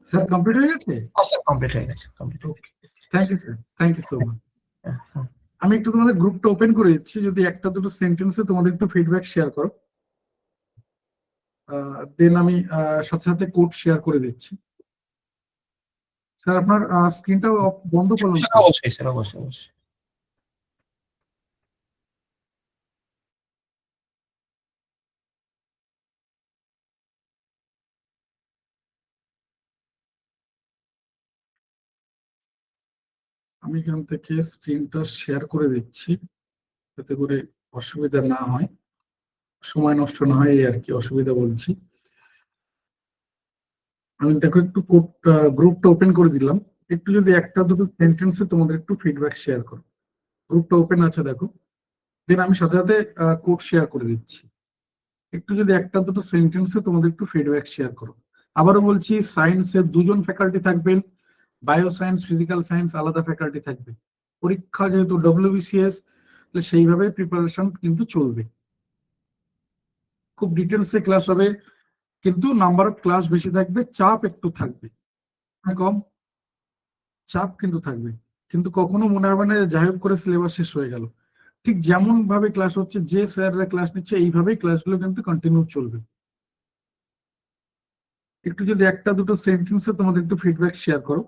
A: স্যার কমপ্লিট হয়ে গেছে?
B: আচ্ছা, কমপ্লিট হয়ে গেছে, কমপ্লিট হয়ে
A: okay, thank you sir, thank you so much.
B: গেছে।
A: আমি একটু তোমাদের গ্রুপটা ওপেন করে দিচ্ছি, যদি একটা দুটো সেন্টেন্সে তোমাদের একটু ফিডব্যাক শেয়ার করো, দেন আমি সাথে সাথে কোড শেয়ার করে দিচ্ছি। স্যার আপনার স্ক্রিনটা বন্ধ করলাম
B: স্যার
A: স্যার।
B: অবশ্যই, স্যার অবশ্যই অবশ্যই।
A: আমি এখান থেকে স্ক্রিনটা শেয়ার করে দিচ্ছি, যাতে করে অসুবিধা না হয়, সময় নষ্ট না হয়, এই আর কি অসুবিধা বলছি। আমি দেখো একটু গ্রুপটা ওপেন করে দিলাম, একটু যদি একটা দুটো সেন্টেন্সে তোমাদের একটু ফিডব্যাক শেয়ার করো। গ্রুপটা ওপেন আছে দেখো, দেন আমি সাথে সাথে কোড শেয়ার করে দিচ্ছি। একটু যদি একটা দুটো সেন্টেন্সে তোমাদের একটু ফিডব্যাক শেয়ার করো। আবারও বলছি, সায়েন্সের 2জন ফ্যাকাল্টি থাকবেন, বায়ো সায়েন্স ফিজিক্যাল সায়েন্স আলাদা ফ্যাকাল্টি থাকবে। পরীক্ষা যেহেতু ডব্লিউবিসিএস, সেইভাবে প্রিপারেশন কিন্তু চলবে। খুব ডিটেলসে ক্লাস হবে, কিন্তু নাম্বার অফ ক্লাস বেশি থাকবে, চাপ একটু থাকবে, কম চাপ কিন্তু থাকবে। কিন্তু কখনো মনে হবে না যে যাই হোক করে সিলেবাস শেষ হয়ে গেল। ঠিক যেমন ভাবে ক্লাস হচ্ছে, যে স্যাররা ক্লাস নিচ্ছে, এইভাবেই ক্লাসগুলো কিন্তু কন্টিনিউ চলবে। একটু যদি একটা দুটো সেন্টেন্সে তোমাদের একটু ফিডব্যাক শেয়ার করো।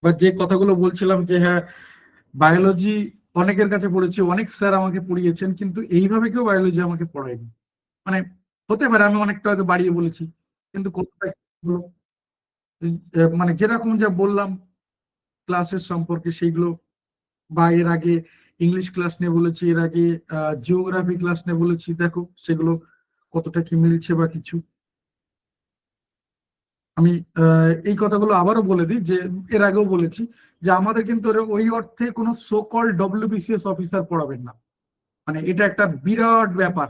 A: বা যে কথাগুলো বলছিলাম যে হ্যাঁ, বায়োলজি অনেকের কাছে পড়েছি, অনেক স্যার আমাকে পড়িয়েছেন, কিন্তু এইভাবে কেউ বায়োলজি আমাকে পড়ায়নি। মানে হতে পারে আমি অনেকটা হয়তো বাড়িয়ে বলেছি, কিন্তু কোথায় মানে যেরকম যা বললাম ক্লাসের সম্পর্কে সেইগুলো, বা এর আগে ইংলিশ ক্লাস নিয়ে বলেছি, এর আগে জিওগ্রাফি ক্লাস নিয়ে বলেছি, দেখো সেগুলো কতটা কি মিলছে বা কিছু। আমি এই কথাগুলো আবারও বলে দিই, যে এর আগেও বলেছি যে আমাদের কিন্তু ওই অর্থে কোনো সো কল ডব্লিউবিসিএস অফিসার পড়াবেন না। মানে এটা একটা বিরাট ব্যাপার,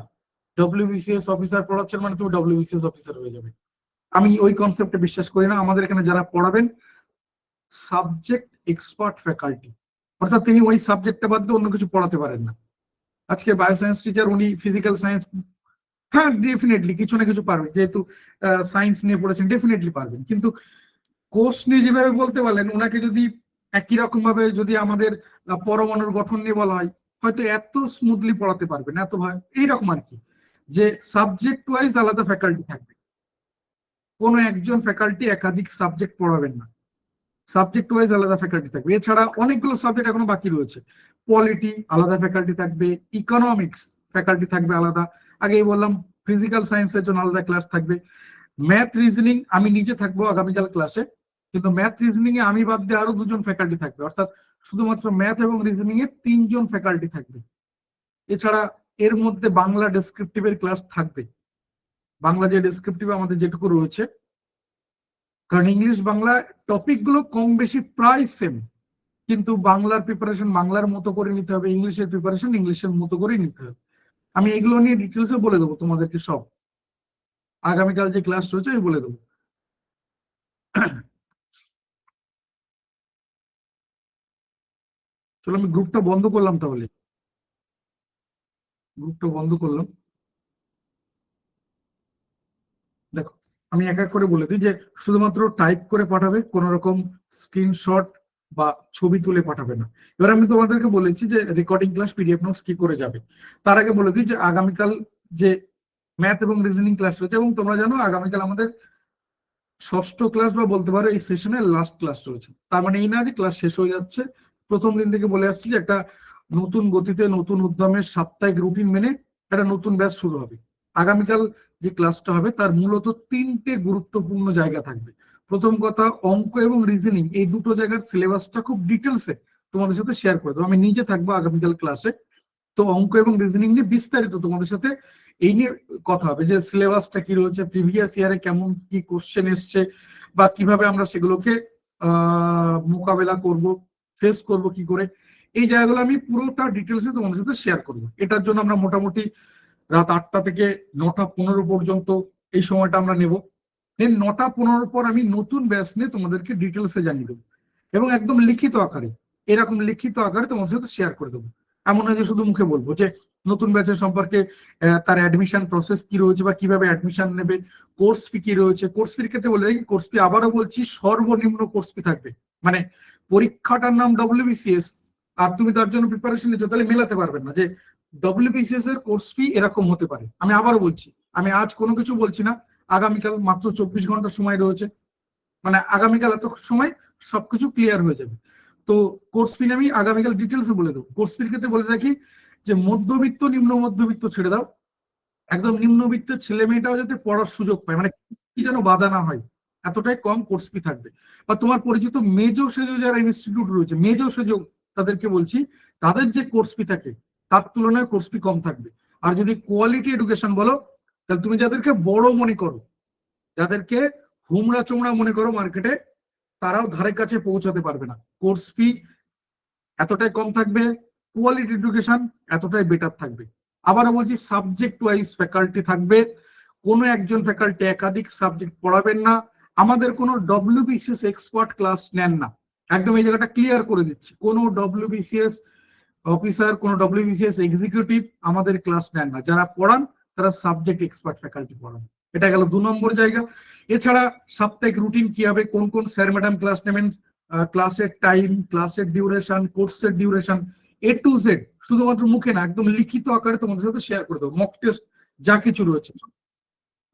A: ডব্লিউবিসিএস অফিসার পড়াচ্ছেন মানে তুমি ডব্লিউবিসিএস অফিসার হয়ে যাবে। আমি ওই কনসেপ্টে বিশ্বাস করি না। আমাদের এখানে যারা পড়াবেন সাবজেক্ট এক্সপার্ট ফ্যাকাল্টি, অর্থাৎ তিনি ওই সাবজেক্টটা বাদ দিয়ে অন্য কিছু পড়াতে পারেন না। আজকে বায়োসায়েন্স টিচার, উনি ফিজিক্যাল সায়েন্স, হ্যাঁ ডেফিনেটলি কিছু না কিছু পারবেন, যেহেতু সায়েন্স নিয়ে পড়েছেন ডেফিনেটলি পারবেন, কিন্তু কোর্স নিয়ে যেভাবে বলতে পারলেন, ওনাকে যদি একই রকম ভাবে যদি আমাদের পরমাণুর গঠন নিয়ে বলা হয়, হয়তো এত স্মুথলি পড়াতে পারবেন, এত ভাবে এইরকম আর কি, যে সাবজেক্ট ওয়াইজ আলাদা ফ্যাকাল্টি থাকবে, কোনো একজন ফ্যাকাল্টি একাধিক সাবজেক্ট পড়াবেন না। সাবজেক্ট ওয়াইজ আলাদা ফ্যাকাল্টি থাকবে। এছাড়া অনেকগুলো সাবজেক্ট এখনো বাকি রয়েছে। পলিটি আলাদা ফ্যাকাল্টি থাকবে, ইকোনমিক্স ফ্যাকাল্টি থাকবে আলাদা, আগেই বললাম ফিজিক্যাল সায়েন্সের জন্য আলাদা ক্লাস থাকবে। ম্যাথ রিজনিং আমি নিজে থাকবো আগামীকাল ক্লাসে, কিন্তু ম্যাথ রিজনিং এ আমি বাদ দিয়ে আরো 2 জন ফ্যাকাল্টি থাকবে, অর্থাৎ শুধুমাত্র ম্যাথ এবং রিজনিং এ 3 জন ফ্যাকাল্টি থাকবে। এছাড়া এর মধ্যে বাংলা ডেসক্রিপটিভের ক্লাস থাকবে। বাংলা যে ডেসক্রিপটিভ আমাদের যেটুকু রয়েছে, কারণ ইংলিশ বাংলা টপিক গুলো কম বেশি প্রায় সেম, কিন্তু বাংলার প্রিপারেশন বাংলার মতো করে নিতে হবে, ইংলিশের প্রিপারেশন ইংলিশের মতো করে নিতে হবে। আমি এগুলো নিয়ে ডিটেলসে বলে দেবো তোমাদেরকে সব, আগামীকাল যে ক্লাস রয়েছে আমি বলে দেবো। চলো আমি গ্রুপটা বন্ধ করলাম, তাহলে গ্রুপটা বন্ধ করলাম। দেখো আমি এক এক করে বলে দিই যে শুধুমাত্র টাইপ করে পাঠাবে, কোন রকম স্ক্রিনশট বা ছবি তুলে পাঠাবে না। এবার আমি তোমাদেরকে বলেছি যে রেকর্ডিং ক্লাস পিডিএফ নোটস কি করে যাবে। তার আগে বলে দিই যে আগামীকাল যে ম্যাথ এবং রিজনিং ক্লাস রয়েছে, এবং তোমরা জানো আগামীকাল আমাদের 6ষ্ঠ ক্লাস বা বলতে পারো এই সেশনের লাস্ট ক্লাস রয়েছে। তার মানে এই না যে ক্লাস শেষ হয়ে যাচ্ছে। প্রথম দিন থেকে বলে আসছি যে একটা নতুন গতিতে নতুন উদ্যমের সাপ্তাহিক রুটিন মেনে একটা নতুন ব্যাচ শুরু হবে। আগামীকাল যে ক্লাসটা হবে তার মূলত 3টে গুরুত্বপূর্ণ জায়গা থাকবে। প্রথম কথা, অঙ্ক এবং রিজনিং এই দুটো জায়গার সিলেবাসটা খুব ডিটেলসে তোমাদের সাথে শেয়ার করে দেবো। আমি নিজে থাকবো আগামীকাল ক্লাসে, তো অঙ্ক এবং রিজনিং নিয়ে বিস্তারিত তোমাদের সাথে এই নিয়ে কথা হবে, যে সিলেবাসটা কি রয়েছে, প্রিভিয়াস ইয়ারে কেমন কি কোশ্চেন এসছে, বা কিভাবে আমরা সেগুলোকে মোকাবেলা করব, ফেস করব কি করে, এই জায়গাগুলো আমি পুরোটা ডিটেলসে তোমাদের সাথে শেয়ার করব। এটার জন্য আমরা মোটামুটি রাত 8টা থেকে 9টা 15 পর্যন্ত এই সময়টা আমরা নেব। দেন 9টা 15 পর আমি নতুন ব্যাচ নিয়ে তোমাদেরকে ডিটেলসে জানিয়ে দেবো, এবং একদম লিখিত আকারে, এরকম লিখিত আকারে তোমাদের সাথে শেয়ার করে দেবো। এমন নয় যে শুধু মুখে বলবো যে নতুন ব্যাচের সম্পর্কে, তার অ্যাডমিশন প্রসেস কি রয়েছে বা কিভাবে অ্যাডমিশন নেবে, কোর্স ফি কি রয়েছে। কোর্স ফির ক্ষেত্রে বলে রাখি, কোর্স ফি আবারও বলছি সর্বনিম্ন কোর্স ফি থাকবে। মানে পরীক্ষাটার নাম WBCS, আর তুমি তার জন্য প্রিপারেশন নিচ্ছ, তাহলে মেলাতে পারবেন না যে WBCS এর কোর্স ফি এরকম হতে পারে। আমি আবারও বলছি, আমি আজ কোনো কিছু বলছি না, আগামীকাল মাত্র 24 ঘন্টা সময় রয়েছে, মানে আগামীকাল এত সময় সবকিছু ক্লিয়ার হয়ে যাবে। তো কোর্স ফি আমি আগামীকাল ডিটেলসে বলে দেবো। কোর্স ফির ক্ষেত্রে বলে রাখি যে মধ্যবিত্ত নিম্ন মধ্যবিত্ত ছেড়ে দাও, একদম নিম্নবিত্তের ছেলে মেয়েটাও যাতে পড়ার সুযোগ পায়, মানে কি যেন বাধা না হয়, এতটাই কম কোর্স ফি থাকবে। বা তোমার পরিচিত মেজো সেজো যারা ইনস্টিটিউট রয়েছে, মেজো সেজো তাদেরকে বলছি, তাদের যে কোর্স ফি থাকে তার তুলনায় কোর্স ফি কম থাকবে। আর যদি কোয়ালিটি এডুকেশন বলো, তাহলে তুমি যাদেরকে বড় মনে করো, যাদেরকে হুমড়া চোমড়া মনে করো মার্কেটে, তারাও ধারে কাছে পৌঁছাতে পারবে না। কোর্স ফি এতটাই কম থাকবে, কোয়ালিটি এডুকেশন এতটাই বেটার থাকবে। আবারও বলছি, সাবজেক্ট ওয়াইজ ফ্যাকাল্টি থাকবে, কোনো একজন ফ্যাকাল্টি একাধিক সাবজেক্ট পড়াবেন না। আমাদের কোনো WBCS এক্সপার্ট ক্লাস নেন না, একদম এই জায়গাটা ক্লিয়ার করে দিচ্ছি। কোনো WBCS অফিসার, কোনো WBCS এক্সিকিউটিভ আমাদের ক্লাস নেন না। যারা পড়ান তারা সাবজেক্ট এক্সপার্ট ফ্যাকাল্টি পড়ান। এটা গেল 2 নম্বর জায়গা। এছাড়া সাপ্তাহিক রুটিন কি হবে, কোন কোন স্যার ম্যাডাম ক্লাস নেবেন, ক্লাসের টাইম, ক্লাসের ডিউরেশন, কোর্সের ডিউরেশন, A to Z শুধুমাত্র মুখে না, একদম লিখিত আকারে তোমাদের সাথে শেয়ার করে দেবো। মক টেস্ট যা কিছু রয়েছে,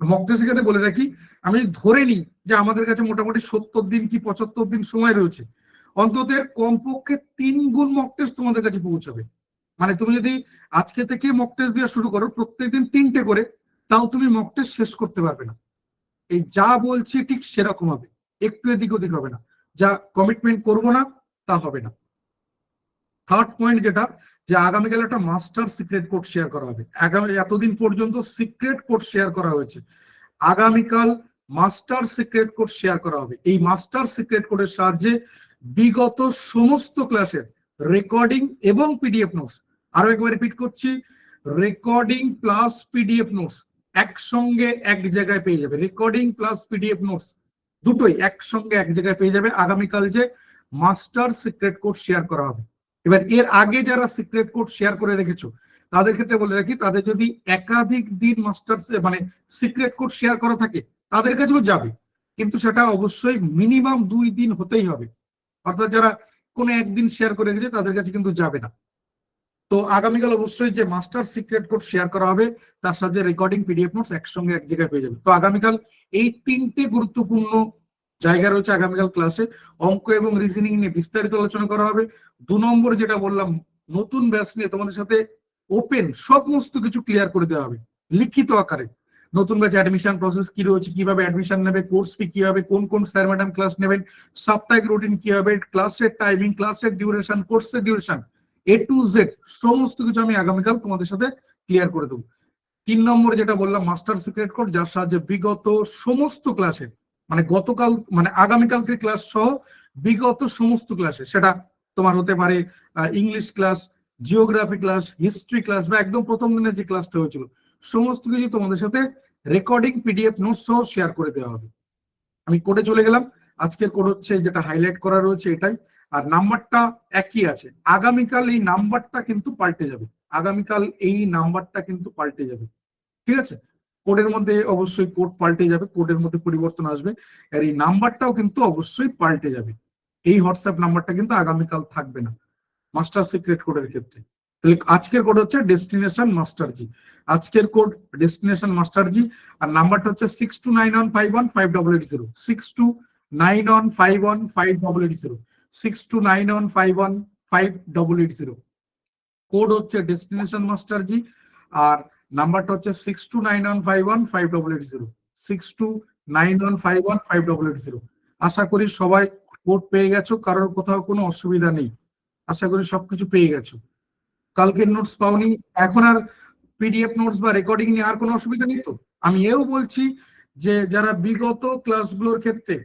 A: মক টেস্টের ক্ষেত্রে বলে রাখি, আমি ধরে নিই যে আমাদের কাছে মোটামুটি 70 দিন কি 75 দিন সময় রয়েছে, অন্তত কমপক্ষে 3 গুণ মক টেস্ট তোমাদের কাছে পৌঁছাবে। মানে তুমি যদি আজকে থেকে মক টেস্ট দেওয়া শুরু করো প্রত্যেকদিন 3টে করে, তাও তুমি মক টেস্ট শেষ করতে পারবে না। এই যা বলছি ঠিক সেরকম হবে, একটু এদিক ওদিক হবে না। যা কমিটমেন্ট করবো না তা হবে না। থার্ড পয়েন্ট যেটা, যে আগামীকাল একটা মাস্টার সিক্রেট কোড শেয়ার করা হবে। এতদিন পর্যন্ত সিক্রেট কোড শেয়ার করা হয়েছে, আগামীকাল মাস্টার সিক্রেট কোড শেয়ার করা হবে। এই মাস্টার সিক্রেট কোডের সাহায্যে বিগত সমস্ত ক্লাসের রেকর্ডিং এবং পিডিএফ নোটস, আরো একবার রিপিট করছি, রেকর্ডিং প্লাস পিডিএফ নোটস একসঙ্গে এক জায়গায় পেয়ে যাবে। রেকর্ডিং প্লাস পিডিএফ নোটস দুটোই একসঙ্গে এক জায়গায় পেয়ে যাবে আগামীকাল যে মাস্টার সিক্রেট কোড শেয়ার করা হবে। এবার এর আগে যারা সিক্রেট কোড শেয়ার করে রেখেছো তাদের ক্ষেত্রে বলে রাখি, তাদের যদি একাধিক দিন মাস্টার মানে সিক্রেট কোড শেয়ার করা থাকে তাদের কাছেও যাবে, কিন্তু সেটা অবশ্যই মিনিমাম 2 দিন হতেই হবে। অর্থাৎ যারা কোনো একদিন শেয়ার করে রেখেছে তাদের কাছে কিন্তু যাবে না। তো আগামীকাল অবশ্যই যে মাস্টার সিক্রেট কোড শেয়ার করা হবে তার সাথে রেকর্ডিং পিডিএফ নোটস একসঙ্গে এক জায়গায় পেয়ে যাবে। তো আগামীকাল এই 3টে গুরুত্বপূর্ণ জায়গা রয়েছে আগামীকাল ক্লাসে। অঙ্ক এবং রিজনিং নিয়ে বিস্তারিত আলোচনা করা হবে। 2 নম্বর যেটা বললাম, নতুন ব্যাচ নিয়ে তোমাদের সাথে ওপেন সমস্ত কিছু ক্লিয়ার করে দেওয়া হবে লিখিত আকারে। নতুন ব্যাচ অ্যাডমিশন প্রসেস কি রয়েছে, কিভাবে অ্যাডমিশন নেবে, কোর্স ফি কি হবে, কোন কোন স্যার ম্যাডাম ক্লাস নেবেন, সাপ্তাহিক রুটিন কি হবে, ক্লাসের টাইমিং, ক্লাসের ডিউরেশন, কোর্সের ডিউরেশন, A to Z সমস্ত কিছু আমি আগামীকাল তোমাদের সাথে ক্লিয়ার করে দেবো। 3 নম্বর যেটা বললাম, মাস্টার সিক্রেট কোড, যার সাহায্যে বিগত সমস্ত ক্লাসে, মানে গতকাল মানে আগামীকালকে ক্লাস সহ বিগত সমস্ত ক্লাসে, সেটা তোমার হতে পারে English class, geography class, history class, বা একদম প্রথম দিনের যে ক্লাসটা হয়েছিল, সমস্ত কিছু তোমাদের সাথে রেকর্ডিং PDF নোট সহ শেয়ার করে দেওয়া হবে। আমি কোডে চলে গেলাম। আজকের কোড হচ্ছে যেটা হাইলাইট করা রয়েছে এটাই, আর নাম্বারটা একই আছে। আগামীকাল এই নাম্বারটা কিন্তু পাল্টে যাবে, আগামীকাল এই নাম্বারটা কিন্তু পাল্টে যাবে, ঠিক আছে? কোডের মধ্যে অবশ্যই কোড পাল্টে যাবে, কোডের মধ্যে পরিবর্তন আসবে, আর এই নাম্বারটাও কিন্তু অবশ্যই পাল্টে যাবে। এই হোয়াটসঅ্যাপ নাম্বারটা কিন্তু আগামীকাল থাকবে না মাস্টার সিক্রেট কোডের ক্ষেত্রে। তাহলে আজকের কোড হচ্ছে ডেস্টিনেশন মাস্টার জি, আজকের কোড ডেস্টিনেশন মাস্টার জি, আর নাম্বারটা হচ্ছে 6291515880, 6291515880, 6291515880। কোড হচ্ছে ডেস্টিনেশন মাস্টার জি, আর নাম্বারটা হচ্ছে 6291515880, 6291515880। আশা করি সবাই কোড পেয়ে গেছো, কারোর কোথাও কোনো অসুবিধা নেই, আশা করি সবকিছু পেয়ে গেছো। কালকের নোটস পাওনি, এখন আর PDF নোটস বা রেকর্ডিং নিয়ে আর কোনো অসুবিধা নেই তো? আমি এও বলছি যে যারা বিগত ক্লাসগুলোর ক্ষেত্রে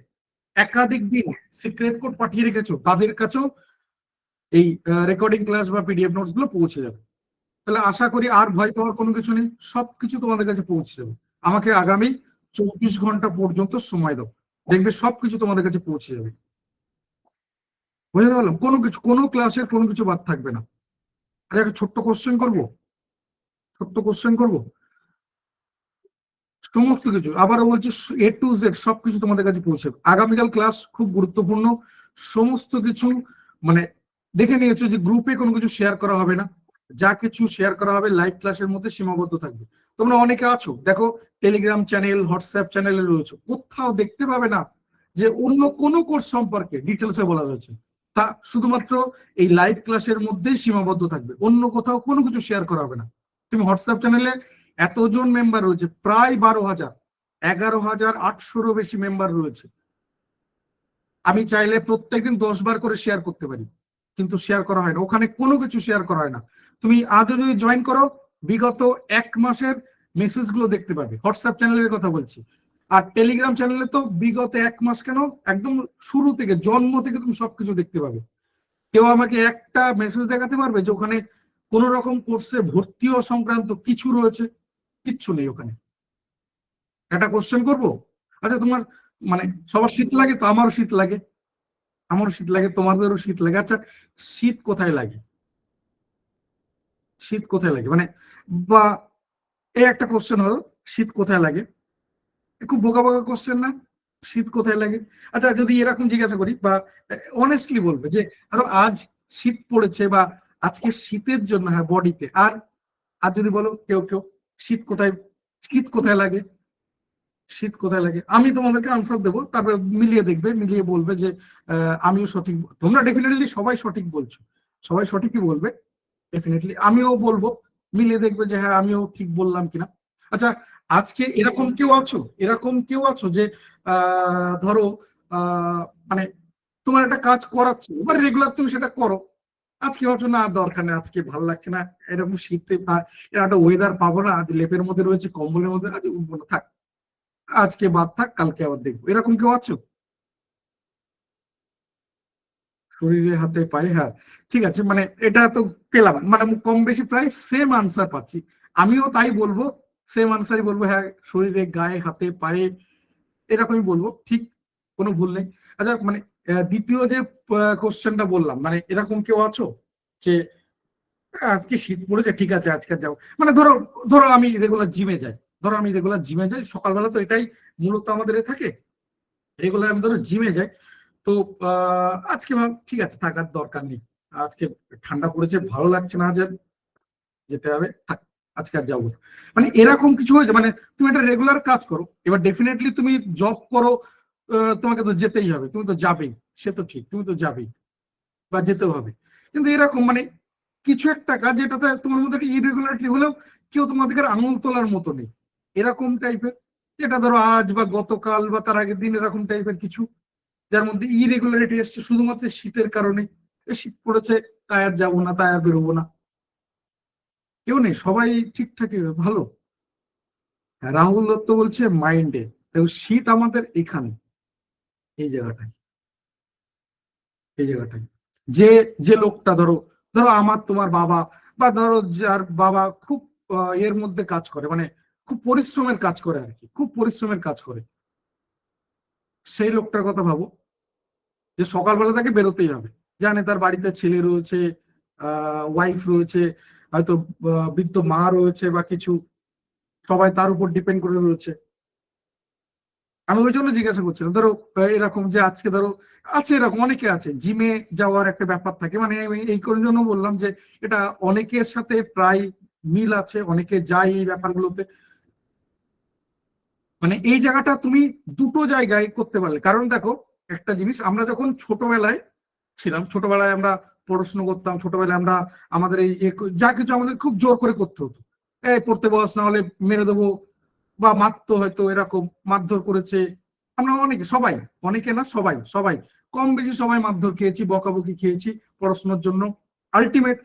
A: একাধিক দিন সিক্রেট কোড পাঠিয়ে রেখেছো, তাদের কাছেও এই রেকর্ডিং ক্লাস বা PDF নোটস গুলো পৌঁছে যাবে। তাহলে আশা করি আর ভয় পাওয়ার কোনো কিছু নেই, সবকিছু তোমাদের কাছে পৌঁছে যাবে। আমাকে আগামী 24 ঘন্টা পর্যন্ত সময় দাও, দেখবে সবকিছু তোমাদের কাছে পৌঁছে যাবে। বুঝতে পারলাম? কোনো কিছু, কোনো ক্লাসের কোনো কিছু বাদ থাকবে না। আচ্ছা, একটা ছোট্ট কোশ্চেন করবো, ছোট্ট কোশ্চেন করবো। সমস্ত কিছু আবারও বলছি, A to Z সবকিছু তোমাদের কাছে পৌঁছাবে। আগামীকাল ক্লাস খুব গুরুত্বপূর্ণ, সমস্ত কিছু মানে দেখে নিয়েছো যে গ্রুপে কোনো কিছু শেয়ার করা হবে না, যা কিছু শেয়ার করা হবে লাইভ ক্লাসের মধ্যে সীমাবদ্ধ থাকবে। তোমরা অনেকে আছো দেখো টেলিগ্রাম চ্যানেল, হোয়াটসঅ্যাপ চ্যানেলে রয়েছে, কোথাও দেখতে পাবে না যে অন্য কোনো কোর্স সম্পর্কে ডিটেলসে বলা হয়েছে। তা শুধুমাত্র এই লাইভ ক্লাসের মধ্যেই সীমাবদ্ধ থাকবে, অন্য কোথাও কোনো কিছু শেয়ার করা হবে না। তুমি হোয়াটসঅ্যাপ চ্যানেলে এতজন মেম্বার রয়েছে, প্রায় 12,000, 11,800-রও বেশি মেম্বার রয়েছে। আমি চাইলে প্রত্যেকদিন 10 বার করে শেয়ার করতে পারি, কিন্তু শেয়ার করা হয় না, ওখানে কোনো কিছু শেয়ার করা হয় না। তুমি আজও যদি জয়েন করো, বিগত 1 মাসের মেসেজ গুলো দেখতে পাবে, হোয়াটসঅ্যাপ চ্যানেলের কথা বলছি। আর টেলিগ্রাম চ্যানেলে তো বিগত 1 মাস কেন, একদম শুরু থেকে, জন্ম থেকে তুমি সবকিছু দেখতে পাবে। কেউ আমাকে একটা মেসেজ দেখাতে পারবে যে ওখানে কোন রকম কোর্সে ভর্তি হওয়া সংক্রান্ত কিছু রয়েছে? কিচ্ছু নেই ওখানে। একটা কোশ্চেন করবো, আচ্ছা তোমার মানে সবার শীত লাগে তো, আমারও শীত লাগে, আমারও শীত লাগে, তোমাদেরও শীত লাগে। আচ্ছা, শীত কোথায় লাগে? শীত কোথায় লাগে মানে, বা এই একটা কোশ্চেন হলো, শীত কোথায় লাগে? খুব বোকা বোকা কোশ্চেন না? শীত কোথায় লাগে? আচ্ছা, যদি এরকম জিজ্ঞাসা করি বা অনেস্টলি বলবে যে আরো আজ শীত পড়েছে, বা আজকে শীতের জন্য, হ্যাঁ বডিতে, আর আর যদি বলো কেউ কেউ শীত কোথায়, শীত কোথায় লাগে, শীত কোথায় লাগে, আমি তোমাদেরকে আনসার দেবো, তারপরে মিলিয়ে দেখবে, মিলিয়ে বলবে যে আমিও সঠিক। তোমরা ডেফিনেটলি সবাই সঠিক বলছো, সবাই সঠিকই বলবে, ডেফিনেটলি আমিও বলবো, মিলিয়ে দেখবে যে হ্যাঁ আমিও ঠিক বললাম কিনা। আচ্ছা, আজকে এরকম কেউ আছো, এরকম কেউ আছো যে ধরো মানে তোমার একটা কাজ করাচ্ছে, এবার রেগুলার তুমি সেটা করো, আজকে ভাবছো না আর দরকার নেই, আজকে ভালো লাগছে না, এরকম শীতে এরকম একটা ওয়েদার পাবো না, আজ লেপের মধ্যে রয়েছে, কম্বলের মধ্যে, আজ উঠবো না, থাক আজকে বাদ, থাক কালকে আবার দেখবো, এরকম কেউ আছো? শরীরে হাতে পায়ে, হ্যাঁ ঠিক আছে, মানে এটা তো পেলাম, মানে কম বেশি প্রায় সেম আনসার পাচ্ছি। আমিও তাই বলবো, সেম আনসারই বলবো, হ্যাঁ শরীরে, গায়ে, হাতে, পায়ে, এরকমই বলবো, ঠিক কোনো ভুল নেই। আচ্ছা, মানে দ্বিতীয় যে কোশ্চেনটা বললাম, মানে এরকম কেউ আছো যে আজকে শীত পড়েছে, ঠিক আছে আজকে যাও, মানে ধরো, ধরো আমি রেগুলার জিমে যাই, ধরো আমি রেগুলার জিমে যাই, সকালবেলা তো এটাই মূলত আমাদের থাকে, রেগুলার আমি ধরো জিমে যাই, তো আজকে ভাব ঠিক আছে থাকার দরকার নেই, আজকে ঠান্ডা পড়েছে, ভালো লাগছে না, যে যেতে হবে, থাক আজকে আর যাবো না। মানে এরকম কিছু হয়েছে, মানে তুমি একটা রেগুলার কাজ করো, এবার ডেফিনেটলি তুমি জব করো, তোমাকে তো যেতেই হবে, তুমি তো যাবেই, সে তো ঠিক, তুমি তো যাবেই বা যেতেও হবে। কিন্তু এরকম মানে কিছু একটা কাজ যেটাতে তোমার মধ্যে একটা ইরেগুলারিটি হলেও কেউ তোমাদের আঙুল তোলার মতো নেই, এরকম টাইপের, যেটা ধরো আজ বা গতকাল বা তার আগের দিন এরকম টাইপের কিছু, যার মধ্যে ইরেগুলারিটি এসছে শুধুমাত্র শীতের কারণে। শীত পড়েছে তাই আর যাবো না, তাই আর বেরোবো না, কেউ নেই, সবাই ঠিকঠাক ভালো। রাহুল দত্ত বলছে মাইন্ডে, শীত আমাদের এখানে, এই জায়গাটায়, এই জায়গাটায় যে যে লোকটা ধরো ধরো আমার তোমার বাবা, বা ধরো যার বাবা খুব এর মধ্যে কাজ করে, মানে খুব পরিশ্রমের কাজ করে আর কি, খুব পরিশ্রমের কাজ করে, সেই লোকটার কথা ভাবো যে সকালবেলা তাকে বেরোতেই হবে, জানে তার বাড়িতে ছেলে রয়েছে, ওয়াইফ রয়েছে, হয়তো বৃদ্ধ মা রয়েছে বা কিছু, সবাই তার উপর ডিপেন্ড করে রয়েছে। আমি ওই জন্য জিজ্ঞাসা করছিলাম, ধরো এরকম যে আজকে ধরো আছে, এরকম অনেকে আছে জিমে যাওয়ার একটা ব্যাপার থাকে, মানে আমি এই কোন জন্য বললাম যে এটা অনেকের সাথে প্রায় মিল আছে, অনেকে যায় এই ব্যাপারগুলোতে। মানে এই জায়গাটা তুমি দুটো জায়গায় করতে পারলে, কারণ দেখো একটা জিনিস, আমরা যখন ছোটবেলায় ছিলাম, ছোটবেলায় আমরা পড়াশোনা করতাম, ছোটবেলায় আমরা আমাদের এই যা কিছু আমাদের খুব জোর করে করতে হতো, এই পড়তে বস না হলে মেরে দেবো, বা মারতো, হয়তো এরকম মারধর করেছে, আমরা অনেকে, সবাই, অনেকে না সবাই, সবাই কম বেশি সবাই মারধর খেয়েছি, বকাবকি খেয়েছি পড়াশোনার জন্য। আলটিমেট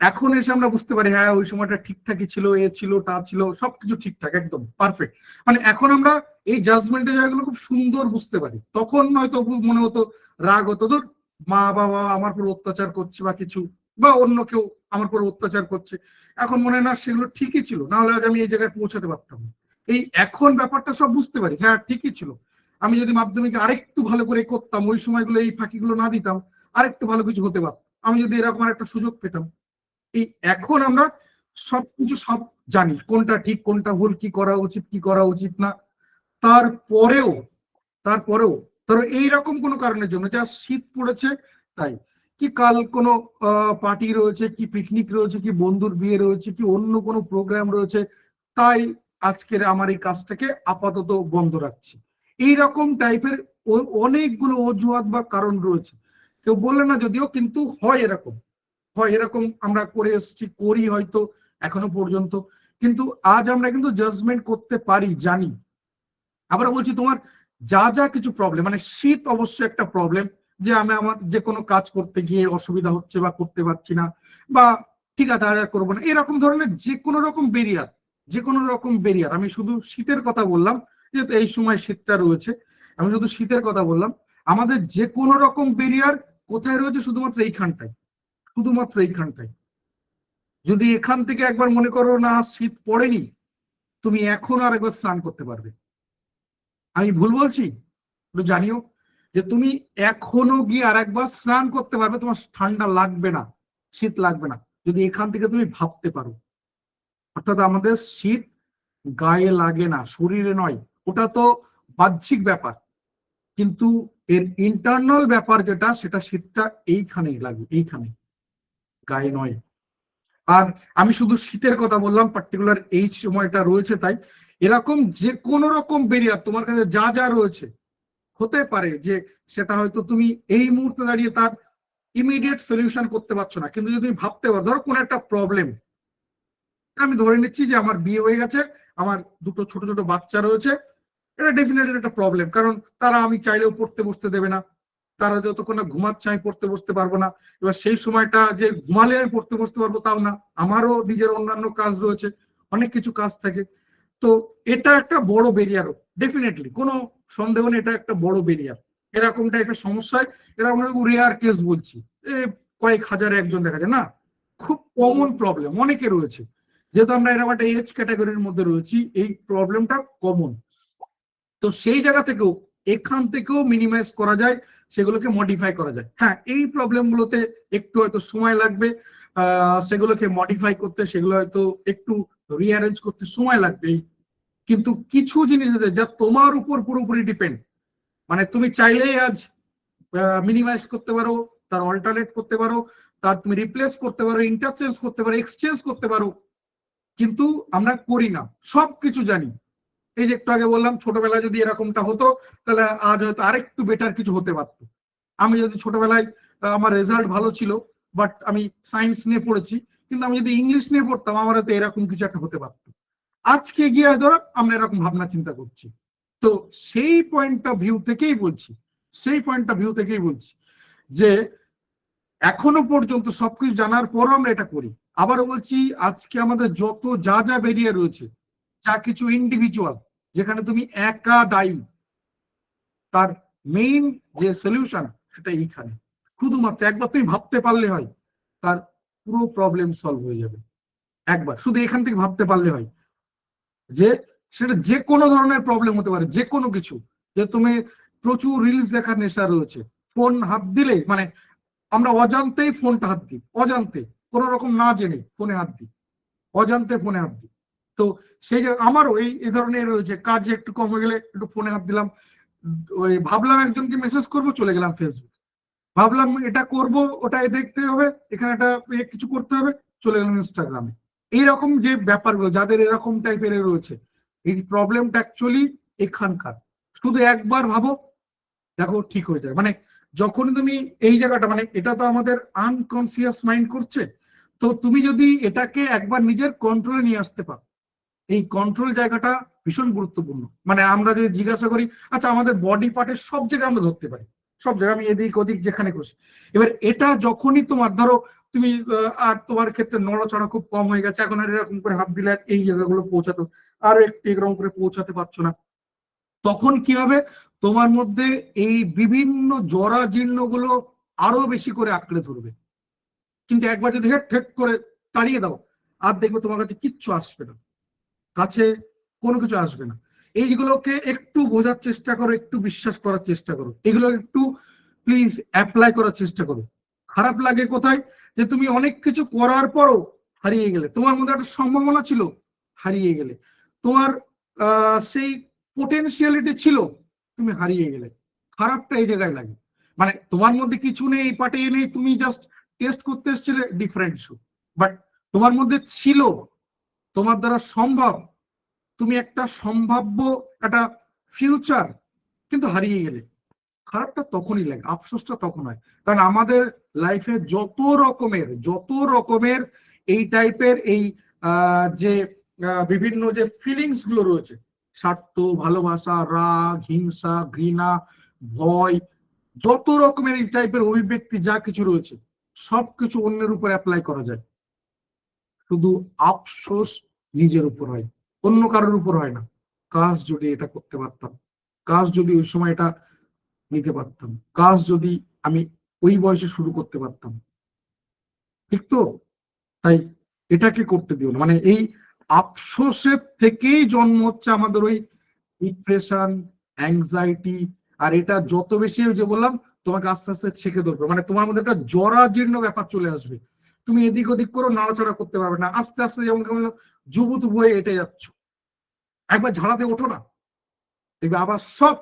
A: এখন এসে আমরা বুঝতে পারি হ্যাঁ ওই সময়টা ঠিকঠাকই ছিল, এ ছিল তা ছিল, সবকিছু ঠিকঠাক একদম পারফেক্ট। মানে এখন আমরা এই জাজমেন্টের জায়গাগুলো খুব সুন্দর বুঝতে পারি, তখন হয়তো মনে হতো রাগ হতো, ধর মা বাবা আমার পুরো অত্যাচার করছে বা কিছু, বা অন্য কেউ আমার পুরো অত্যাচার করছে, এখন মনে হয় না সেগুলো ঠিকই ছিল, না হলে আজ আমি এই জায়গায় পৌঁছাতে পারতাম না। এই এখন ব্যাপারটা সব বুঝতে পারি, হ্যাঁ ঠিকই ছিল, আমি যদি মাধ্যমিকে আরেকটু ভালো করে করতাম, ওই সময়গুলো এই ফাঁকিগুলো না দিতাম, আরেকটু ভালো কিছু হতে পারত, আমি যদি এরকম একটা সুযোগ পেতাম। এই এখন আমরা সবকিছু সব জানি, কোনটা ঠিক কোনটা ভুল, কি করা উচিত কি করা উচিত না, তারপরেও তারপরেও ধরো এইরকম কোনো কারণের জন্য যা শীত পড়েছে তাই, কি কাল কোনো পার্টি রয়েছে, কি পিকনিক রয়েছে, কি বন্ধুর বিয়ে রয়েছে, কি অন্য কোনো প্রোগ্রাম রয়েছে, তাই আজকের আমার এই কাজটাকে আপাতত বন্ধ রাখছি, এইরকম টাইপের অনেকগুলো অজুহাত বা কারণ রয়েছে, কেউ বললে না যদিও, কিন্তু হয় এরকম, হয় এরকম, আমরা করে এসেছি, করি হয়তো এখনো পর্যন্ত। কিন্তু আজ আমরা কিন্তু জাজমেন্ট করতে পারি, জানি। আবার বলছি তোমার যা যা কিছু প্রবলেম, মানে শীত অবশ্যই একটা প্রবলেম, যে আমি আমার যে কোনো কাজ করতে গিয়ে অসুবিধা হচ্ছে বা করতে পারছি না, বা ঠিক আছে আজ আর করবো না, এরকম ধরনের যে কোনো রকম বেরিয়ার, যে কোনো রকম বেরিয়ার, আমি শুধু শীতের কথা বললাম যেহেতু এই সময় শীতটা রয়েছে, আমি শুধু শীতের কথা বললাম, আমাদের যে কোনো রকম বেরিয়ার কোথায় রয়েছে, শুধুমাত্র এইখানটায়, শুধুমাত্র এইখানটায়। যদি এখান থেকে একবার মনে করো না শীত পড়েনি, তুমি এখন আর একবার স্নান করতে পারবে, আমি ভুল বলছি একটু জানিও, যে তুমি এখনো গিয়ে আর একবার স্নান করতে পারবে, তোমার ঠান্ডা লাগবে না, শীত লাগবে না, যদি এখান থেকে তুমি ভাবতে পারো। অর্থাৎ আমাদের শীত গায়ে লাগে না, শরীরে নয়, ওটা তো বাহ্যিক ব্যাপার, কিন্তু এর ইন্টারনাল ব্যাপার যেটা, সেটা শীতটা এইখানেই লাগে, এইখানে, গায়ে নয়। আর আমি শুধু শীতের কথা বললাম, পার্টিকুলার এই সময়টা রয়েছে তাই, এরকম যে কোনো রকম বেরিয়ার তোমার কাছে যা যা রয়েছে, হতে পারে যে সেটা হয়তো তুমি এই মুহূর্তে দাঁড়িয়ে তার ইমিডিয়েট সলিউশন করতে পারছো না, কিন্তু যদি তুমি ভাবতে পারো, ধরো কোনো একটা প্রবলেম, আমি ধরে নিচ্ছি যে আমার বিয়ে হয়ে গেছে, আমার দুটো ছোট ছোট বাচ্চা রয়েছে, এটা ডেফিনেটলি একটা প্রবলেম, কারণ তারা আমি চাইলেও পড়তে বসতে দেবে না, তারা যতক্ষণ না ঘুমাচ্ছে আমি পড়তে বসতে পারবো না, এবার সেই সময়টা যে ঘুমালে আমি পড়তে বসতে পারবো তাও না, আমারও নিজের অন্যান্য কাজ রয়েছে, অনেক কিছু কাজ থাকে। তো এটা একটা বড় ব্যারিয়ার, ডেফিনেটলি কোনো সন্দেহ নেই, এটা একটা বড় ব্যারিয়ার। এরকম টাইপের সমস্যায়, এরকম রেয়ার কেস বলছি, কয়েক হাজারে একজন দেখা যায় না, খুব কমন প্রবলেম অনেকে রয়েছে, যেহেতু আমরা এরকম একটা এজ ক্যাটাগরির মধ্যে রয়েছি, এই প্রবলেমটা কমন। তো সেই জায়গা থেকেও, এখান থেকেও মিনিমাইজ করা যায়, সেগুলোকে মডিফাই করা যায়। হ্যাঁ এই প্রবলেমগুলোতে একটু হয়তো সময় লাগবে, সেগুলোকে মডিফাই করতে, সেগুলো হয়তো একটু রিঅ্যারেঞ্জ করতে সময় লাগবে, কিন্তু কিছু জিনিস আছে যা তোমার উপর পুরোপুরি ডিপেন্ড, মানে তুমি চাইলেই আজ মিনিমাইজ করতে পারো, তার অল্টারনেট করতে পারো, তার তুমি রিপ্লেস করতে পারো, ইন্টারচেঞ্জ করতে পারো, এক্সচেঞ্জ করতে পারো, কিন্তু আমরা করি না, সবকিছু জানি, এই যে একটু আগে বললাম, ছোটবেলায় যদি এরকমটা হতো তাহলে আজ হয়তো আরেকটু বেটার কিছু হতে পারতো। আমি যদি ছোটবেলায় আমার রেজাল্ট ভালো ছিল, বাট আমি সায়েন্স নিয়ে পড়েছি, কিন্তু আমি যদি ইংলিশ নিয়ে পড়তাম আমার হয়তো এরকম কিছু একটা হতে পারতো। আজকে গিয়ে ধরো আমরা এরকম ভাবনা চিন্তা করছি। তো সেই পয়েন্ট অফ ভিউ থেকেই বলছি যে এখনো পর্যন্ত সবকিছু জানার পরও আমরা এটা করি। আবারও বলছি, আজকে আমাদের যত যা যা বেরিয়ে রয়েছে, যা কিছু ইন্ডিভিজুয়াল যেখানে তুমি একা দায়ী, তার মেইন যে সলিউশন সেটা এইখানে। শুধুমাত্র একবার তুমি ভাবতে পারলে হয়, তার পুরো প্রবলেম সলভ হয়ে যাবে। একবার শুধু এখান থেকে ভাবতে পারলে হয় যে সেটা যে কোনো ধরনের প্রবলেম হতে পারে, যে কোনো কিছু। যে তুমি প্রচুর রিলস দেখার নেশা রয়েছে, ফোন হাত দিলে মানে আমরা অজান্তেই ফোনটা হাত দিই, অজান্তে, কোনো রকম না জেনে ফোনে হাত দিই, অজান্তে ফোনে হাত দিই। তো সেই যে আমারও এই ধরনের রয়েছে, কাজ একটু কম হয়ে গেলে একটু ফোনে হাত দিলাম, ওই ভাবলাম একজনকে মেসেজ করব, চলে গেলাম ফেসবুক, ভাবলাম এটা করব, ওটাই দেখতে হবে, এখানে একটা কিছু করতে হবে, চলে গেলাম ইনস্টাগ্রামে। এইরকম যে ব্যাপারগুলো যাদের এরকম টাইপের রয়েছে, এই প্রবলেমটা অ্যাকচুয়ালি এখানকার। শুধু একবার ভাবো, দেখো ঠিক হয়ে যায়। মানে যখন তুমি এই জায়গাটা, মানে এটা তো আমাদের আনকনসিয়াস মাইন্ড করছে, তো তুমি যদি এটাকে একবার নিজের কন্ট্রোলে নিয়ে আসতে পারো, এই কন্ট্রোল জায়গাটা ভীষণ গুরুত্বপূর্ণ। মানে আমরা যদি জিজ্ঞাসা করি, আচ্ছা আমাদের বডি পার্টের সব জায়গায় আমরা ধরতে পারি, সব জায়গায়, আমি এদিক ওদিক যেখানে খুশি। এবার এটা যখনই তোমার ধরো তুমি আর তোমার ক্ষেত্রে নড়াচড়া খুব কম হয়ে গেছে, এখন আর এরকম করে হাত দিলে এই জায়গাগুলো পৌঁছাতো, আর একটু এরকম করে পৌঁছাতে পারছো না, তখন কি হবে, তোমার মধ্যে এই বিভিন্ন জরাজীর্ণ গুলো আরো বেশি করে আঁকড়ে ধরবে। কিন্তু একবার যদি হেট হেট করে তাড়িয়ে দাও, আর দেখবে তোমার কাছে কিচ্ছু আসবে না, কাছে কোনো কিছু আসবে না। এইগুলোকে একটু বোঝার চেষ্টা করো, একটু বিশ্বাস করার চেষ্টা করো, এগুলো একটু প্লিজ অ্যাপ্লাই করার চেষ্টা করো। খারাপ লাগে কোথায়, যে তুমি অনেক কিছু করার পরও হারিয়ে গেলে, তোমার মধ্যে একটা সম্ভাবনা ছিল, হারিয়ে গেলে, তোমার সেই পোটেনশিয়ালিটি ছিল, তুমি হারিয়ে গেলে। খারাপটা এই জায়গায় লাগে, মানে তোমার মধ্যে কিছু নেই, এই পার্টে নেই, তুমি জাস্ট টেস্ট করতে এসেছিলে, ডিফারেন্ট শো। বাট তোমার মধ্যে ছিল, তোমার দ্বারা সম্ভব, তুমি একটা সম্ভাব্য একটা ফিউচার, কিন্তু হারিয়ে গেলে। খারাপটা তখনই লাগে, আফসোসটা তখন হয়। কারণ আমাদের লাইফে যত রকমের এই টাইপের এই যে বিভিন্ন যে ফিলিংস গুলো রয়েছে, স্বার্থ, ভালোবাসা, রাগ, হিংসা, ঘৃণা, ভয়, যত রকমের এই টাইপের অভিব্যক্তি যা কিছু রয়েছে, সবকিছু অন্যের উপর অ্যাপ্লাই করা যায়। শুধু আফসোস নিজের উপর হয়, অন্য কারোর উপর হয় না। কাজ যদি এটা করতে পারতাম, কাজ যদি ওই সময় এটা নিতে পারতাম, কাজ যদি আমি ওই বয়সে শুরু করতে পারতাম, ঠিক তো? তাই এটাকে করতে দিও না। মানে এই আফসোসের থেকেই জন্ম হচ্ছে আমাদের ওই ডিপ্রেশন, অ্যাংজাইটি। আর এটা যত বেশি, ওই যে বললাম, তোমাকে আস্তে আস্তে ছেঁকে ধরবে, মানে তোমার মধ্যে একটা জরাজীর্ণ ব্যাপার চলে আসবে, তুমি এদিক ওদিক করে নাড়াচড়া করতে পারবে না। আস্তে আস্তে যেমন কেমন জুবুতুবু হয়ে এটে যাচ্ছ, একবার ঝাড়াতে ওঠো না, দেখবে আবার সব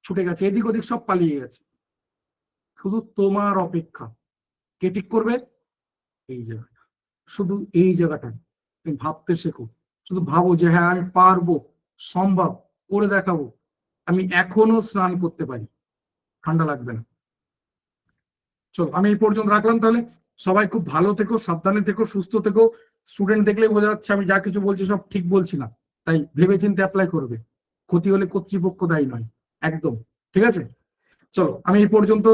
A: ছুটে গেছে, এদিক ওদিক সব পালিয়ে গেছে। শুধু তোমার অপেক্ষা, কে ঠিক করবে? এই জায়গাটা, শুধু এই জায়গাটা তুমি ভাবতে শেখো। শুধু ভাবো যে হ্যাঁ আমি পারবো, সম্ভব, করে দেখাবো, আমি এখনো স্নান করতে পারি, ঠান্ডা লাগবে না। চলো আমি এই পর্যন্ত রাখলাম তাহলে। সবাই খুব ভালো থেকো, সাবধানে থেকো, সুস্থ থেকো। স্টুডেন্ট দেখলেই বোঝা যাচ্ছে আমি যা কিছু বলছি সব ঠিক বলছি না, তাই ভেবেচিন্তে অ্যাপ্লাই করবে। ক্ষতি হলে কর্তৃপক্ষ দায়ী নয়, একদম। ঠিক আছে, চলো আমি এই পর্যন্ত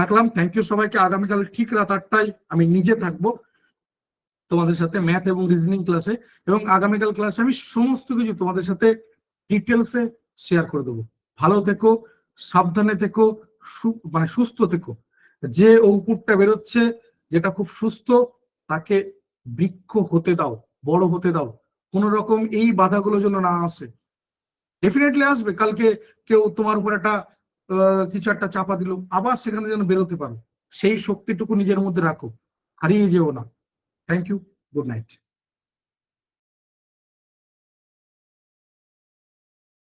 A: রাখলাম। থ্যাংক ইউ সবাইকে। আগামীকাল ঠিক রাত 8টায় আমি নিজে থাকবো তোমাদের সাথে ম্যাথ এবং রিজনিং ক্লাসে, এবং আগামীকাল ক্লাসে আমি সমস্ত কিছু তোমাদের সাথে ডিটেলসে শেয়ার করে দেবো। ভালো থেকো, সাবধানে থেকো, মানে সুস্থ থেকো। যে অঙ্কুরটা বেরোচ্ছে, যেটা খুব সুস্থ, তাকে বৃক্ষ হতে দাও, বড় হতে দাও। কোন রকম এই বাধাগুলো যেন না আসে। ডেফিনেটলি আসবে, কালকে কেউ তোমার উপর একটা কিছু একটা চাপা দিল, আবার সেখানে যেন বেরোতে পারো। সেই শক্তিটুকু নিজের মধ্যে রাখো, হারিয়ে যেও না। Thank you, good night.